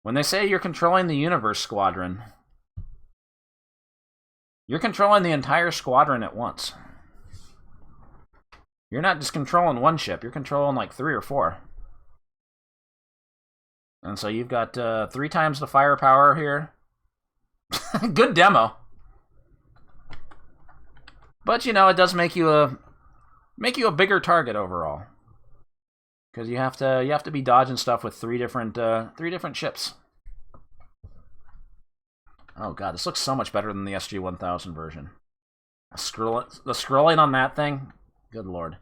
When they say you're controlling the universe squadron, you're controlling the entire squadron at once. You're not just controlling one ship, you're controlling 3 or 4. And so you've got 3 times the firepower here. Good demo. But it does make you a bigger target overall. Because you have to be dodging stuff with 3 different ships. Oh god, this looks so much better than the SG-1000 version. The scrolling on that thing, good lord.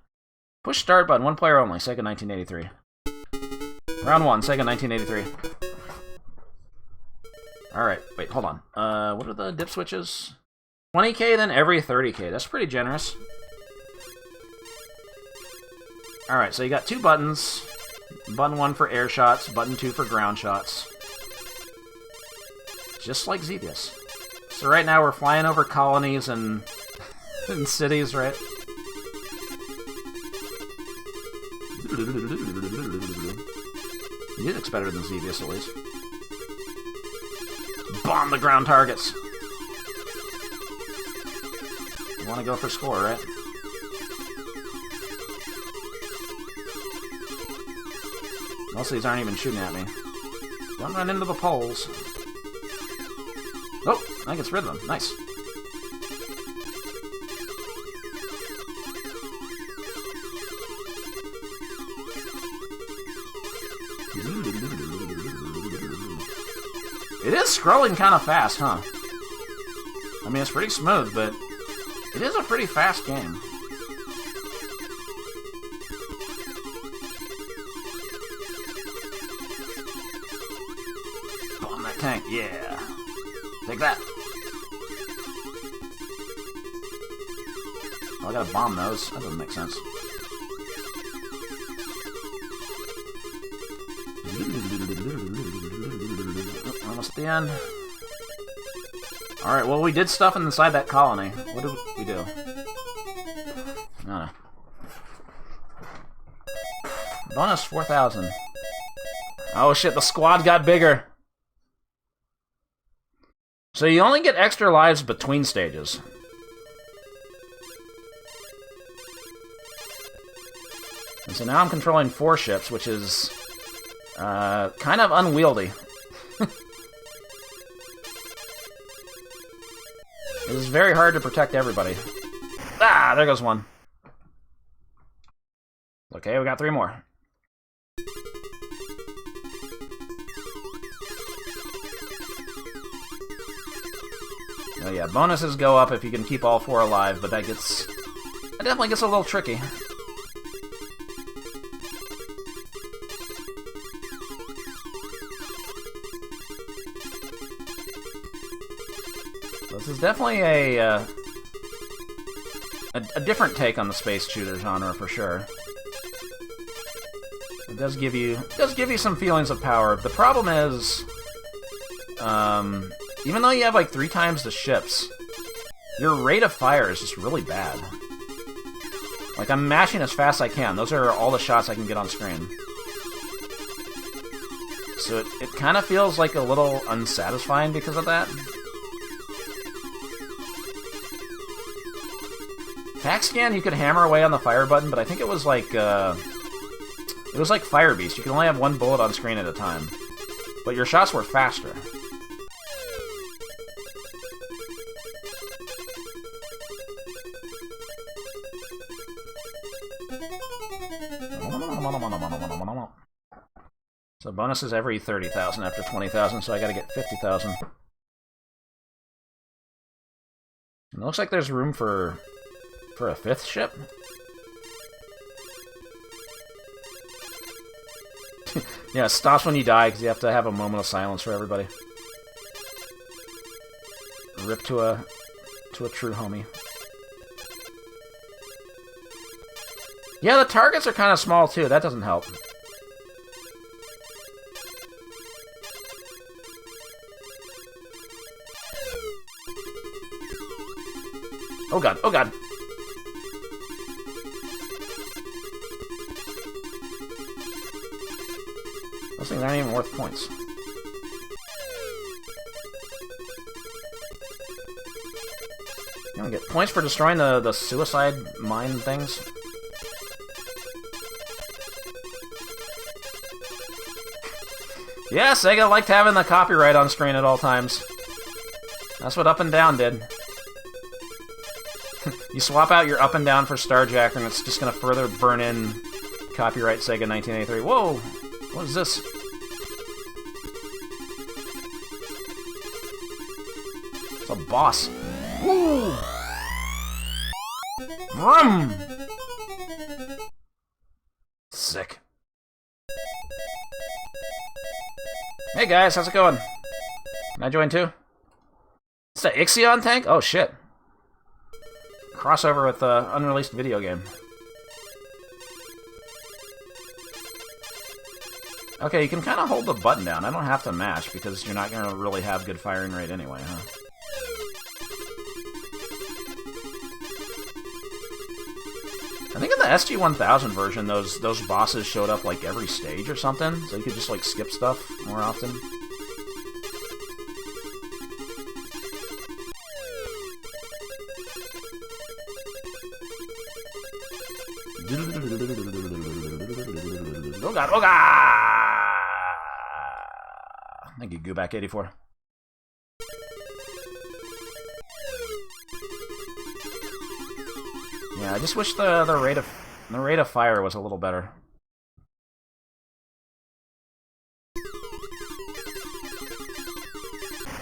Push start button, 1 player only, Sega 1983. Round 1, Sega 1983. Alright, wait, hold on. What are the dip switches? 20k, then every 30k. That's pretty generous. Alright, so you got 2 buttons. Button 1 for air shots, button 2 for ground shots. Just like Xevious. So right now we're flying over colonies and, and cities, right? Music's better than Xevious, at least. Bomb the ground targets! You want to go for score, right? Most of these aren't even shooting at me. Don't run into the poles. Oh, I think it's rid of them. Nice. It is scrolling kind of fast, huh? I mean, it's pretty smooth, but it is a pretty fast game. Bomb that tank, yeah. Take that. Oh, I gotta bomb those. That doesn't make sense. Almost at the end. Alright, well, we did stuff inside that colony. What did we do? I don't know. Bonus 4,000. Oh shit, the squad got bigger. So you only get extra lives between stages. And so now I'm controlling 4 ships, which is kind of unwieldy. It is very hard to protect everybody. Ah, there goes one. Okay, we got 3 more. Oh yeah, bonuses go up if you can keep all 4 alive, but that definitely gets a little tricky. This is definitely a different take on the space shooter genre for sure. It does give you some feelings of power. The problem is, even though you have like 3 times the ships, your rate of fire is just really bad. Like, I'm mashing as fast as I can. Those are all the shots I can get on screen. So it kind of feels like a little unsatisfying because of that. Attack scan, you could hammer away on the fire button, but I think it was like Firebeast. You can only have 1 bullet on screen at a time. But your shots were faster. So bonus is every 30,000 after 20,000, so I gotta get 50,000. It looks like there's room for a 5th ship? Yeah, it stops when you die because you have to have a moment of silence for everybody. Rip to a true homie. Yeah, the targets are kind of small too. That doesn't help. Oh god, oh god. Those things aren't even worth points. You don't get points for destroying the suicide mine things. Yeah, Sega liked having the copyright on screen at all times. That's what up and down did. You swap out your up and down for Starjacker, and it's just going to further burn in copyright Sega 1983. Whoa! What is this? It's a boss. Woo! Vroom! Sick. Hey guys, how's it going? Can I join too? It's the Ixion tank? Oh shit. Crossover with the unreleased video game. Okay, you can kind of hold the button down. I don't have to mash because you're not going to really have good firing rate anyway, huh? I think in the SG-1000 version, those bosses showed up like every stage or something, so you could just like skip stuff more often. Oh god, oh god! Thank you, Gooback84. Yeah, I just wish the rate of fire was a little better.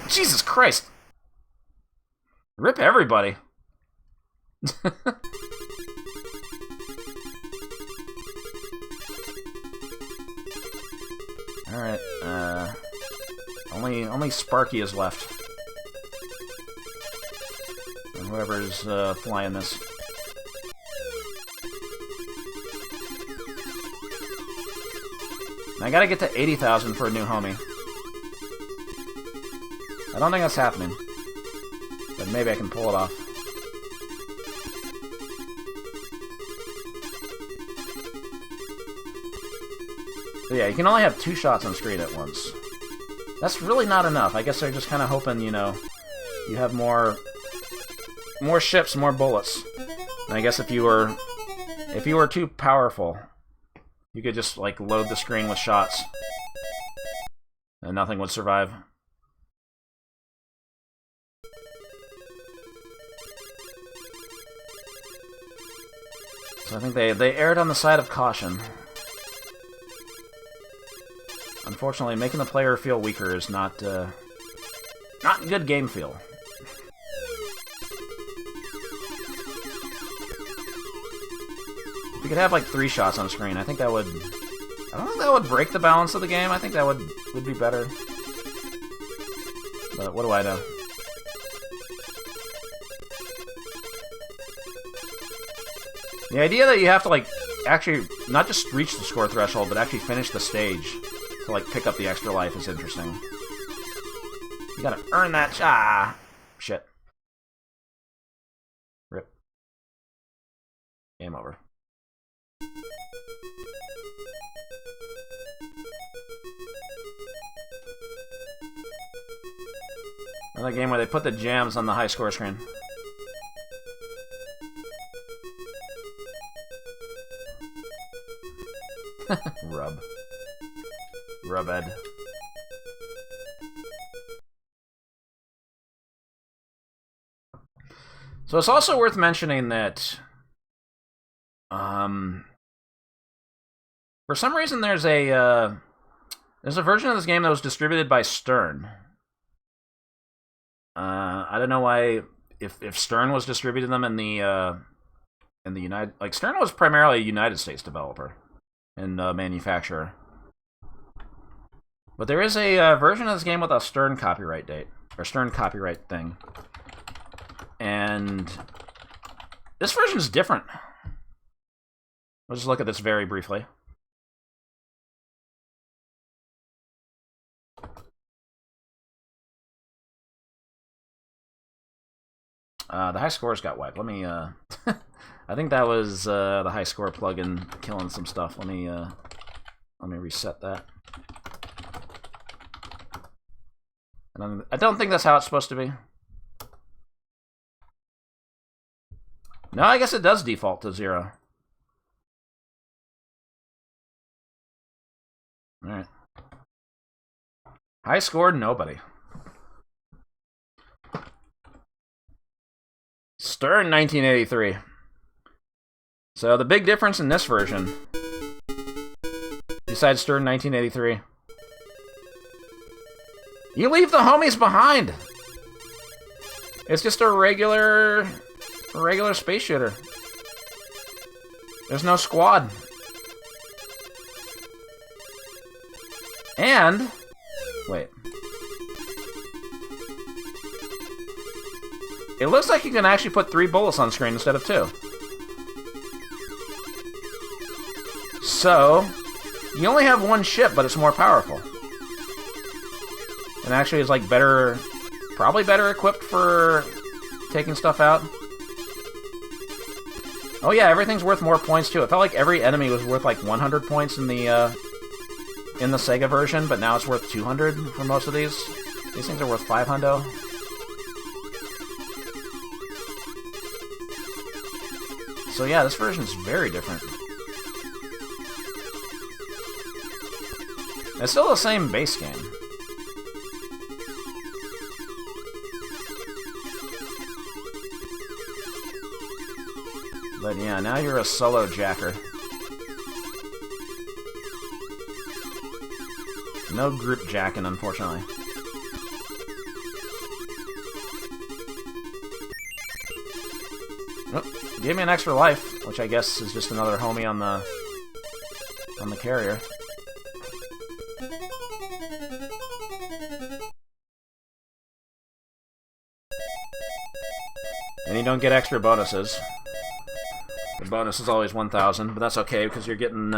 Jesus Christ! Rip everybody. Alright, only Sparky is left. And whoever's, flying this. I gotta get to 80,000 for a new homie. I don't think that's happening. But maybe I can pull it off. So yeah, you can only have 2 shots on screen at once. That's really not enough. I guess they're just kind of hoping, you know, you have more ships, more bullets. And I guess if you were too powerful, you could just, like, load the screen with shots. And nothing would survive. So I think they erred on the side of caution. Unfortunately, making the player feel weaker is not good game feel. If you could have like 3 shots on screen, I think that would... I don't think that would break the balance of the game. I think that would be better. But what do I know? The idea that you have to, like, actually not just reach the score threshold, but actually finish the stage to, like, pick up the extra life is interesting. You gotta earn that... Ah! Shit. Rip. Game over. Another game where they put the jams on the high score screen. Rubed. So it's also worth mentioning that for some reason there's a version of this game that was distributed by Stern. I don't know why if Stern was distributing them in the United, like, Stern was primarily a United States developer and manufacturer. But there is a version of this game with a Stern copyright date, or Stern copyright thing. And this version is different. Let's just look at this very briefly. The high scores got wiped. Let me, I think that was the high score plugin killing some stuff. Let me reset that. I don't think that's how it's supposed to be. No, I guess it does default to 0. Alright. High scored, nobody. Stern 1983. So the big difference in this version, besides Stern 1983, you leave the homies behind. It's just a regular space shooter. There's no squad. And wait. It looks like you can actually put 3 bullets on screen instead of 2. So, you only have 1 ship, but it's more powerful. And actually is, like, better... Probably better equipped for taking stuff out. Oh yeah, everything's worth more points, too. It felt like every enemy was worth, like, 100 points in the Sega version, but now it's worth 200 for most of these. These things are worth 500. So yeah, this version is very different. It's still the same base game. But yeah, now you're a solo jacker. No group jacking, unfortunately. Oh, gave me an extra life, which I guess is just another homie on the carrier. And you don't get extra bonuses. The bonus is always 1,000, but that's okay because you're getting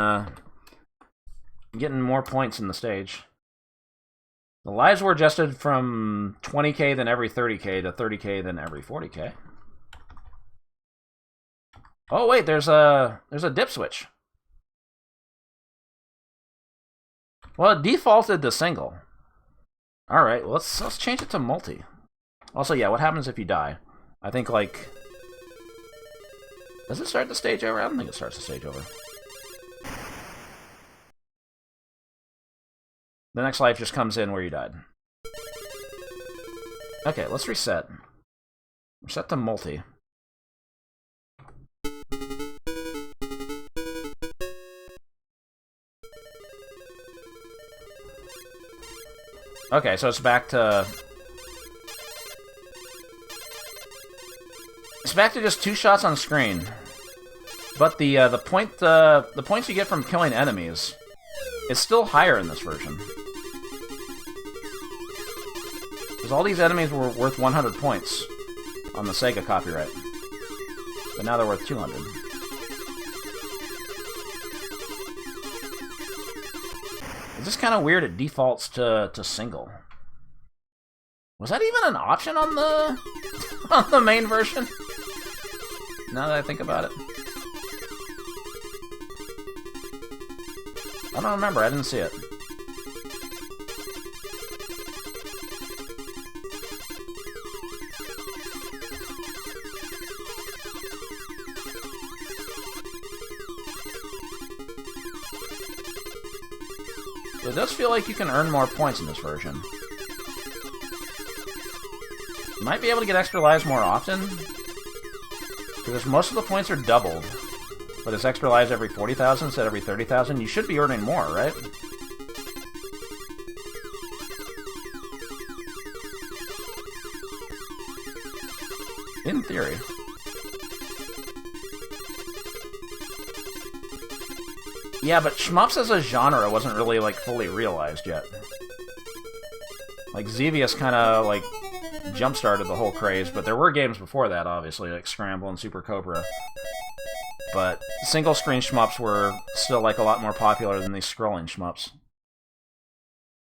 more points in the stage. The lives were adjusted from 20k then every 30k to 30k then every 40k. Oh wait, there's a dip switch. Well, it defaulted to single. All right, well, let's change it to multi. Also, yeah, what happens if you die? I think like, does it start the stage over? I don't think it starts the stage over. The next life just comes in where you died. Okay, let's reset. Reset to multi. Okay, so it's back to... It's back to just 2 shots on screen. But the points you get from killing enemies is still higher in this version. Because all these enemies were worth 100 points on the Sega copyright. But now they're worth 200. It's just kind of weird it defaults to single. Was that even an option on the on the main version? Now that I think about it. I don't remember, I didn't see it. It does feel like you can earn more points in this version. You might be able to get extra lives more often, because most of the points are doubled. But it's extra lives every 40,000 instead of every 30,000. You should be earning more, right? In theory. Yeah, but shmups as a genre wasn't really, like, fully realized yet. Like, Xevious kind of, like, jump-started the whole craze, but there were games before that, obviously, like Scramble and Super Cobra. But single-screen shmups were still, like, a lot more popular than these scrolling shmups.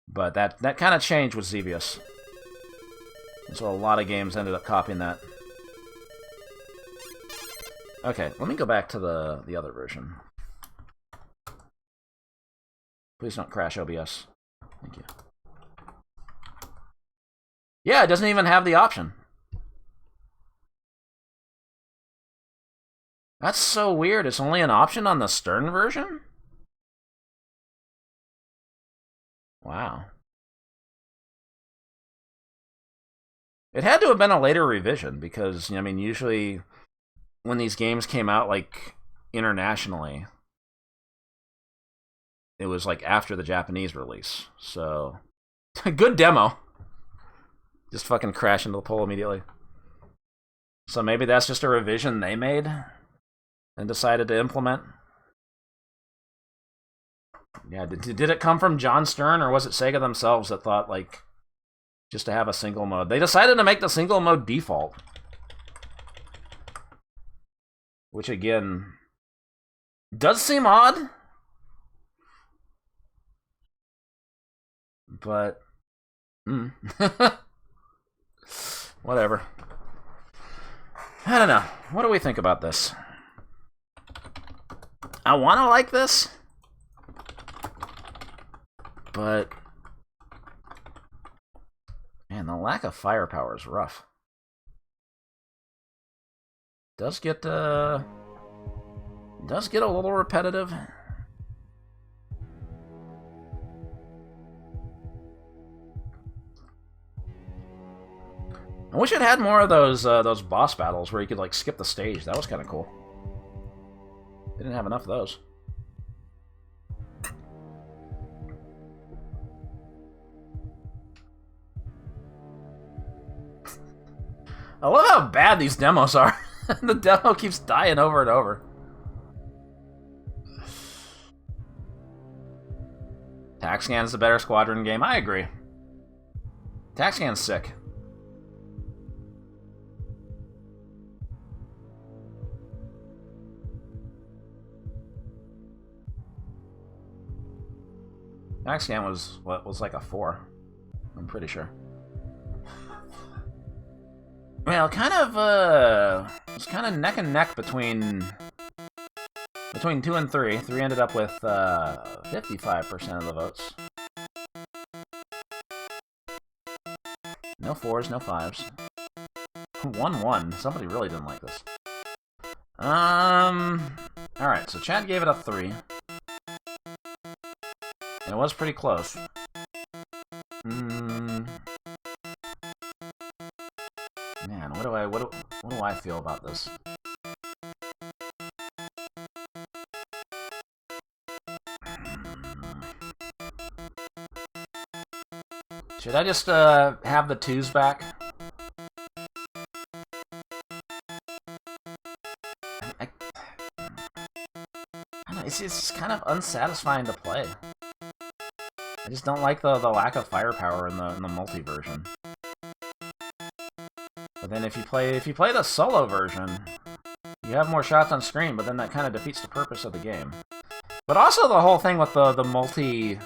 But that kind of changed with Xevious. And so a lot of games ended up copying that. Okay, let me go back to the other version. Please don't crash OBS. Thank you. Yeah, it doesn't even have the option. That's so weird. It's only an option on the Stern version? Wow. It had to have been a later revision because, I mean, usually when these games came out, like, internationally, it was, like, after the Japanese release. So, good demo. Just fucking crash into the pole immediately. So maybe that's just a revision they made and decided to implement. Yeah, did it come from John Stern, or was it Sega themselves that thought, like, just to have a single mode? They decided to make the single mode default. Which, again, does seem odd. But, whatever. I don't know. What do we think about this? I want to like this, but man, the lack of firepower is rough. Does get a little repetitive. I wish it had more of those boss battles where you could, like, skip the stage. That was kind of cool. They didn't have enough of those. I love how bad these demos are. The demo keeps dying over and over. TaxScan's the better squadron game. I agree. TaxScan's sick. TaxScan was like a 4. I'm pretty sure. Well, it's kind of neck and neck between 2 and 3. 3 ended up with 55% of the votes. No 4s, no 5s. 1-1. Somebody really didn't like this. Alright, so Chad gave it a 3. And it was pretty close. Man, what do I feel about this? Should I just have the 2s back? I don't know, it's kind of unsatisfying to play. I just don't like the lack of firepower in the multi version. But then if you play the solo version, you have more shots on screen, but then that kind of defeats the purpose of the game. But also the whole thing with the multi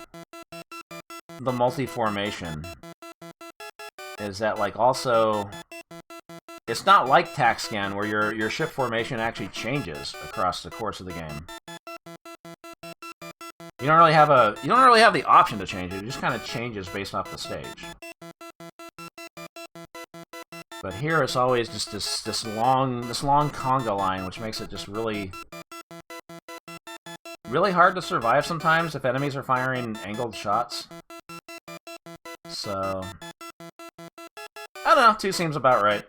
formation is that, like, also it's not like TaxScan where your ship formation actually changes across the course of the game. You don't really have the option to change it. It just kind of changes based off the stage. But here it's always just this long conga line, which makes it just really hard to survive sometimes if enemies are firing angled shots. So I don't know, 2 seems about right.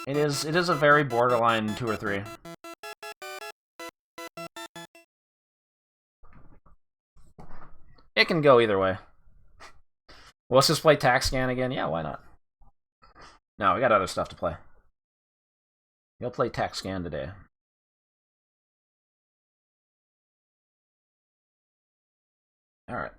It is a very borderline 2 or 3. It can go either way. Well, let's just play TaxScan again. Yeah, why not? No, we got other stuff to play. You'll play TaxScan today. Alright.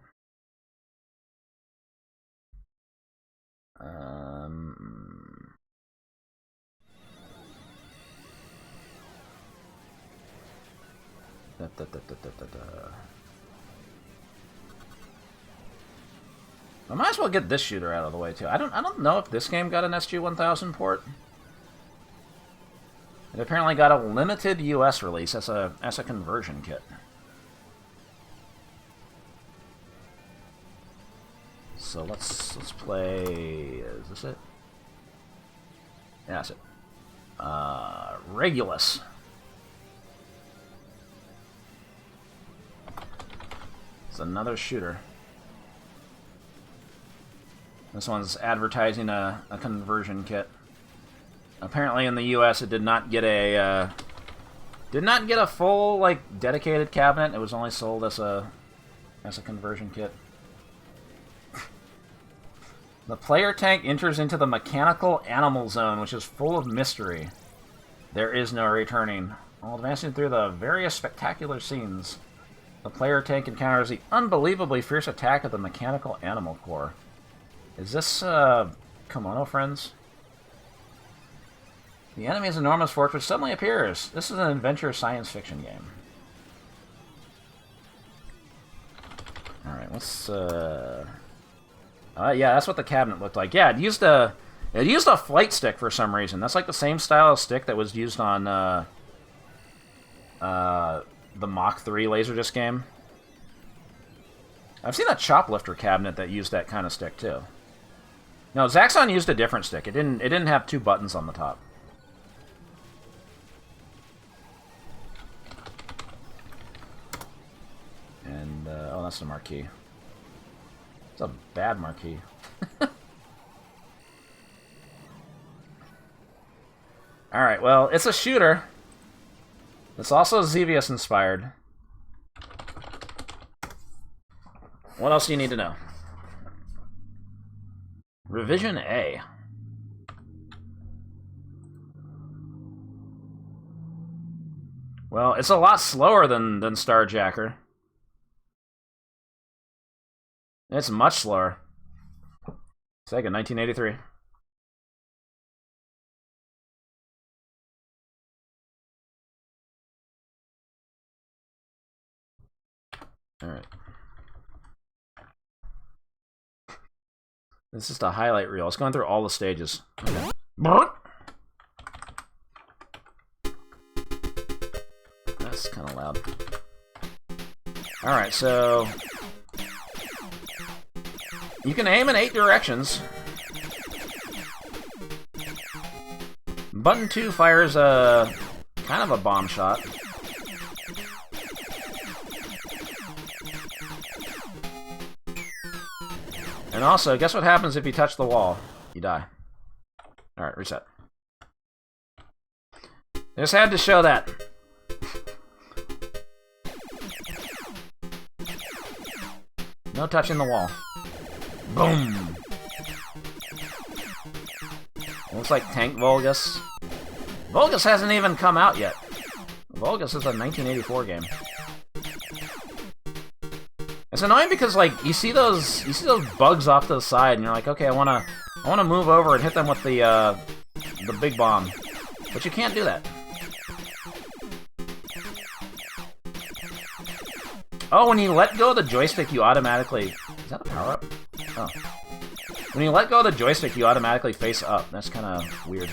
I might as well get this shooter out of the way too. I don't know if this game got an SG-1000 port. It apparently got a limited US release as a conversion kit. So let's play. Is this it? Yeah, that's it. Regulus. It's another shooter. This one's advertising a conversion kit. Apparently, in the U.S., it did not get a full, like, dedicated cabinet. It was only sold as a conversion kit. The player tank enters into the mechanical animal zone, which is full of mystery. There is no returning. While advancing through the various spectacular scenes, the player tank encounters the unbelievably fierce attack of the mechanical animal corps. Is this, Commando, friends? The enemy's enormous fortress suddenly appears. This is an adventure science fiction game. Alright, let's, yeah, that's what the cabinet looked like. Yeah, it used a flight stick for some reason. That's like the same style of stick that was used on, the Mach 3 Laserdisc game. I've seen a choplifter cabinet that used that kind of stick, too. No, Zaxxon used a different stick. It didn't have 2 buttons on the top. And, oh, that's the marquee. It's a bad marquee. Alright, well, it's a shooter. It's also Xevious inspired. What else do you need to know? Revision A. Well, it's a lot slower than Starjacker. It's much slower. Sega, 1983. Alright. This is just a highlight reel. It's going through all the stages. Okay. That's kind of loud. Alright, so... you can aim in 8 directions. Button 2 fires a... kind of a bomb shot. And also, guess what happens if you touch the wall? You die. Alright, reset. Just had to show that. No touching the wall. Boom! Looks like Tank Vulgus. Vulgus hasn't even come out yet. Vulgus is a 1984 game. It's annoying because, like, you see those bugs off to the side, and you're like, okay, I wanna move over and hit them with the big bomb, but you can't do that. Oh, when you let go of the joystick, you automatically... is that a power-up? Oh. When you let go of the joystick, you automatically face up. That's kind of weird.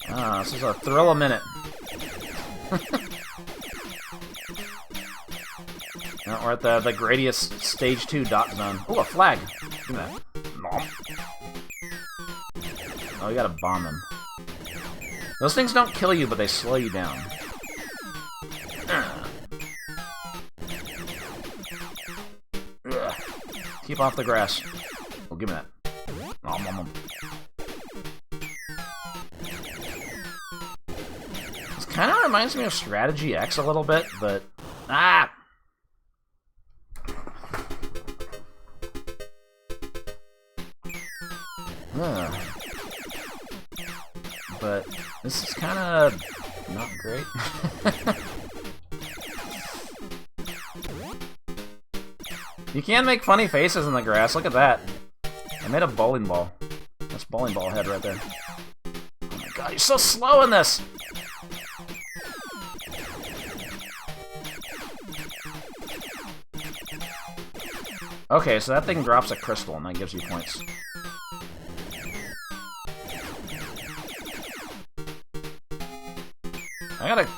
Ah, this is a thrill a minute. We're at the Gradius Stage 2 dot zone. Oh, a flag! Give me that. Oh, you gotta bomb them. Those things don't kill you, but they slow you down. Ugh. Keep off the grass. Oh, give me that. This kind of reminds me of Strategy X a little bit, but... ah! But this is kind of not great. You can make funny faces in the grass. Look at that. I made a bowling ball. That's bowling ball head right there. Oh my god, you're so slow in this! Okay, so that thing drops a crystal and that gives you points.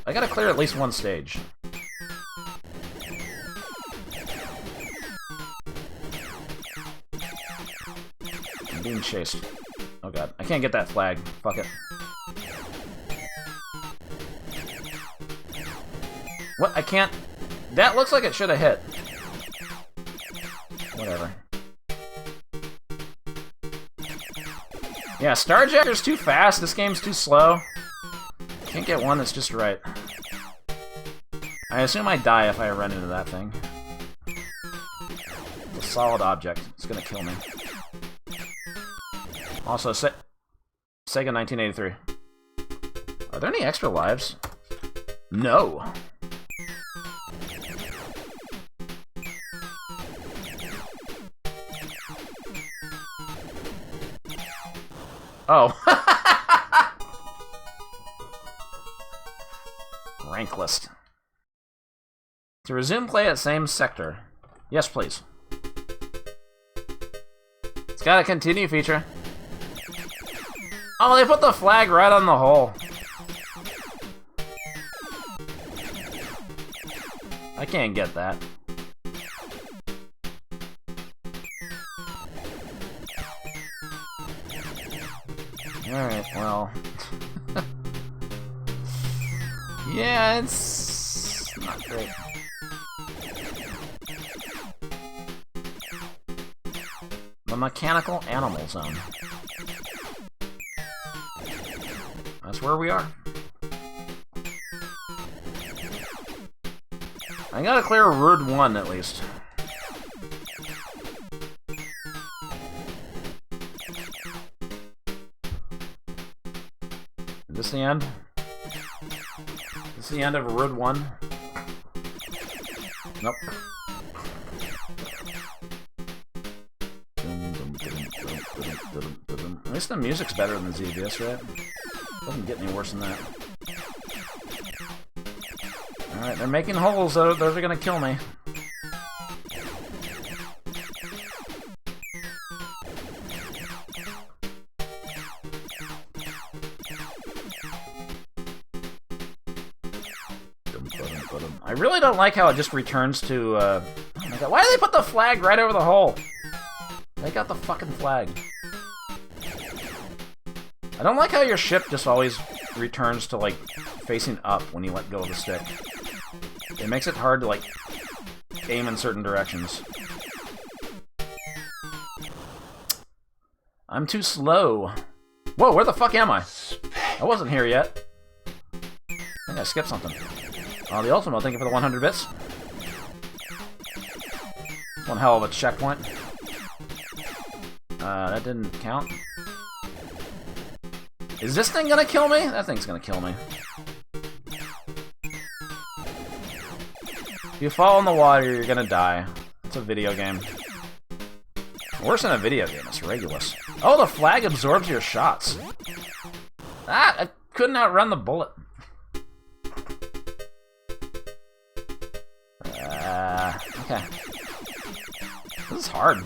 I gotta clear at least one stage. I'm being chased. Oh god, I can't get that flag. Fuck it. What? I can't... that looks like it should have hit. Whatever. Yeah, Starjacker's too fast. This game's too slow. Can't get one that's just right. I assume I die if I run into that thing. It's a solid object. It's gonna kill me. Also, Sega 1983. Are there any extra lives? No. Oh. Rank list. To resume play at same sector. Yes, please. It's got a continue feature. Oh, they put the flag right on the hole. I can't get that. Alright, well... yeah, it's... not great. The Mechanical Animal Zone. That's where we are. I gotta clear Route 1 at least. this the end? Is this the end of Road 1? Nope. At least the music's better than the ZBS, right? Doesn't get any worse than that. Alright, they're making holes, though. Those are gonna kill me. I really don't like how it just returns to, oh my god, why do they put the flag right over the hole? They got the fucking flag. I don't like how your ship just always returns to, like, facing up when you let go of the stick. It makes it hard to, like, aim in certain directions. I'm too slow. Whoa, where the fuck am I? I wasn't here yet. I think I skipped something. Oh, the Ultimo, thank you for the 100 bits. One hell of a checkpoint. That didn't count. Is this thing gonna kill me? That thing's gonna kill me. If you fall in the water, you're gonna die. It's a video game. Worse than a video game, it's Regulus. Oh, the flag absorbs your shots. Ah, I couldn't outrun the bullet. Okay. This is hard.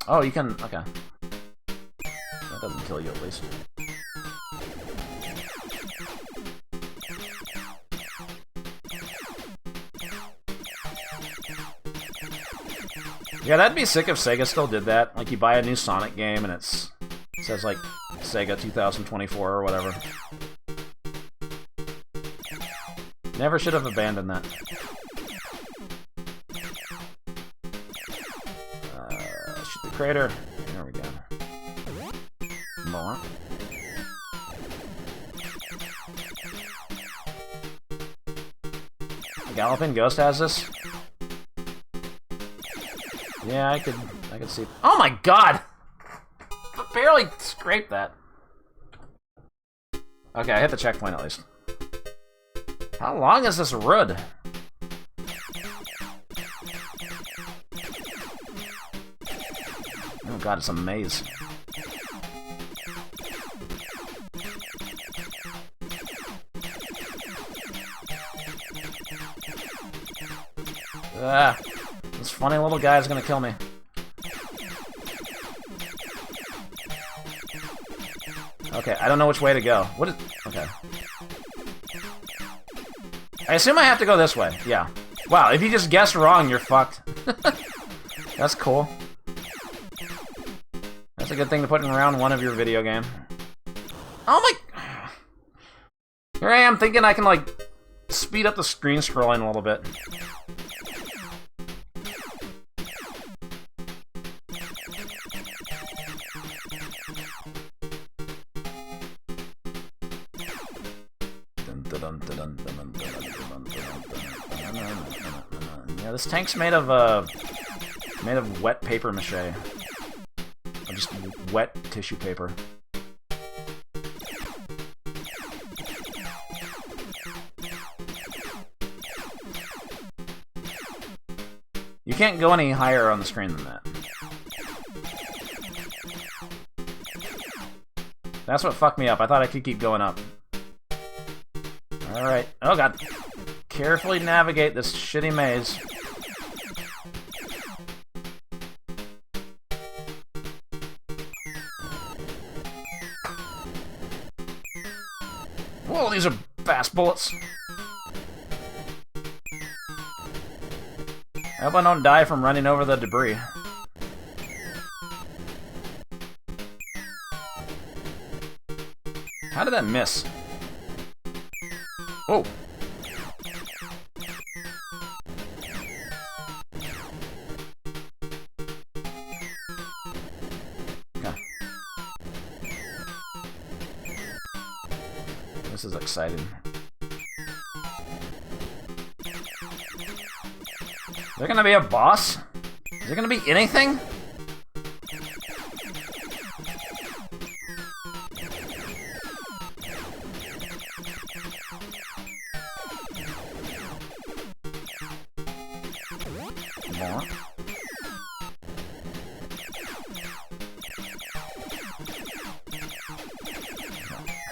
Oh, you can... okay. That doesn't kill you, at least. Yeah, that'd be sick if Sega still did that. Like, you buy a new Sonic game and it says, like, Sega 2024 or whatever. Never should have abandoned that. Shoot the crater. There we go. More. Galloping Ghost has this? Yeah, I could see. Oh my god! I barely scraped that. Okay, I hit the checkpoint at least. How long is this road? Oh god, it's a maze. Ah, this funny little guy is gonna kill me. Okay, I don't know which way to go. What is... okay. I assume I have to go this way. Yeah. Wow, if you just guessed wrong, you're fucked. That's cool. That's a good thing to put in round one of your video game. Oh my... Here I am thinking I can, like, speed up the screen scrolling a little bit. Yeah, this tank's made of wet paper mache. Or just wet tissue paper. You can't go any higher on the screen than that. That's what fucked me up. I thought I could keep going up. Alright. Oh god. Carefully navigate this shitty maze. Whoa, these are fast bullets. I hope I don't die from running over the debris. How did that miss? Oh! Okay. This is exciting. there gonna be a boss? Is there gonna be anything? More.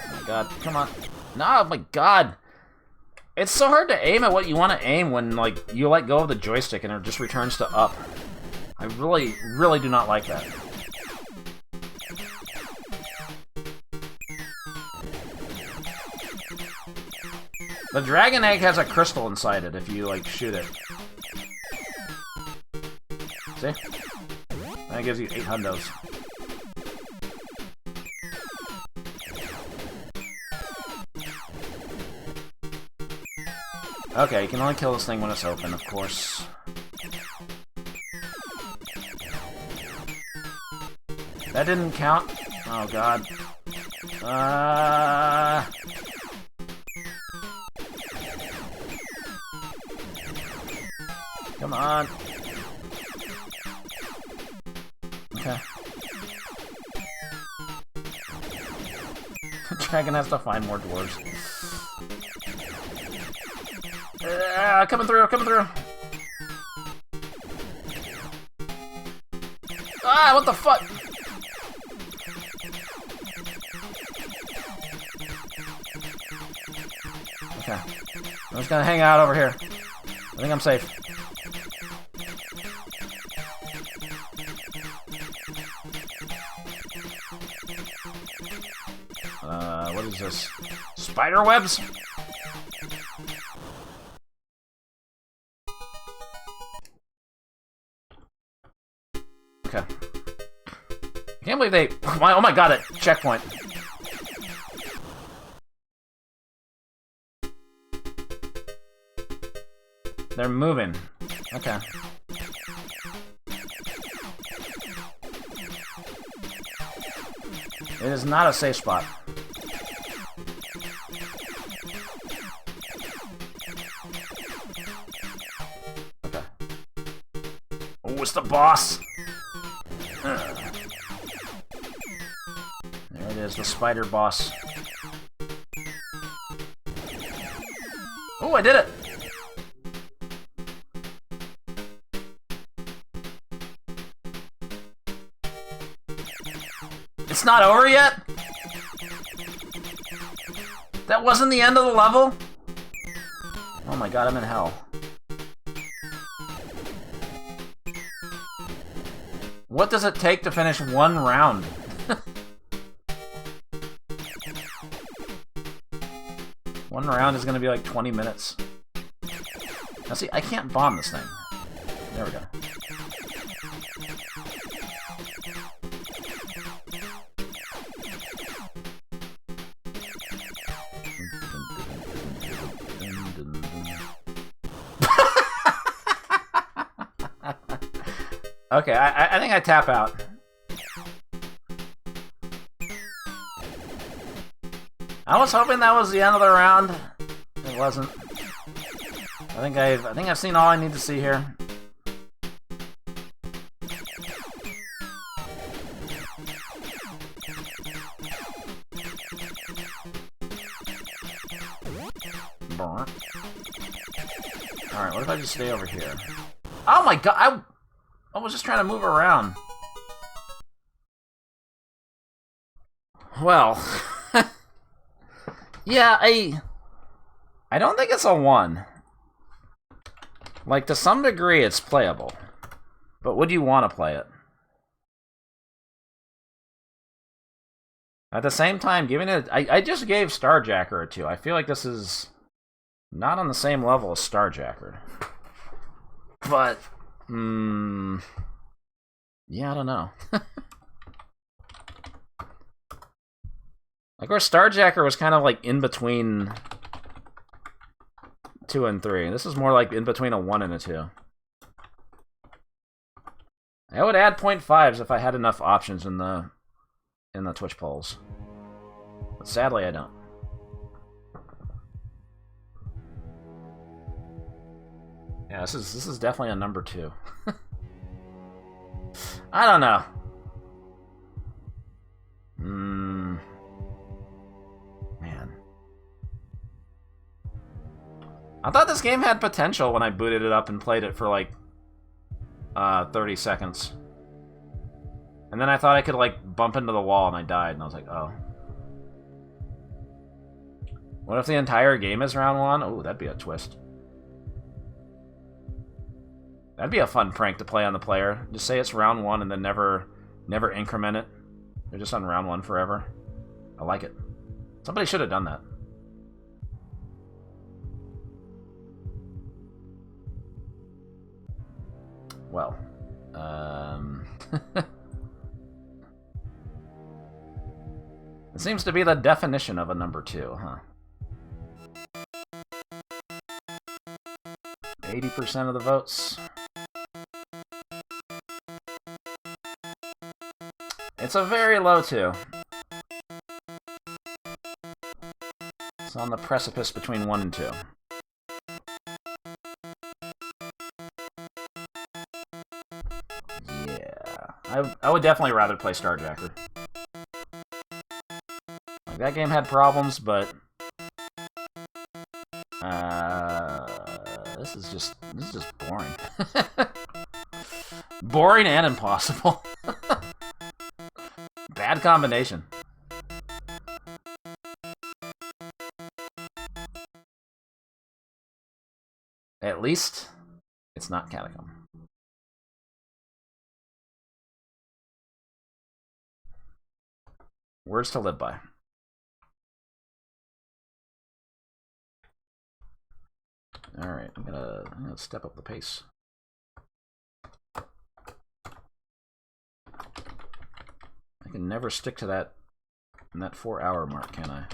Oh my god, come on. No, my god. It's so hard to aim at what you want to aim when, like, you let go of the joystick and it just returns to up. I really, really do not like that. The dragon egg has a crystal inside it if you, like, shoot it. See? That gives you 8 hundos. Okay, you can only kill this thing when it's open, of course. That didn't count. Oh god. Come on. Okay. The dragon has to find more dwarves. Coming through, coming through. Ah, what the fuck? Okay. I'm just gonna hang out over here. I think I'm safe. What is this? Spider webs? Okay. I can't believe they... Oh my god, that checkpoint. They're moving. Okay. It is not a safe spot. Okay. Oh, it's the boss! There it is, the spider boss. Oh, I did it! It's not over yet? That wasn't the end of the level? Oh my god, I'm in hell. What does it take to finish one round? One round is gonna be like 20 minutes. Now see, I can't bomb this thing. There we go. Okay, I think I tap out. I was hoping that was the end of the round. It wasn't. I think I've seen all I need to see here. Alright, what if I just stay over here? Oh my god, I was just trying to move around. Well, yeah, I don't think it's a 1. Like, to some degree, it's playable. But would you want to play it? At the same time, giving it... I just gave Starjacker a 2. I feel like this is not on the same level as Starjacker. But... yeah, I don't know. Of course, Starjacker was kind of like in between 2 and 3. This is more like in between a 1 and a 2. I would add 0.5s if I had enough options in the Twitch polls. But sadly, I don't. Yeah, this is definitely a number 2. I don't know. Man. I thought this game had potential when I booted it up and played it for like 30 seconds. And then I thought I could like bump into the wall and I died and I was like, oh. What if the entire game is round 1? Oh, that'd be a twist. That'd be a fun prank to play on the player. Just say it's round 1 and then never increment it. They're just on round 1 forever. I like it. Somebody should have done that. Well, it seems to be the definition of a number 2, huh? 80% of the votes. It's a very low 2. It's on the precipice between 1 and 2. Yeah. I would definitely rather play Starjacker. Like, that game had problems, but this is just boring. Boring and impossible. Bad combination. At least it's not Catacomb. Words to live by. Alright, I'm gonna step up the pace. I can never stick to that 4-hour mark, can I?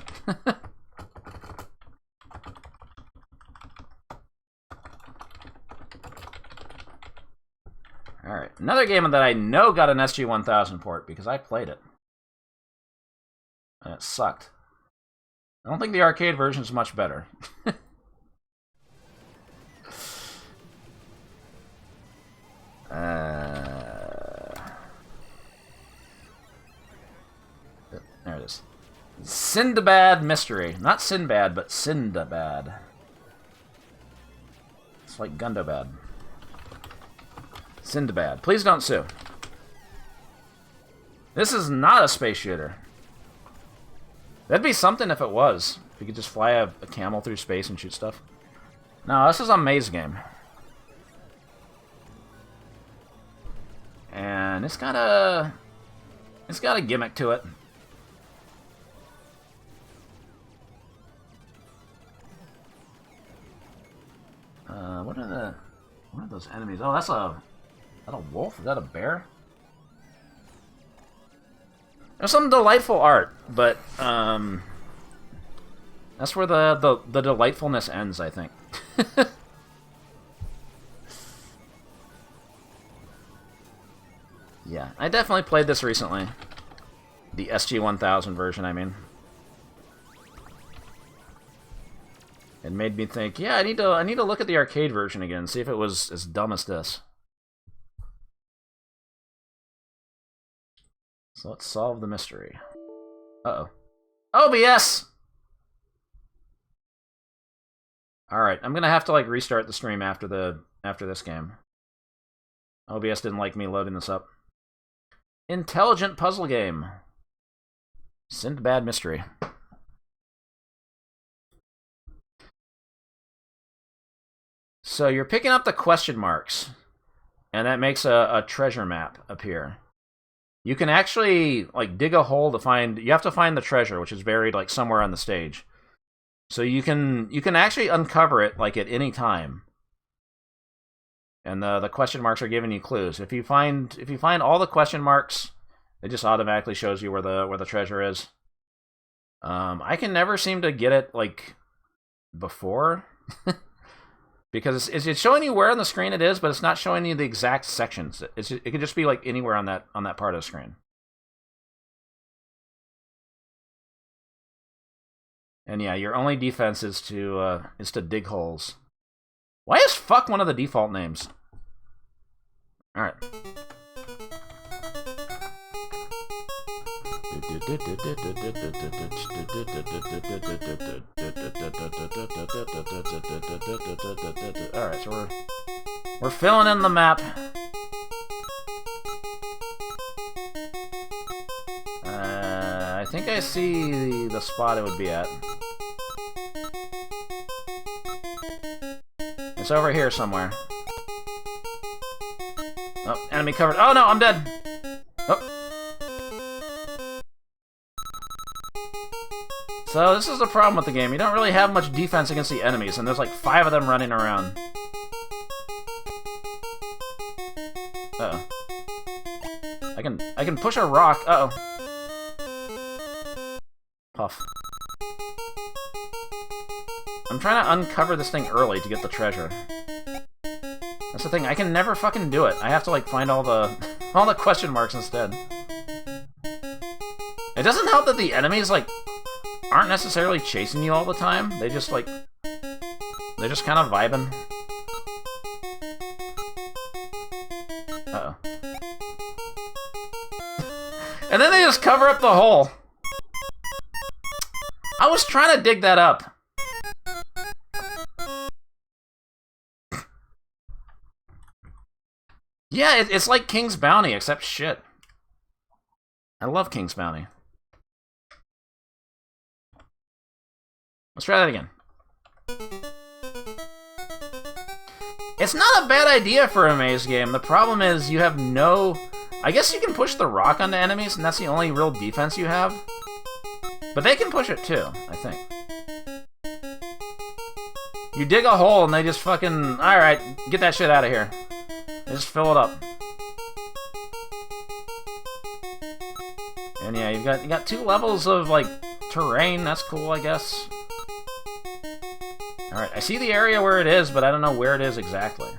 Alright, another game that I know got an SG-1000 port because I played it. And it sucked. I don't think the arcade version is much better. There it is. Sindbad Mystery. Not Sindbad, but Sindbad. It's like Gundobad. Sindbad. Please don't sue. This is not a space shooter. That'd be something if it was. If you could just fly a camel through space and shoot stuff. No, this is a maze game. And it's got a gimmick to it. What are those enemies? Oh, is that a wolf? Is that a bear? There's some delightful art, but that's where the delightfulness ends, I think. Yeah, I definitely played this recently. The SG-1000 version, I mean. It made me think, yeah, I need to look at the arcade version again, see if it was as dumb as this. So let's solve the mystery. Uh-oh. OBS! Alright, I'm gonna have to like restart the stream after this game. OBS didn't like me loading this up. Intelligent puzzle game. Sindbad Mystery. So you're picking up the question marks, and that makes a treasure map appear. You can actually like dig a hole to find. You have to find the treasure, which is buried like somewhere on the stage. So you can actually uncover it like at any time. And the question marks are giving you clues. If you find all the question marks, it just automatically shows you where the treasure is. I can never seem to get it like before. Because it's showing you where on the screen it is, but it's not showing you the exact sections. It could just be like anywhere on that part of the screen. And yeah, your only defense is to dig holes. Why is fuck one of the default names? Alright. Alright, so we're filling in the map. I think I see the spot it would be at. It's over here somewhere. Oh, enemy covered. Oh no, I'm dead! Oh. So this is the problem with the game. You don't really have much defense against the enemies, and there's like 5 of them running around. Uh-oh. I can push a rock. Uh-oh. Puff. I'm trying to uncover this thing early to get the treasure. That's the thing, I can never fucking do it. I have to like find all the question marks instead. It doesn't help that the enemies like aren't necessarily chasing you all the time. They just like they're just kind of vibing. Uh-oh. And then they just cover up the hole. I was trying to dig that up. Yeah, it's like King's Bounty, except shit. I love King's Bounty. Let's try that again. It's not a bad idea for a maze game. The problem is you have no... I guess you can push the rock onto enemies, and that's the only real defense you have. But they can push it too, I think. You dig a hole and they just fucking... Alright, get that shit out of here. They just fill it up. And yeah, you got 2 levels of, like, terrain. That's cool, I guess. Alright, I see the area where it is, but I don't know where it is exactly.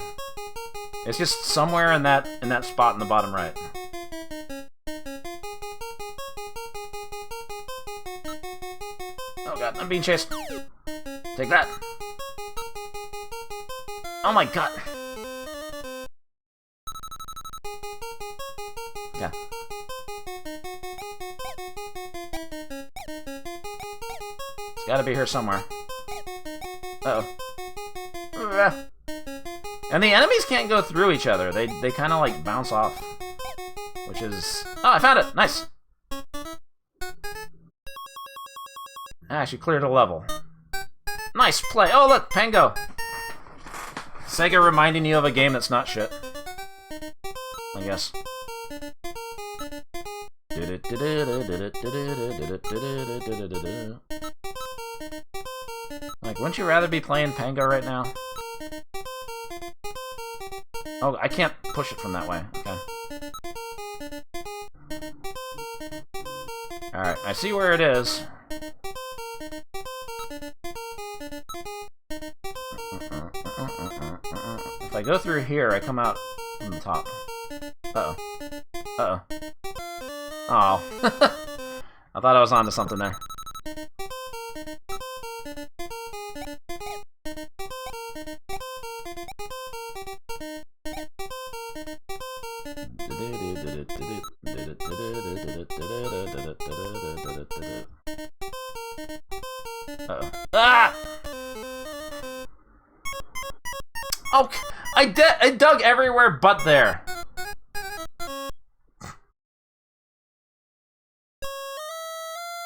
It's just somewhere in that spot in the bottom right. Oh god, I'm being chased. Take that. Oh my god. Yeah. It's gotta be here somewhere. Uh-oh. And the enemies can't go through each other. They kind of like bounce off. Which is... Oh, I found it! Nice! I actually cleared a level. Nice play! Oh, look! Pango! Sega reminding you of a game that's not shit. I guess. Like, wouldn't you rather be playing Pango right now? Oh, I can't push it from that way. Okay. Alright, I see where it is. If I go through here, I come out from the top. Uh-oh. Uh-oh. Oh. I thought I was onto something there. Uh-oh. Ah! Oh, I dug everywhere but there.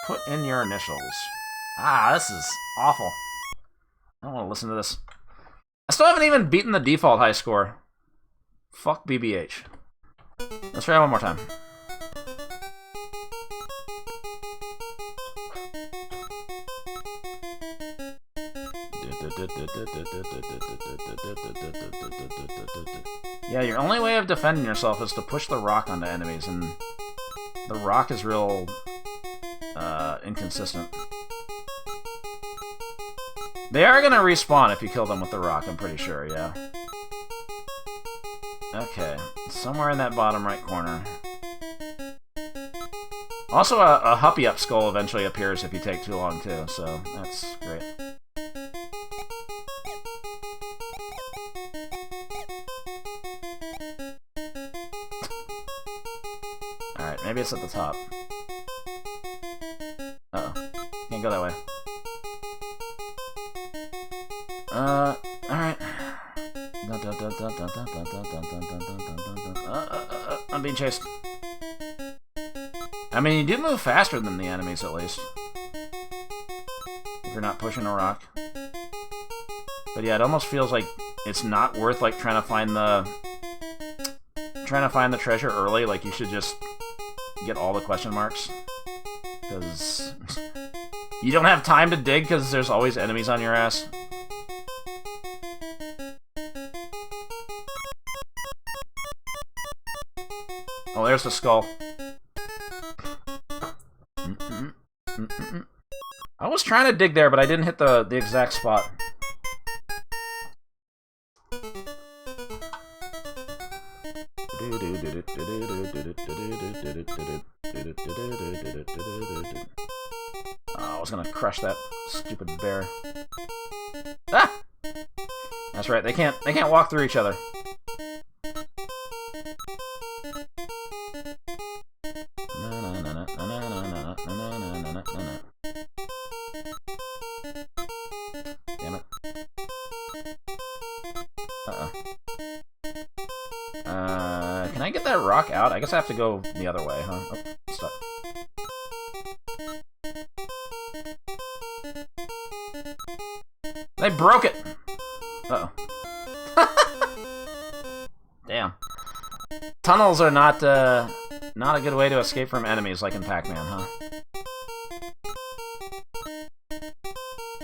Put in your initials. Ah, this is awful. I don't want to listen to this. I still haven't even beaten the default high score. Fuck BBH. Let's try one more time. Yeah, your only way of defending yourself is to push the rock onto enemies, and the rock is real inconsistent. They are gonna respawn if you kill them with the rock, I'm pretty sure, yeah. Okay, somewhere in that bottom right corner. Also, a Huppy Up skull eventually appears if you take too long, too, so that's great. Alright, maybe it's at the top. Uh-oh. Can't go that way. Alright. I'm being chased. I mean, you do move faster than the enemies, at least. If you're not pushing a rock. But yeah, it almost feels like it's not worth, like, trying to find the treasure early. Like, you should just get all the question marks. Because you don't have time to dig because there's always enemies on your ass. Oh, there's the skull. I was trying to dig there, but I didn't hit the exact spot. Oh, I was gonna crush that stupid bear. Ah! That's right, they can't walk through each other. Damn it. Can I get that rock out? I guess I have to go the other way, huh? Oh, stuck. They broke it! Uh-oh. Damn. Tunnels are not a good way to escape from enemies like in Pac-Man, huh?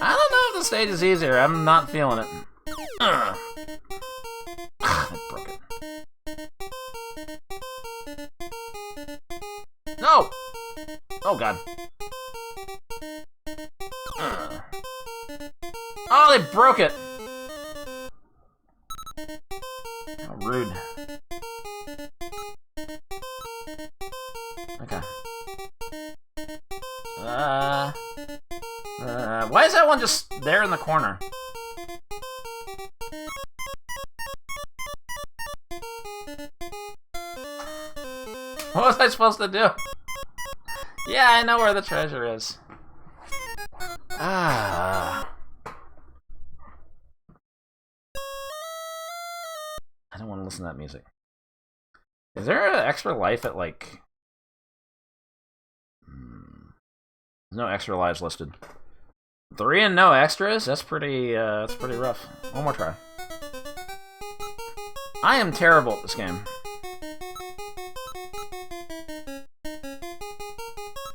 I don't know if the stage is easier. I'm not feeling it. I broke it. No! Oh, God. Oh, they broke it! How rude. Okay. Why is that one just there in the corner? What was I supposed to do? Yeah, I know where the treasure is. I don't want to listen to that music. Is there an extra life at, like... There's no extra lives listed. 3 and no extras? That's pretty rough. One more try. I am terrible at this game.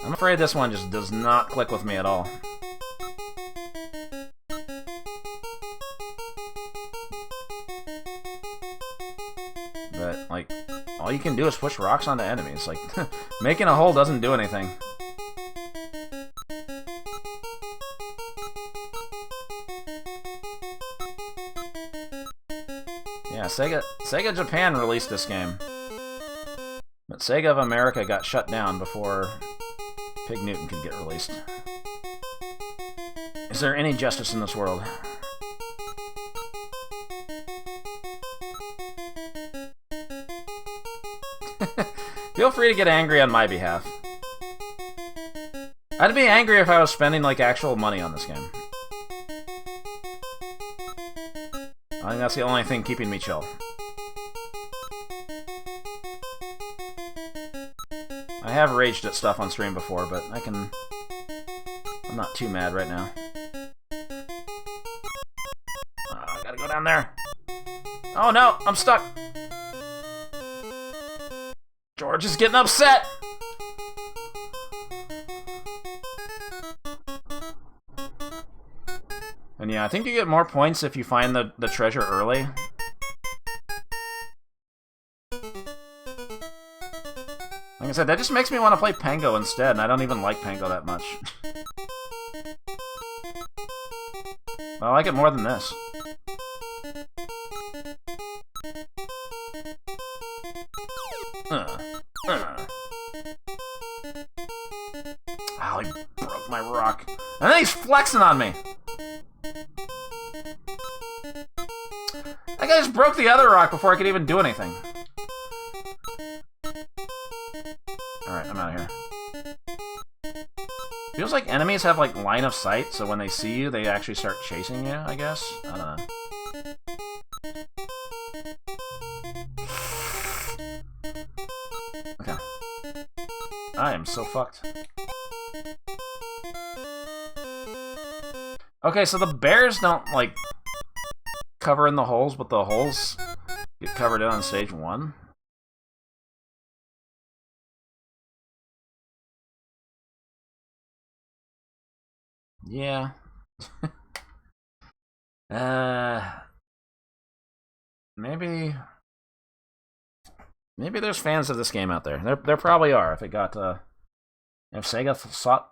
I'm afraid this one just does not click with me at all. But, like, all you can do is push rocks onto enemies. Like, making a hole doesn't do anything. Yeah, Sega Japan released this game. But Sega of America got shut down before Pig Newton could get released. Is there any justice in this world? Feel free to get angry on my behalf. I'd be angry if I was spending, like, actual money on this game. I think that's the only thing keeping me chill. I have raged at stuff on stream before, but I'm not too mad right now. I gotta go down there. Oh no, I'm stuck. George is getting upset. And yeah, I think you get more points if you find the treasure early. Like I said, that just makes me want to play Pango instead, and I don't even like Pango that much. I like it more than this. Oh, he broke my rock. And then he's flexing on me! That guy just broke the other rock before I could even do anything. Alright, I'm out of here. Feels like enemies have, like, line of sight, so when they see you, they actually start chasing you, I guess? I don't know. Okay. I am so fucked. Okay, so the bears don't, like, cover in the holes, but the holes get covered in on stage 1? Yeah. Maybe there's fans of this game out there. There probably are. If it got if Sega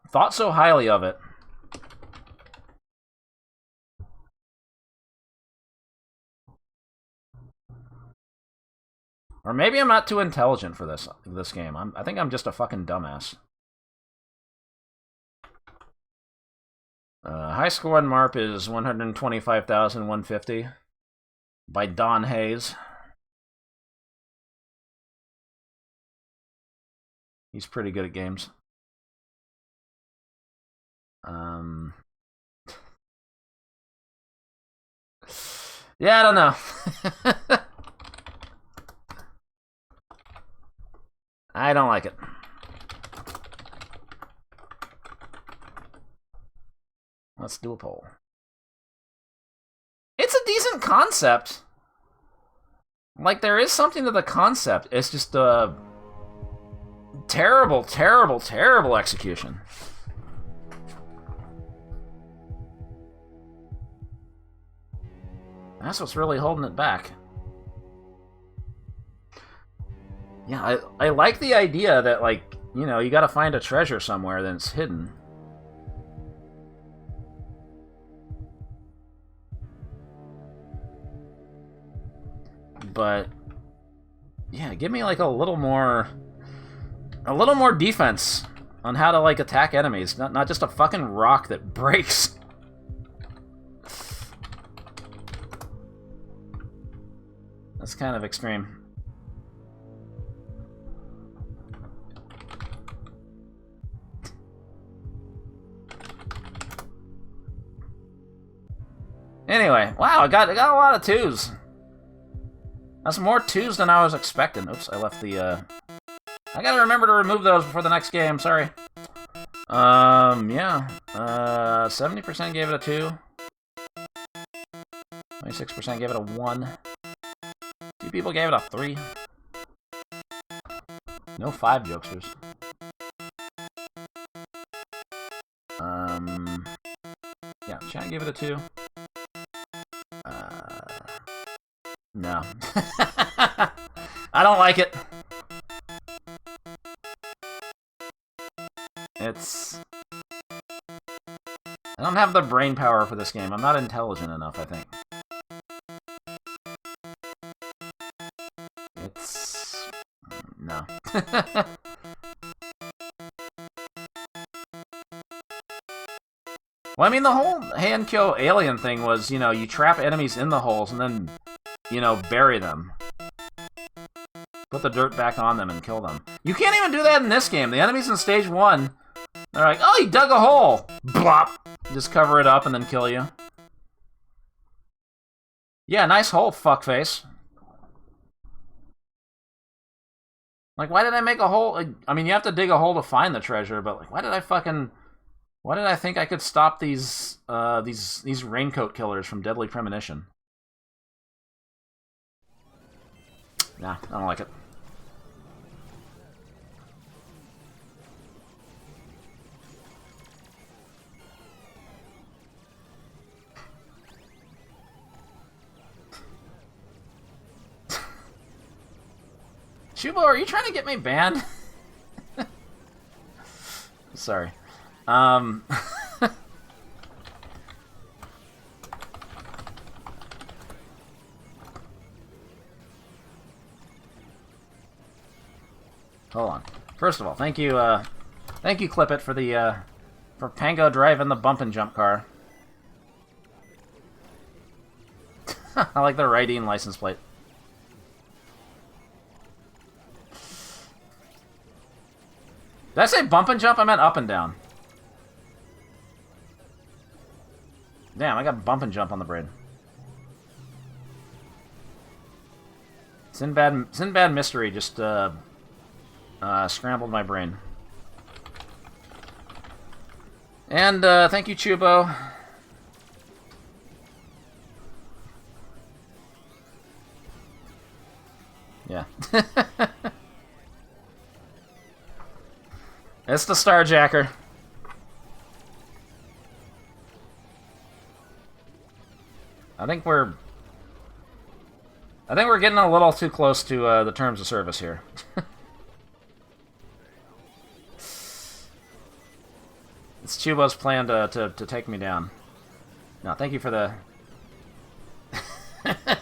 thought so highly of it. Or maybe I'm not too intelligent for this game. I think I'm just a fucking dumbass. High score on MARP is 125,150 by Don Hayes. He's pretty good at games. Yeah, I don't know. I don't like it. Let's do a poll. It's a decent concept. Like, there is something to the concept. It's just a terrible, terrible, terrible execution. That's what's really holding it back. Yeah, I like the idea that, like, you know, you gotta find a treasure somewhere that's hidden. But yeah, give me like a little more defense on how to like attack enemies, not just a fucking rock that breaks. That's kind of extreme. Anyway, wow, I got a lot of 2s. That's more 2s than I was expecting. Oops, I left the, I gotta remember to remove those before the next game, sorry. Yeah. 70% gave it a 2. 26% gave it a 1. 2 people gave it a 3. No 5 jokesters. Yeah, chat gave it a 2. No. I don't like it. I don't have the brain power for this game. I'm not intelligent enough, I think. No. Well, I mean, the whole hand kill alien thing was, you know, you trap enemies in the holes and then, you know, bury them. Put the dirt back on them and kill them. You can't even do that in this game. The enemies in stage 1, they're like, oh, he dug a hole! Blop! Just cover it up and then kill you. Yeah, nice hole, fuckface. Like, why did I make a hole? I mean, you have to dig a hole to find the treasure, but like, why did I think I could stop these raincoat killers from deadly premonition? Nah, I don't like it. Chubo, are you trying to get me banned? Sorry. Hold on. First of all, thank you, Clip It, for the, for Pango driving the bump and jump car. I like the Raideen license plate. Did I say bump and jump? I meant up and down. Damn, I got bump and jump on the brain. Sindbad Mystery just scrambled my brain. And thank you, Chubo. Yeah. It's the Starjacker. I think we're getting a little too close to the terms of service here. It's Chubo's plan to take me down. No, thank you for the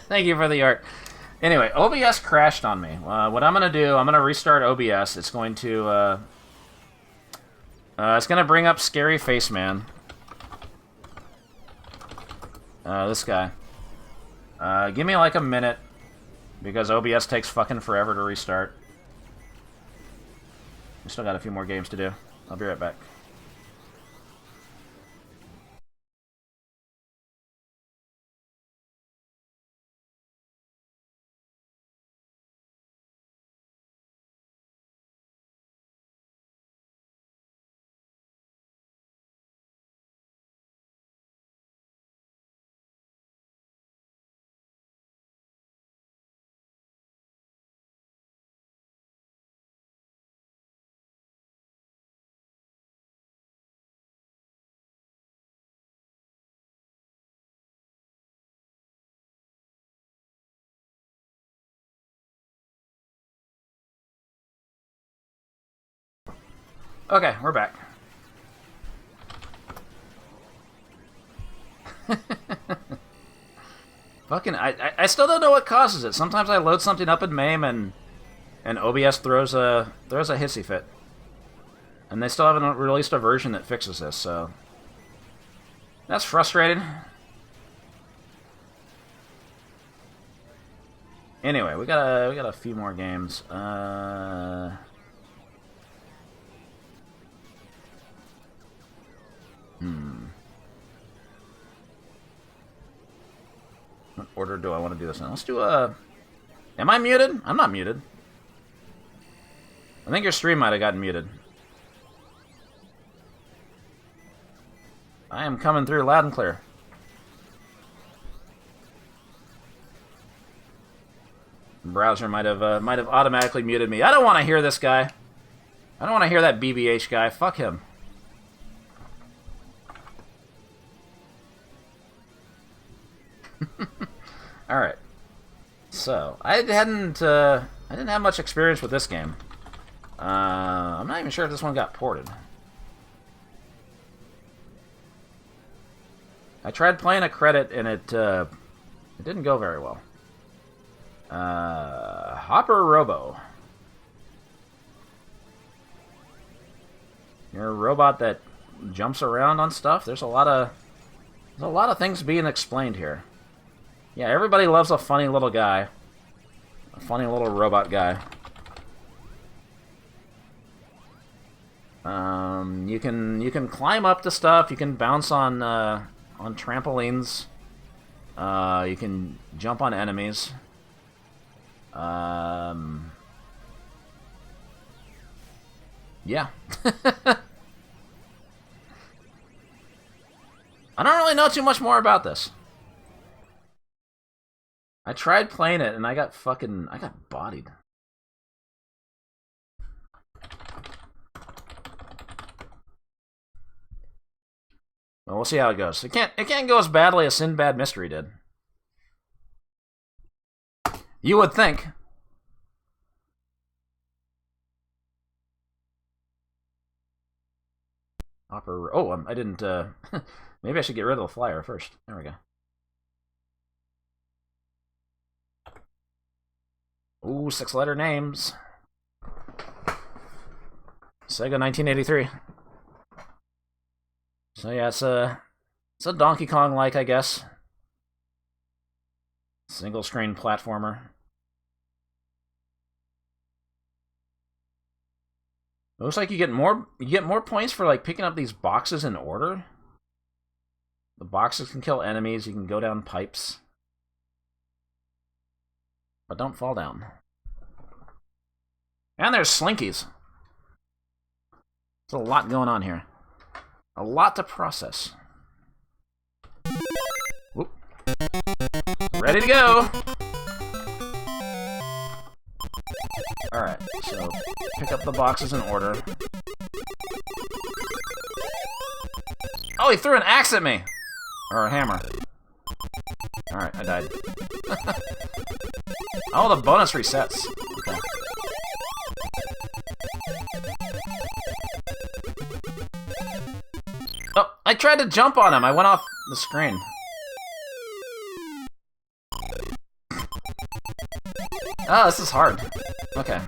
thank you for the art. Anyway, OBS crashed on me. What I'm gonna do, I'm gonna restart OBS. It's going to bring up Scary Face Man. This guy. Give me like a minute, because OBS takes fucking forever to restart. We still got a few more games to do. I'll be right back. Okay, we're back. Fucking, I still don't know what causes it. Sometimes I load something up in MAME and OBS throws a hissy fit. And they still haven't released a version that fixes this, so that's frustrating. Anyway, we got a few more games. What order do I want to do this in? Let's do a... Am I muted? I'm not muted. I think your stream might have gotten muted. I am coming through loud and clear. The browser might have automatically muted me. I don't want to hear this guy. I don't want to hear that BBH guy. Fuck him. All right. So I didn't have much experience with this game. I'm not even sure if this one got ported. I tried playing a credit and it didn't go very well. Hopper Robo. You're a robot that jumps around on stuff. There's a lot of things being explained here. Yeah, everybody loves a funny little guy. A funny little robot guy. You can climb up to stuff. You can bounce on trampolines. You can jump on enemies. Yeah. I don't really know too much more about this. I tried playing it and I got bodied. Well, we'll see how it goes. It can't go as badly as Sindbad Mystery did. You would think. I didn't, maybe I should get rid of the flyer first. There we go. Ooh, 6-letter names. Sega 1983. So yeah, it's a Donkey Kong-like, I guess. Single-screen platformer. It looks like you get more points for like picking up these boxes in order. The boxes can kill enemies, you can go down pipes. But don't fall down. And there's slinkies. There's a lot going on here. A lot to process. Whoop. Ready to go! Alright, so pick up the boxes in order. Oh, he threw an axe at me! Or a hammer. Alright, I died. Oh, the bonus resets. Okay. Oh, I tried to jump on him. I went off the screen. Oh, this is hard. Okay.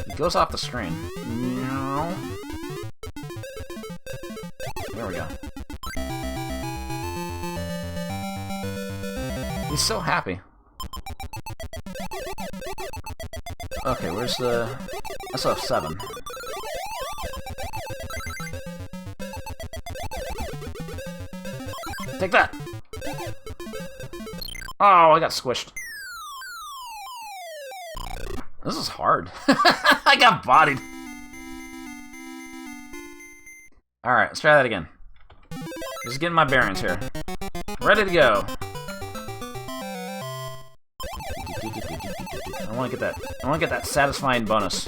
He goes off the screen. There we go. He's so happy. Okay, where's the... I still have 7. Take that! Oh, I got squished. This is hard. I got bodied. Alright, let's try that again. Just getting my bearings here. Ready to go. I want to get that satisfying bonus.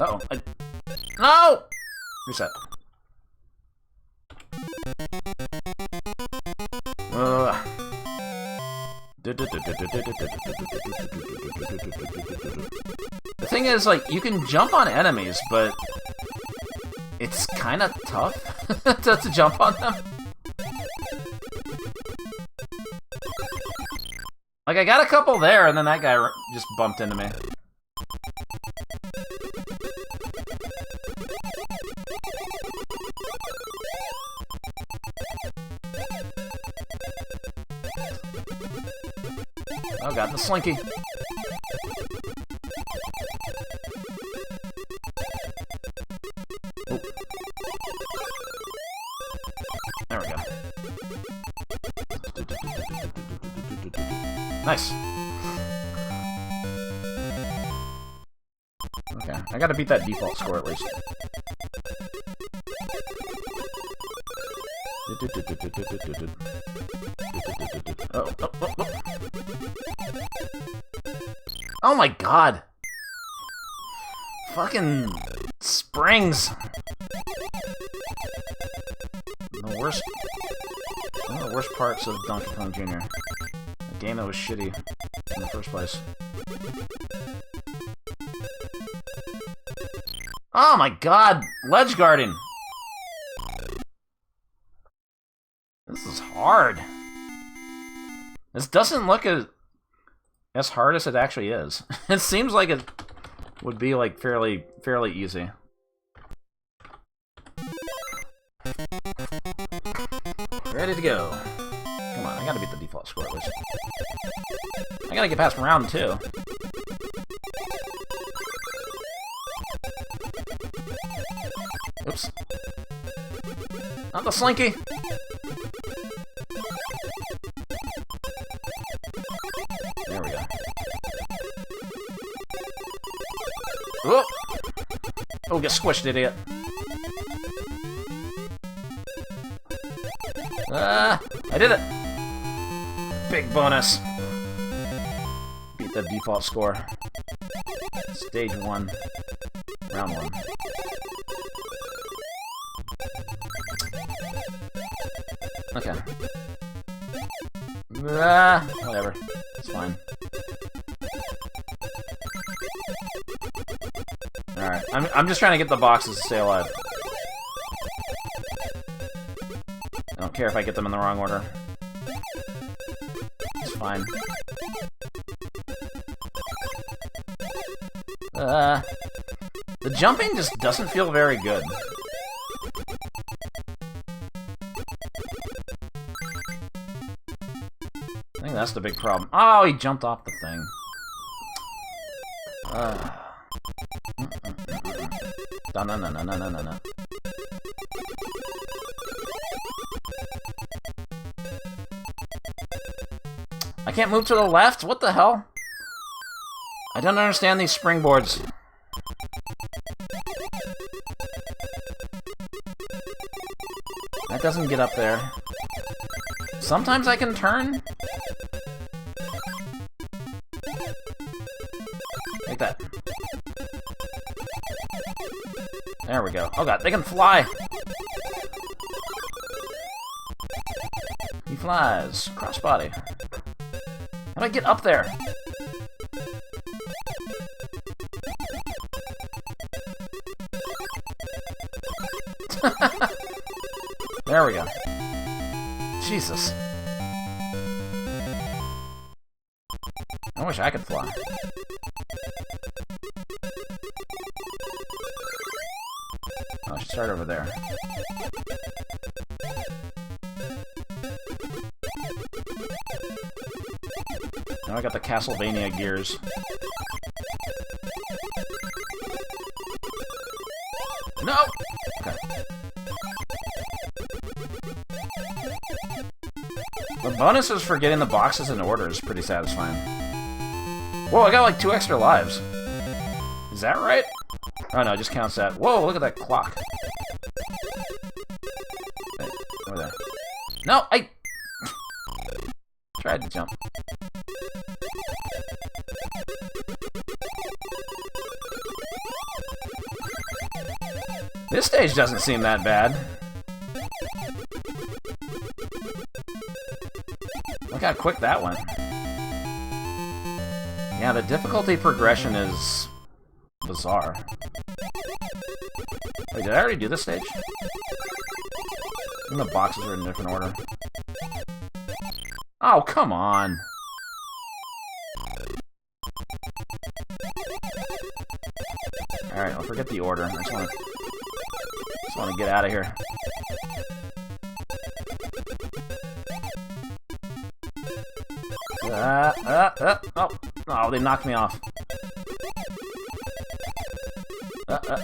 Uh-oh. No! Reset. The thing is, like, you can jump on enemies, but it's kind of tough to jump on them. Like, I got a couple there, and then that guy just bumped into me. Oh god, the slinky. Ooh. There we go. Nice. Okay, I gotta beat that default score at least. Oh, oh, oh, oh. Oh my god! Fucking springs! One of the worst parts of Donkey Kong Jr. A game that was shitty in the first place. Oh my god! Ledge guarding! This is hard. This doesn't look as hard as it actually is. It seems like it would be like fairly easy. Ready to go. Come on, I gotta beat the default score at least. I gotta get past round 2. Oops. Not the slinky! There we go. Oh! Oh, get squished, idiot. I did it! Big bonus! Beat the default score. Stage 1. Round 1. Okay. Whatever. It's fine. Alright, I'm just trying to get the boxes to stay alive. I don't care if I get them in the wrong order. It's fine. The jumping just doesn't feel very good. think that's the big problem. Oh, he jumped off the thing. No. I can't move to the left? What the hell? I don't understand these springboards. That doesn't get up there. Sometimes I can turn. Like that. There we go. Oh god, they can fly! He flies. Crossbody. How do I get up there? There we go. Jesus. I wish I could fly. I should start over there. Now I got the Castlevania gears. No! Okay. The bonuses for getting the boxes in order is pretty satisfying. Whoa, I got like 2 extra lives. Is that right? Oh no, it just counts that. Whoa, look at that clock. Wait, over there. No, I tried to jump. This stage doesn't seem that bad. Look how quick that went. Yeah, the difficulty progression is bizarre. Wait, did I already do this stage? And the boxes are in a different order. Oh, come on! Alright, I'll forget the order. I just want to get out of here. Oh, they knocked me off. Okay.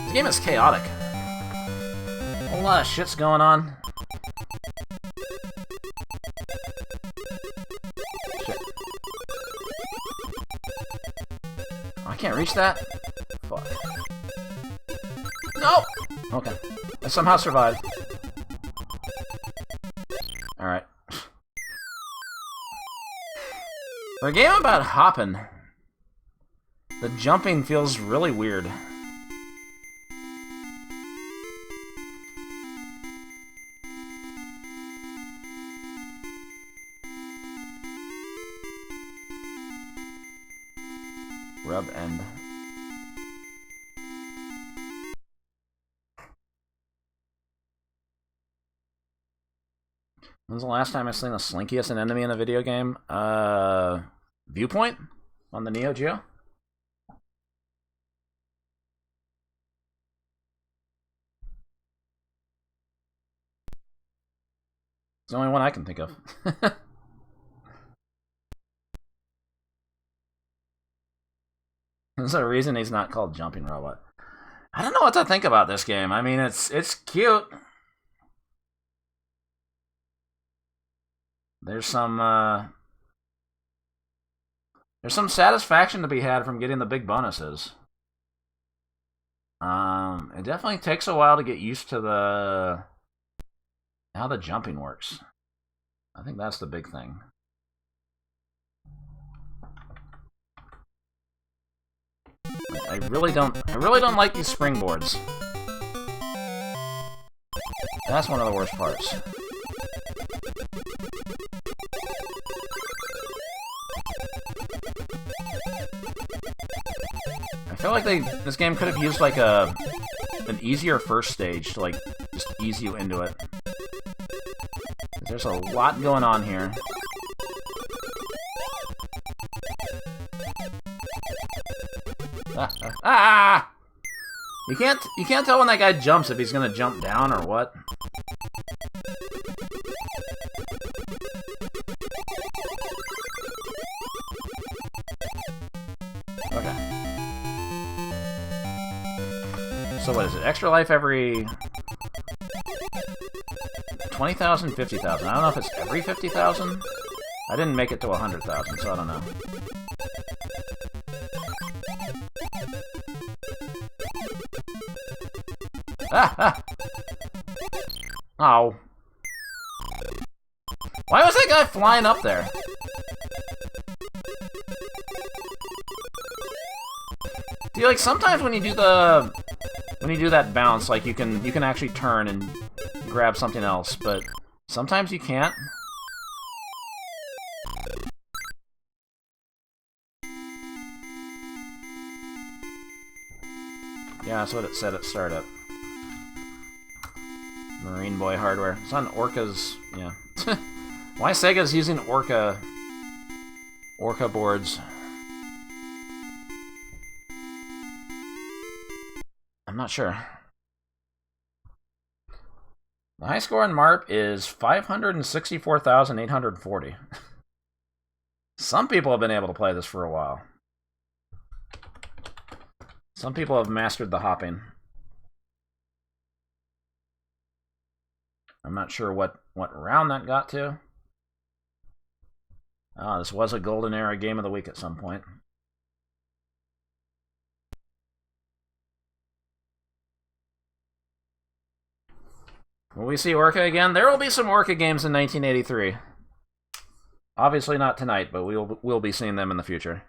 This game is chaotic. A whole lot of shit's going on. Shit. Oh, I can't reach that? Fuck. No! Okay. I somehow survived. Alright. For a game about hopping, the jumping feels really weird. Rub end. When's the last time I seen the slinkiest an enemy in a video game? Viewpoint? On the Neo Geo? It's the only one I can think of. There's a reason he's not called Jumping Robot. I don't know what to think about this game. I mean, it's cute. There's some satisfaction to be had from getting the big bonuses. It definitely takes a while to get used to how the jumping works. I think that's the big thing. I really don't like these springboards. That's one of the worst parts. I feel like this game could have used like an easier first stage to like just ease you into it. 'Cause there's a lot going on here. Ah! You can't tell when that guy jumps if he's gonna jump down or what. Okay. So what is it? Extra life every 20,000, 50,000. I don't know if it's every 50,000. I didn't make it to 100,000, so I don't know. Ah! Oh. Why was that guy flying up there? See, like, sometimes when you do that bounce, like, you can actually turn and grab something else, but sometimes you can't. Yeah, that's what it said at startup. Marine Boy hardware. It's on Orca's... yeah. Why Sega's using Orca boards? I'm not sure. The high score on MARP is 564,840. Some people have been able to play this for a while. Some people have mastered the hopping. I'm not sure what round that got to. Oh, this was a Golden Era Game of the Week at some point. Will we see Orca again? There will be some Orca games in 1983. Obviously not tonight, but we'll be seeing them in the future.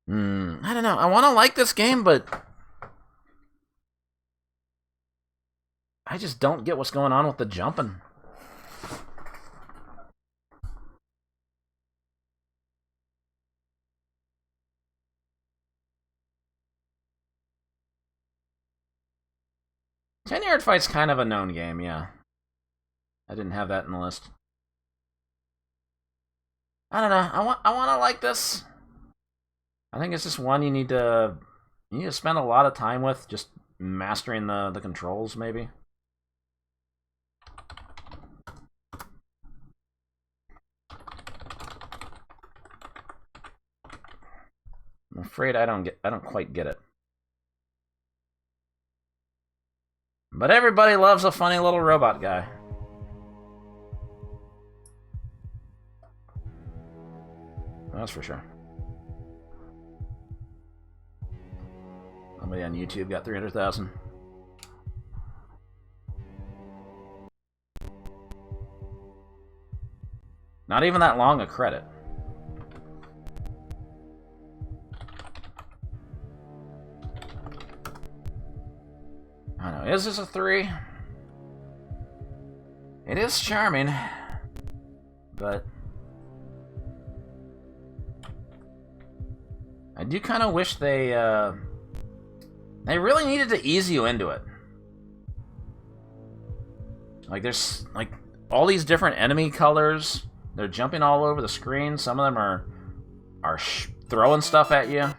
I don't know. I want to like this game, but I just don't get what's going on with the jumping. Ten-Yard Fight's kind of a known game, yeah. I didn't have that in the list. I don't know. I want to like this. I think it's just one you need to spend a lot of time with, just mastering the controls, maybe. I'm afraid I don't quite get it. But everybody loves a funny little robot guy. That's for sure. Somebody on YouTube got 300,000. Not even that long a credit. I don't know. Is this a 3? It is charming, but I do kind of wish they really needed to ease you into it. Like, there's like all these different enemy colors. They're jumping all over the screen. Some of them are throwing stuff at you.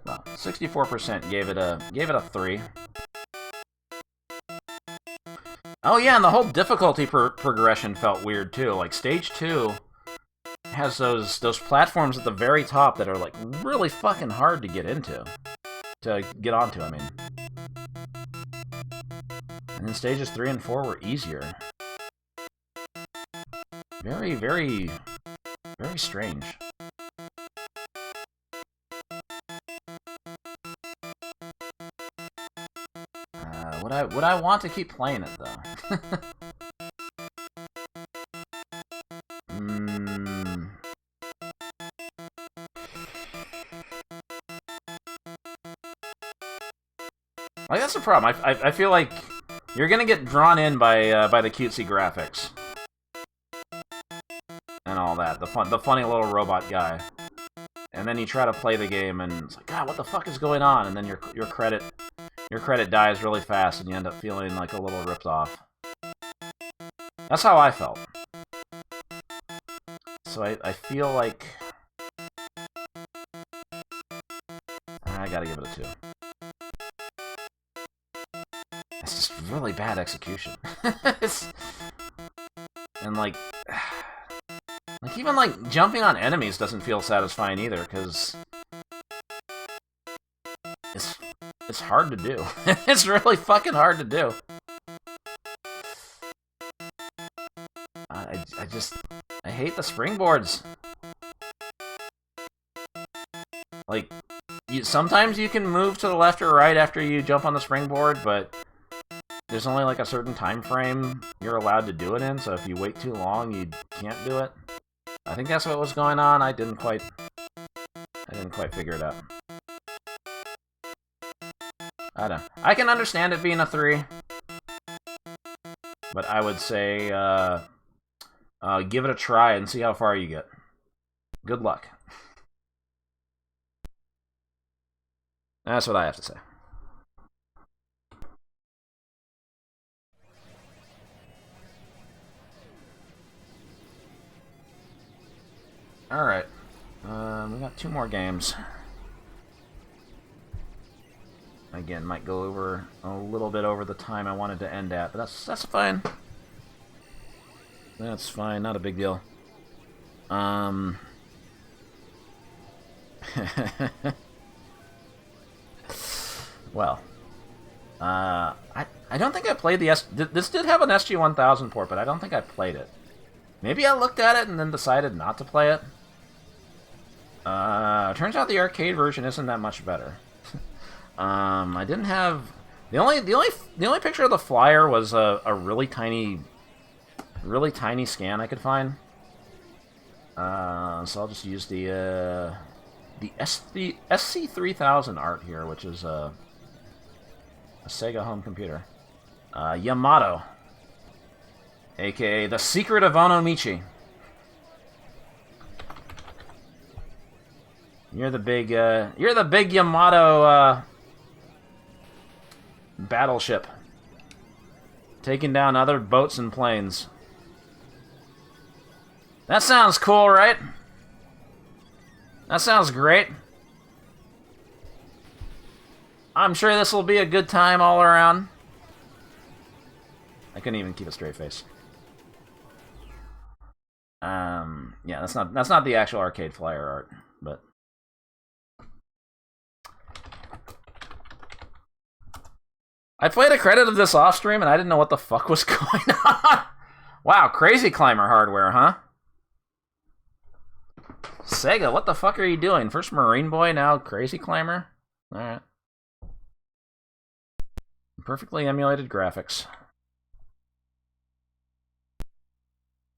Well, 64% gave it a 3. Oh yeah, and the whole difficulty progression felt weird too. Like stage 2 has those platforms at the very top that are like really fucking hard to get onto, I mean. And then stages 3 and 4 were easier. Very, very, very strange. Would I want to keep playing it though? Like, that's the problem. I feel like you're gonna get drawn in by the cutesy graphics and all that. The funny little robot guy, and then you try to play the game, and it's like, God, what the fuck is going on? And then your credit dies really fast, and you end up feeling like a little ripped off. That's how I felt. so I feel like... I gotta give it a 2. It's just really bad execution. And like... even like jumping on enemies doesn't feel satisfying either, because... It's hard to do. It's really fucking hard to do. I hate the springboards. Like, sometimes you can move to the left or right after you jump on the springboard, but there's only like a certain time frame you're allowed to do it in, so if you wait too long, you can't do it. I think that's what was going on. I didn't quite figure it out. I don't know. I can understand it being a 3, but I would say give it a try and see how far you get. Good luck. That's what I have to say. Alright. We got 2 more games. Again, might go over a little bit over the time I wanted to end at, but that's fine. That's fine, not a big deal. Well, I don't think I played the this did have an SG-1000 port, but I don't think I played it. Maybe I looked at it and then decided not to play it. Turns out the arcade version isn't that much better. I didn't have the only picture of the flyer was a really tiny scan I could find. So I'll just use the SC3000 art here, which is a Sega home computer. Yamato, aka The Secret of Onomichi. You're the big Yamato battleship, taking down other boats and planes. That sounds cool, right? That sounds great. I'm sure this will be a good time all around. I couldn't even keep a straight face. Yeah, that's not the actual arcade flyer art, but I played a credit of this off stream and I didn't know what the fuck was going on. Wow, crazy climber hardware, huh? Sega, what the fuck are you doing? First Marine Boy, now Crazy Climber? Alright. Perfectly emulated graphics.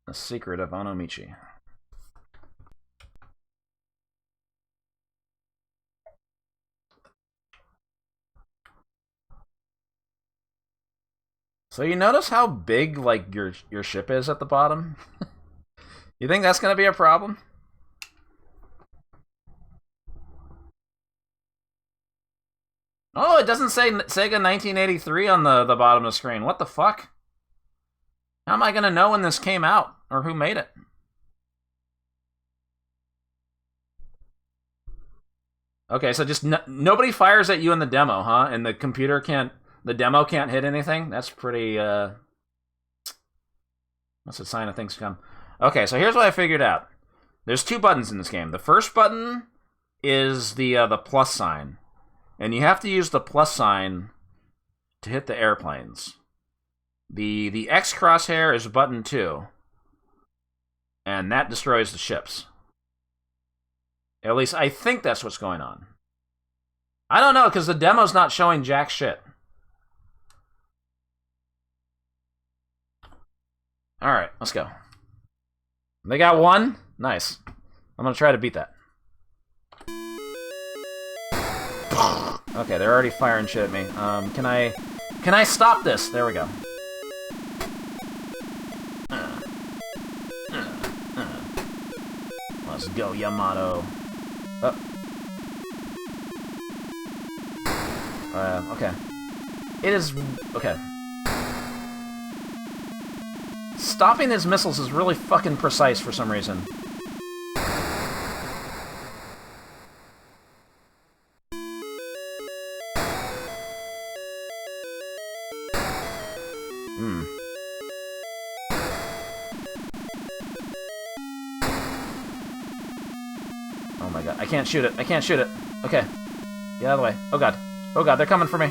The Secret of Onomichi. So you notice how big, like, your ship is at the bottom? You think that's gonna be a problem? Oh, it doesn't say Sega 1983 on the bottom of the screen. What the fuck? How am I gonna know when this came out? Or who made it? Okay, so just nobody fires at you in the demo, huh? And the computer can't... The demo can't hit anything? That's pretty, that's a sign of things to come. Okay, so here's what I figured out. There's 2 buttons in this game. The first button is the plus sign. And you have to use the plus sign to hit the airplanes. The X crosshair is button 2. And that destroys the ships. At least I think that's what's going on. I don't know, because the demo's not showing jack shit. Alright, let's go. They got 1? Nice. I'm gonna try to beat that. Okay, they're already firing shit at me. Can I stop this? There we go. Let's go, Yamato. Okay. It is... Okay. Stopping his missiles is really fucking precise for some reason. Oh my god, I can't shoot it. I can't shoot it. Okay. Get out of the way. Oh god. Oh god, they're coming for me.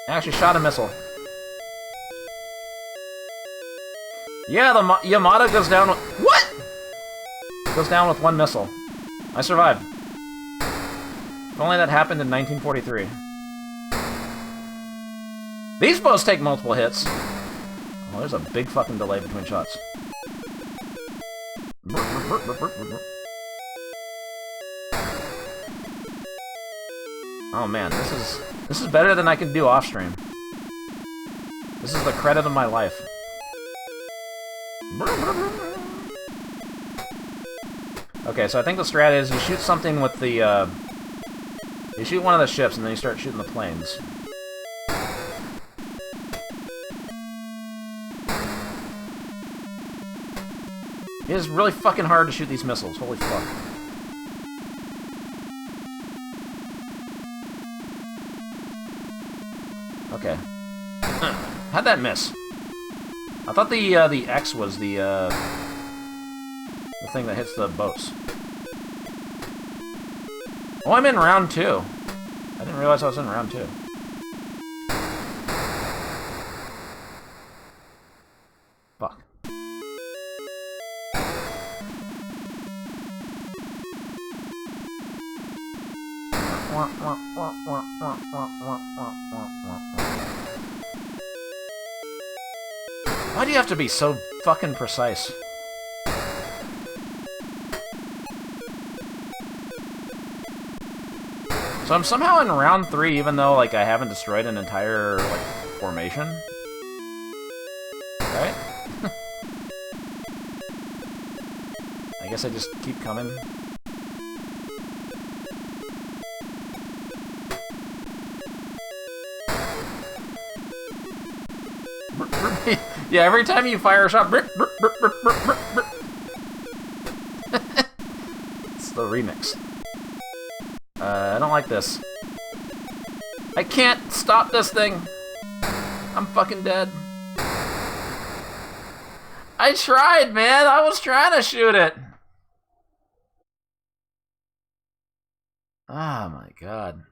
I actually shot a missile. Yeah, the Yamato goes down with... What?! Goes down with one missile. I survived. If only that happened in 1943. These bows take multiple hits. Oh, there's a big fucking delay between shots. Oh man, this is better than I can do off stream. This is the credit of my life. Okay, so I think the strat is you shoot something with the you shoot one of the ships and then you start shooting the planes. It is really fucking hard to shoot these missiles. Holy fuck. Okay. How'd that miss? I thought the X was the thing that hits the boats. Oh, I'm in round 2. I didn't realize I was in round 2. Fuck. Why do you have to be so fucking precise? So I'm somehow in round 3, even though, like, I haven't destroyed an entire, like, formation. Right? I guess I just keep coming. Yeah, every time you fire a shot... It's the remix. I don't like this. I can't stop this thing! I'm fucking dead. I tried, man! I was trying to shoot it! Oh my god.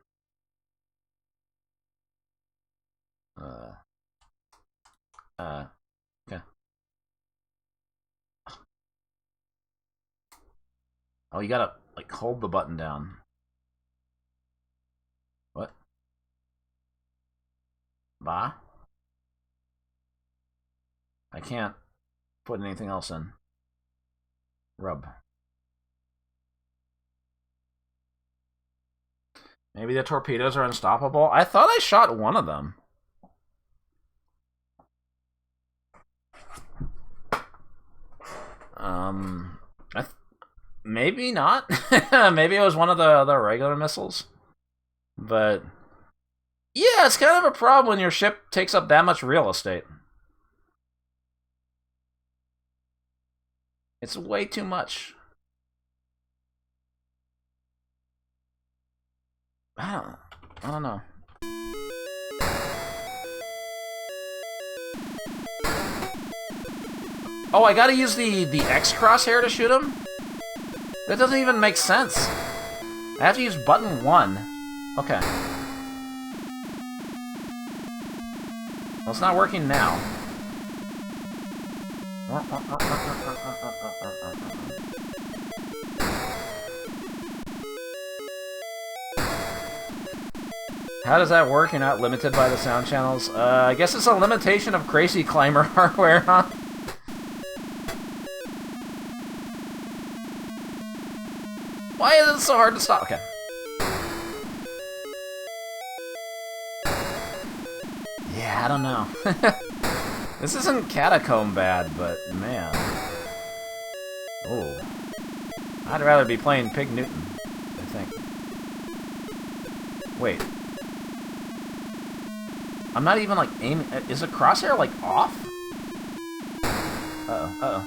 Okay. Oh, you gotta, like, hold the button down. What? Bah? I can't put anything else in. Rub. Maybe the torpedoes are unstoppable? I thought I shot one of them. Maybe not. Maybe it was one of the regular missiles. But yeah, it's kind of a problem when your ship takes up that much real estate. It's way too much. I don't know. Oh, I gotta use the X crosshair to shoot him? That doesn't even make sense. I have to use button 1. Okay. Well, it's not working now. How does that work? You're not limited by the sound channels? I guess it's a limitation of Crazy Climber hardware, huh? Why is it so hard to stop? Okay. Yeah, I don't know. This isn't Catacomb bad, but man. Oh. I'd rather be playing Pig Newton, I think. Wait. I'm not even, like, aiming... Is the crosshair, like, off? Uh-oh, uh-oh.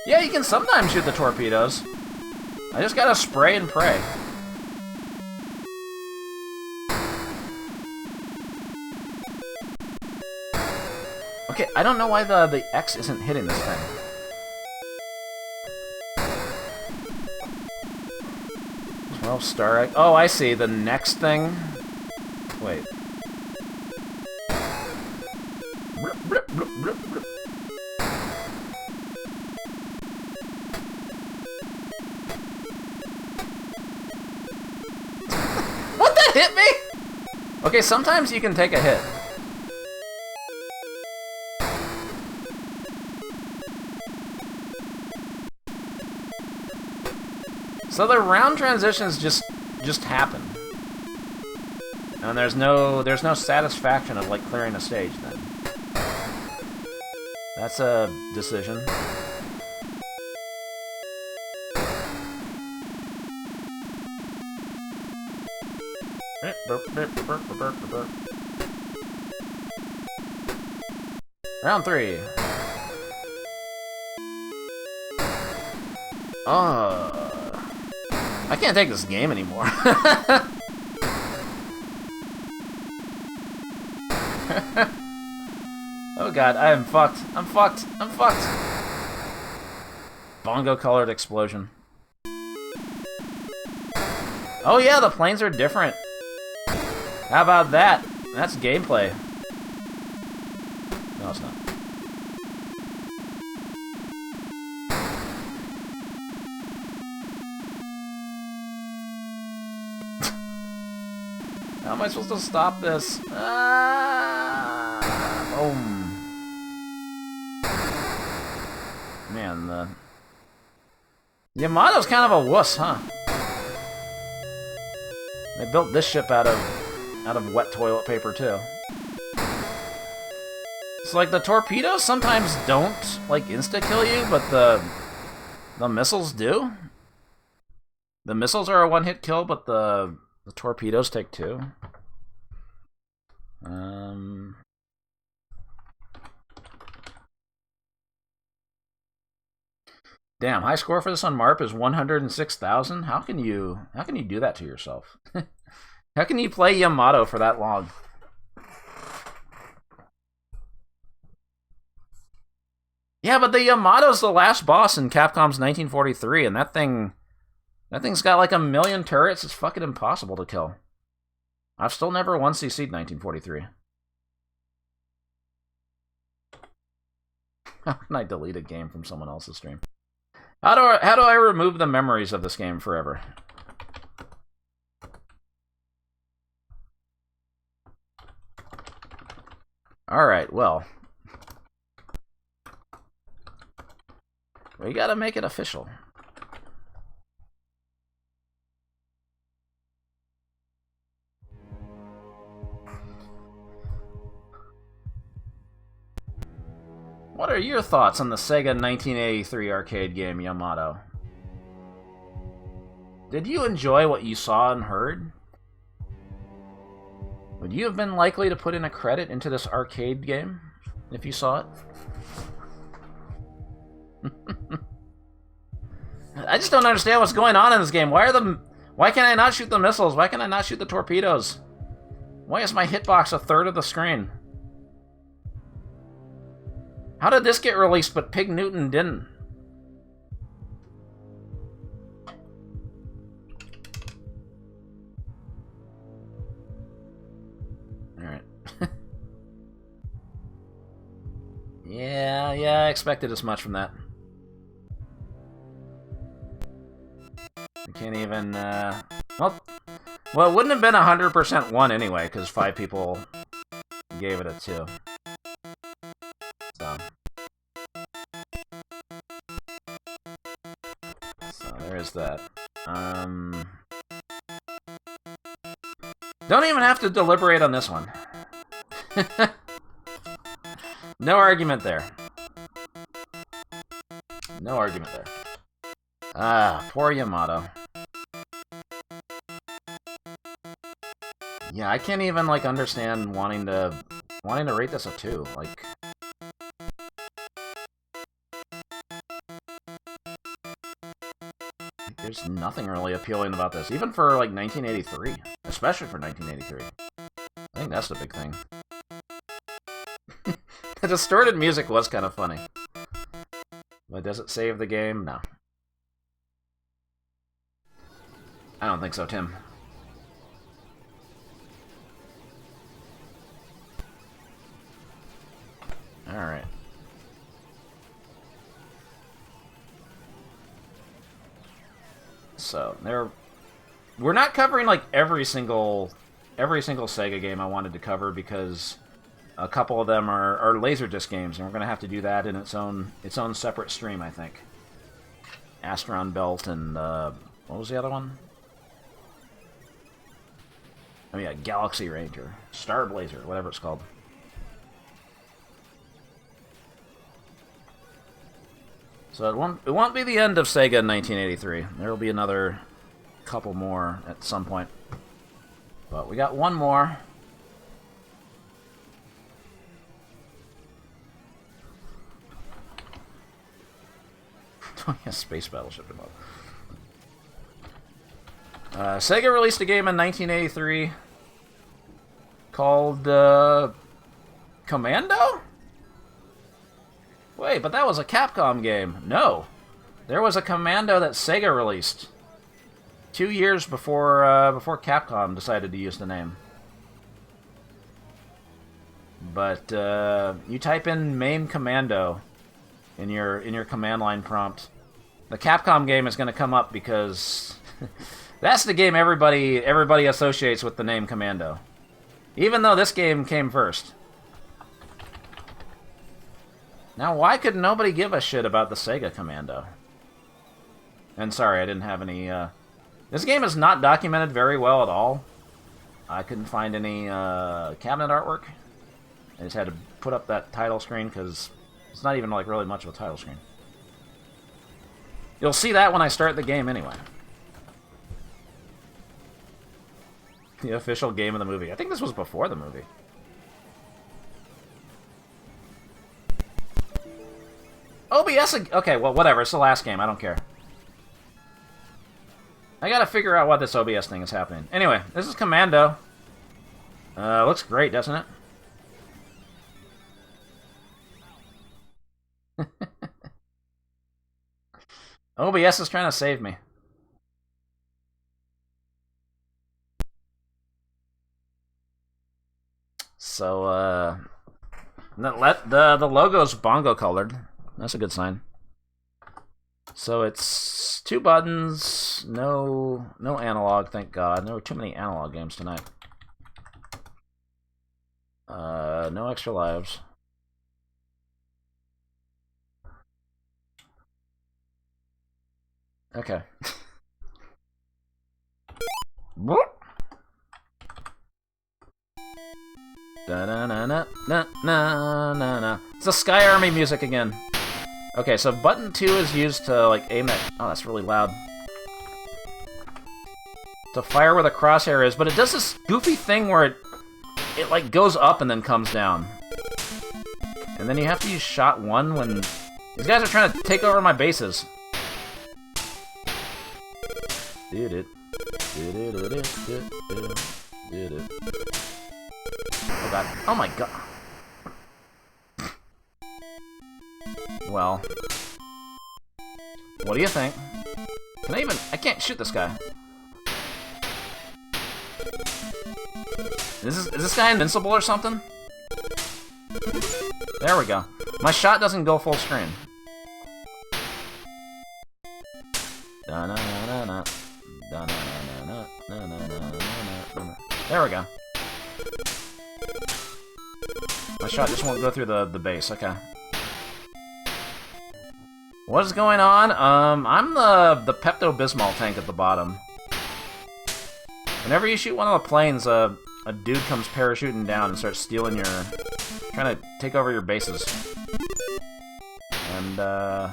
Yeah, you can sometimes shoot the torpedoes. I just gotta spray and pray. Okay, I don't know why the X isn't hitting this thing. Star. Oh, I see. The next thing. Wait. What? That hit me? Okay, sometimes you can take a hit. So the round transitions just happen, and there's no satisfaction of like clearing a stage. Then that's a decision. Round 3. I can't take this game anymore. Oh god, I am fucked. I'm fucked. I'm fucked. Bongo-colored explosion. Oh yeah, the planes are different. How about that? That's gameplay. No, it's not. How am I supposed to stop this? Man, the Yamato's kind of a wuss, huh? They built this ship out of wet toilet paper too. It's like the torpedoes sometimes don't like insta-kill you, but the missiles do. The missiles are a one-hit kill, but the torpedoes take 2. Damn, high score for this on MARP is 106,000. How can you do that to yourself? How can you play Yamato for that long? Yeah, but the Yamato's the last boss in Capcom's 1943, and that thing's got like 1,000,000 turrets. It's fucking impossible to kill. I've still never once CC'd 1943. How can I delete a game from someone else's stream? How do I remove the memories of this game forever? Alright, well. We gotta make it official. What are your thoughts on the Sega 1983 arcade game Yamato? Did you enjoy what you saw and heard? Would you have been likely to put in a credit into this arcade game if you saw it? I just don't understand what's going on in this game. Why can't I not shoot the missiles? Why can I not shoot the torpedoes? Why is my hitbox a third of the screen? How did this get released, but Pig Newton didn't? Alright. Yeah, I expected as much from that. I can't even, well, it wouldn't have been 100% 1 anyway, because 5 people gave it a 2. So there's that. Don't even have to deliberate on this one. No argument there. No argument there. Ah, poor Yamato. Yeah, I can't even like understand wanting to rate this a 2. Like, There's nothing really appealing about this, even for, like, 1983. Especially for 1983. I think that's the big thing. The distorted music was kind of funny. But does it save the game? No. I don't think so, Tim. Alright. So, we're not covering, like, every single Sega game I wanted to cover, because a couple of them are Laserdisc games, and we're going to have to do that in its own separate stream, I think. Astron Belt and, what was the other one? Oh yeah, Galaxy Ranger. Star Blazer, whatever it's called. So it won't be the end of Sega in 1983. There will be another couple more at some point. But we got one more. Oh yeah, Space Battleship. Sega released a game in 1983 called Commando? Wait, but that was a Capcom game. No. There was a Commando that Sega released 2 years before Capcom decided to use the name. But you type in MAME Commando in your command line prompt. The Capcom game is going to come up because that's the game everybody associates with the name Commando. Even though this game came first. Now, why could nobody give a shit about the Sega Commando? And sorry, I didn't have any... This game is not documented very well at all. I couldn't find any cabinet artwork. I just had to put up that title screen because it's not even like really much of a title screen. You'll see that when I start the game anyway. The official game of the movie. I think this was before the movie. OBS... Okay, well, whatever. It's the last game. I don't care. I gotta figure out what this OBS thing is happening. Anyway, this is Commando. Looks great, doesn't it? OBS is trying to save me. So, the logo's bongo colored. That's a good sign. So it's 2 buttons, no analog, thank God. There were too many analog games tonight. No extra lives. Okay. Da-na-na-na-na-na-na. It's the Sky Army music again. Okay, so button 2 is used to, like, aim at... Oh, that's really loud. To fire where the crosshair is, but it does this goofy thing where it like, goes up and then comes down. And then you have to use shot 1 when... These guys are trying to take over my bases. Oh, God. Oh, my God. Well, what do you think? Can I even... I can't shoot this guy. Is this guy invincible or something? There we go. My shot doesn't go full screen. There we go. My shot just won't go through the base, okay. What is going on? I'm the Pepto-Bismol tank at the bottom. Whenever you shoot one of the planes, a dude comes parachuting down and starts stealing your... trying to take over your bases. And, yeah.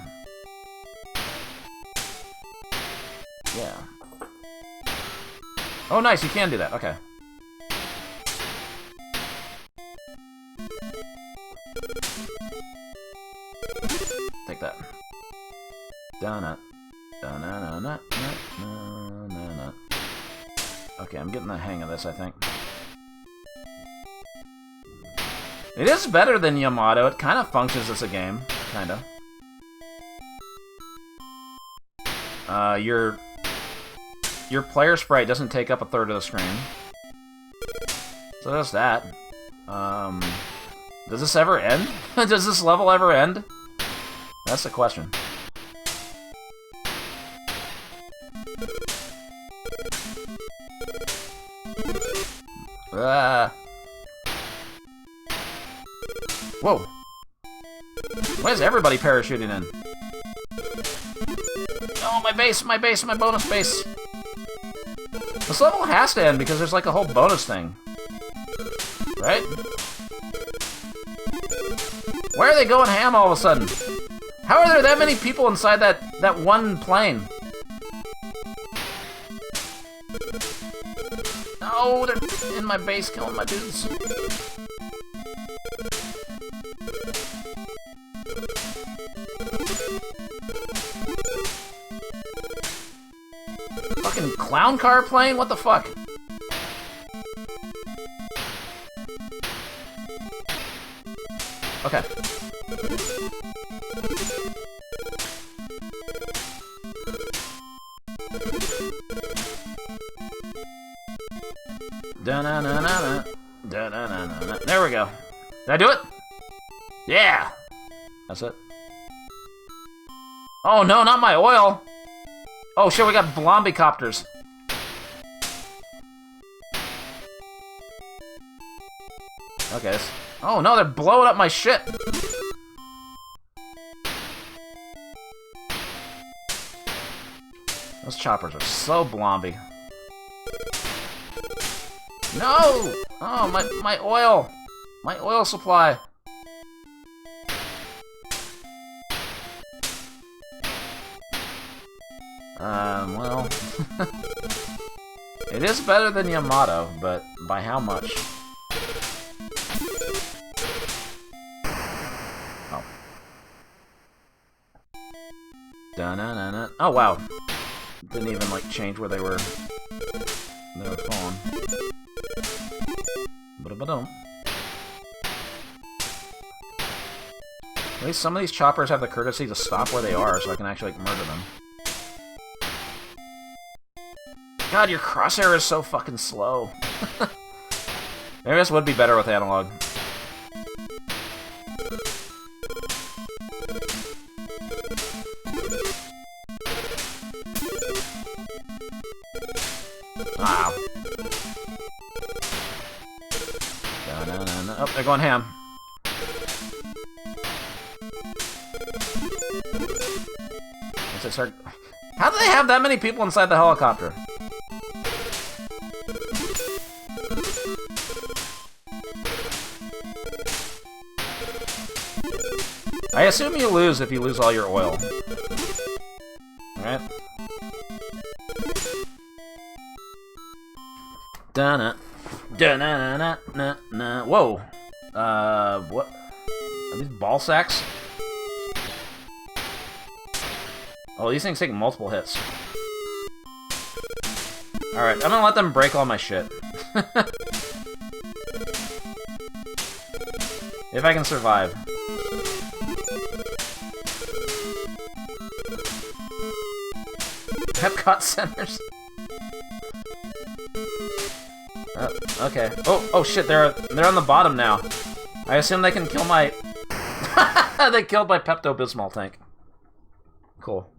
Oh, nice, you can do that, okay. Take that. Donut. Okay, I'm getting the hang of this, I think. It is better than Yamato. It kind of functions as a game. Kind of. Your player sprite doesn't take up a third of the screen. So there's that. Does this ever end? Does this level ever end? That's the question. Whoa. Why is everybody parachuting in? Oh, my base, my bonus base. This level has to end because there's like a whole bonus thing. Right? Why are they going ham all of a sudden? How are there that many people inside that one plane? No, they're in my base killing my dudes. Fucking clown car plane? What the fuck? Okay. Da-na-na-na-na. Da-na-na-na-na. There we go. Did I do it? Yeah! That's it. Oh no, not my oil! Oh shit, we got Blombicopters. Okay. Oh no, they're blowing up my shit! Those choppers are so blomby. No! Oh, my oil! My oil supply! Well... It is better than Yamato, but by how much? Oh. Da-na-na-na. Oh, wow. Didn't even, like, change where they were falling. Ba-da-ba-dum. At least some of these choppers have the courtesy to stop where they are, so I can actually, like, murder them. God, your crosshair is so fucking slow. Maybe this would be better with analog. Wow. Oh, they're going ham. How do they have that many people inside the helicopter? I assume you lose if you lose all your oil. Alright. Da-na. Da-na-na-na-na-na. Whoa. What? Are these ball sacks? Oh, these things take multiple hits. Alright, I'm gonna let them break all my shit. If I can survive. Epcot centers. Okay. Oh shit, they're on the bottom now. I assume they can kill my... They killed my Pepto-Bismol tank. Cool.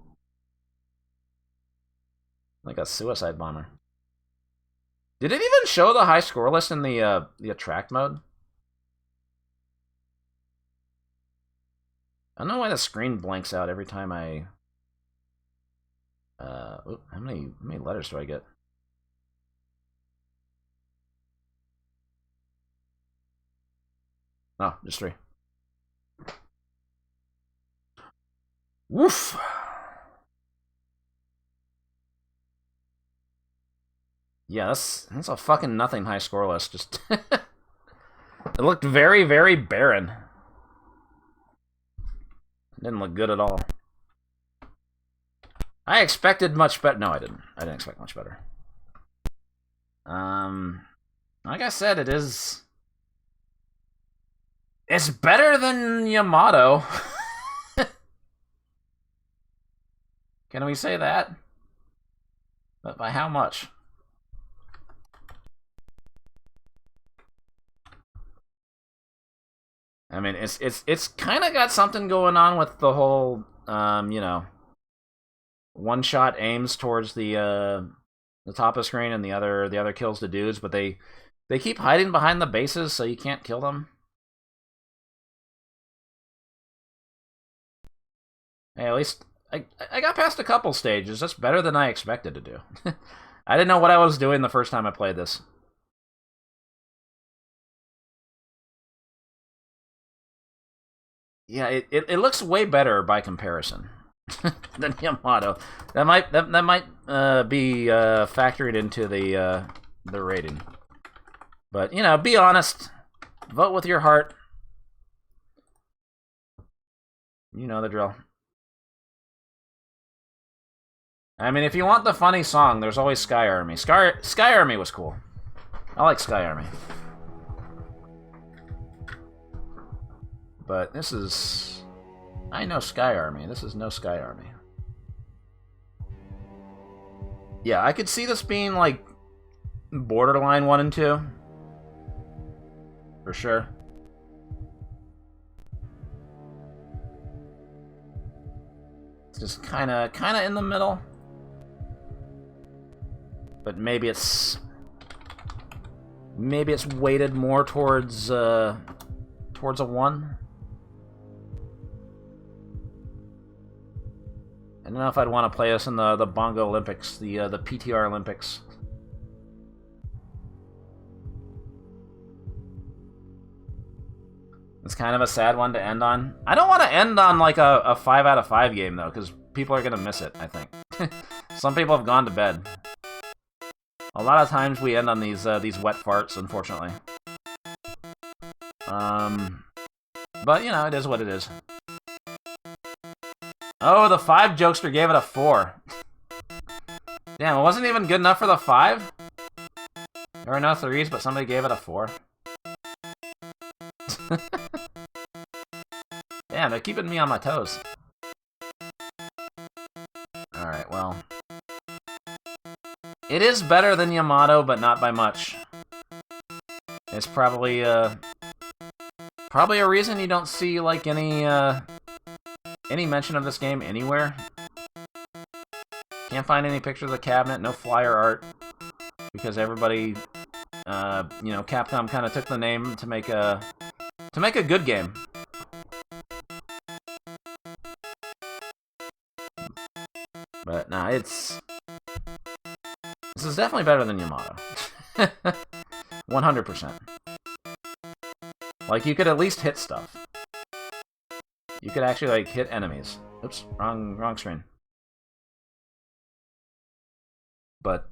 Like a suicide bomber. Did it even show the high score list in the attract mode? I don't know why the screen blanks out every time I... how many letters do I get? Oh, just 3. Woof! Yeah, that's a fucking nothing high score list. Just it looked very, very barren. Didn't look good at all. I expected much better. No, I didn't. I didn't expect much better. Like I said, it is... It's better than Yamato. Can we say that? But by how much? I mean, it's kind of got something going on with the whole, you know, one-shot aims towards the top of the screen, and the other kills the dudes, but they keep hiding behind the bases, so you can't kill them. Hey, at least I got past a couple stages. That's better than I expected to do. I didn't know what I was doing the first time I played this. Yeah, it looks way better by comparison than Yamato. That might be factored into the rating. But you know, be honest. Vote with your heart. You know the drill. I mean, if you want the funny song, there's always Sky Army. Sky Army was cool. I like Sky Army. But this is... I know Sky Army. This is no Sky Army. Yeah, I could see this being, like, borderline 1 and 2. For sure. It's just kind of in the middle. But maybe it's weighted more towards a 1. I don't know if I'd want to play this in the Bongo Olympics, the PTR Olympics. It's kind of a sad one to end on. I don't want to end on like a 5 out of 5 game though, because people are gonna miss it, I think. Some people have gone to bed. A lot of times we end on these wet farts, unfortunately. But you know, it is what it is. Oh, the 5 jokester gave it a 4. Damn, it wasn't even good enough for the 5? There were no 3s, but somebody gave it a 4. Damn, they're keeping me on my toes. Alright, well. It is better than Yamato, but not by much. It's probably a reason you don't see, like, any mention of this game anywhere. Can't find any picture of the cabinet, no flyer art, because everybody, you know, Capcom kind of took the name to make a good game. But nah, this is definitely better than Yamato. 100%. Like, you could at least hit stuff. You could actually, like, hit enemies. Oops, wrong screen. But,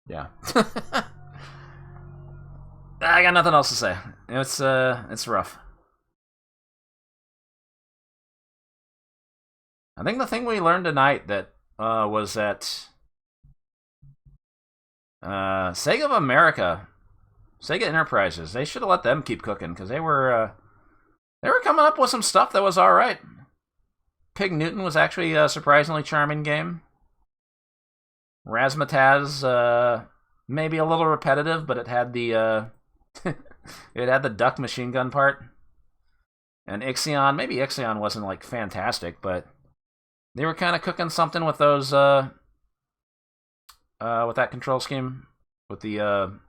yeah. I got nothing else to say. It's rough. I think the thing we learned tonight that was that Sega of America, Sega Enterprises, they should have let them keep cooking, because they were coming up with some stuff that was all right. Pig Newton was actually a surprisingly charming game. Razzmatazz, maybe a little repetitive, but it had the it had the duck machine gun part. And Ixion, maybe Ixion wasn't like fantastic, but they were kind of cooking something with those with that control scheme, with the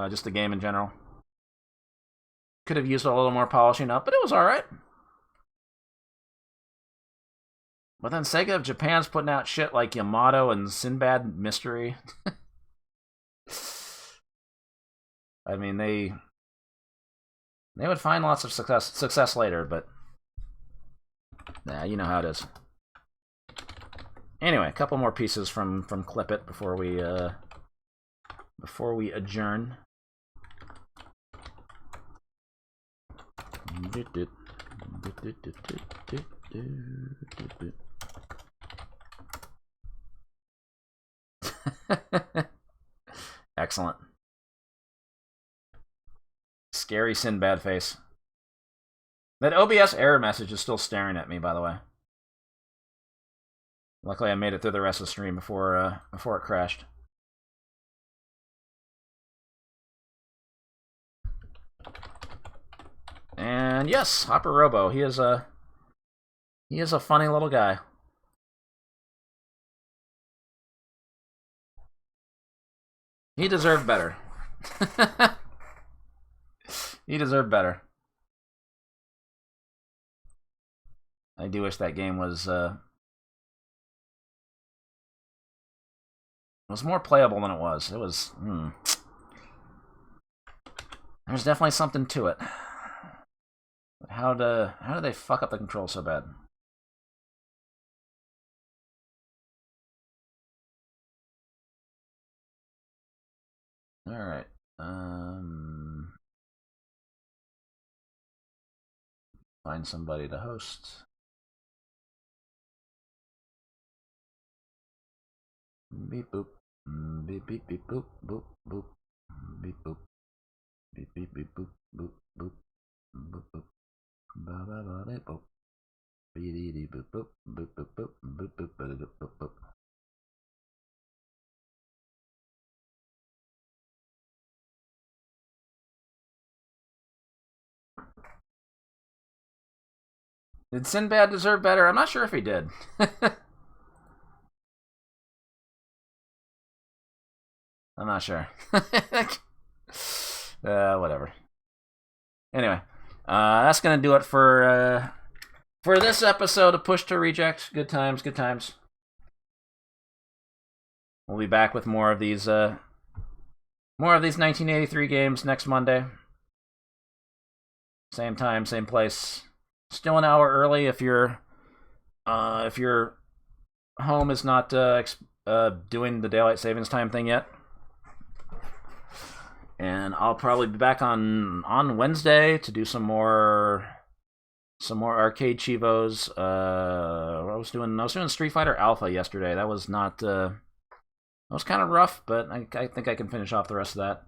just the game in general. Could have used a little more polishing up, but it was all right. But then Sega of Japan's putting out shit like Yamato and Sindbad Mystery. I mean, they would find lots of success later, but nah, you know how it is. Anyway, a couple more pieces from Clip It before we adjourn. Excellent. Scary Sindbad face. That OBS error message is still staring at me, by the way. Luckily, I made it through the rest of the stream before it crashed. And yes, Hopper Robo. He is a funny little guy. He deserved better. He deserved better. I do wish that game was more playable than it was. It was. There's definitely something to it. But how do they fuck up the controls so bad? All right. Find somebody to host. Beep boop. Beep beep beep boop boop boop. Beep boop. Beep beep beep boop boop boop. Boop boop. Ba ba ba beep boop. Beep dee boop boop boop boop boop boop boop boop boop boop. Did Sindbad deserve better? I'm not sure if he did. I'm not sure. Whatever. Anyway, that's gonna do it for this episode of Push to Reject. Good times, good times. We'll be back with more of these 1983 games next Monday. Same time, same place. Still an hour early if your home is not doing the daylight savings time thing yet. And I'll probably be back on Wednesday to do some more arcade chivos. I was doing Street Fighter Alpha yesterday. That was not that was kind of rough, but I think I can finish off the rest of that.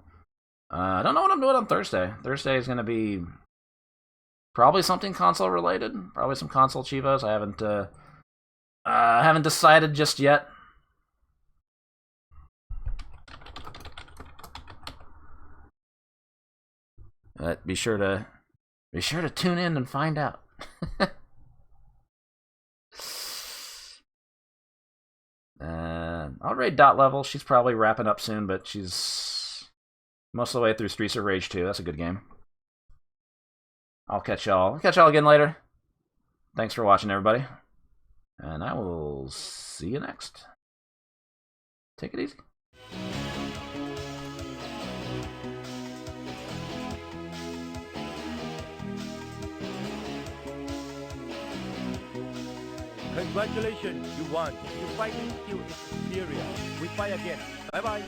I don't know what I'm doing on Thursday. Thursday is going to be probably something console related. Probably some console chivos. I haven't decided just yet. But be sure to tune in and find out. I'll raid Dot Level. She's probably wrapping up soon, but she's most of the way through Streets of Rage 2. That's a good game. I'll catch y'all again later. Thanks for watching, everybody. And I will see you next. Take it easy. Congratulations, you won. Your fighting skill is superior. We fight again. Bye-bye.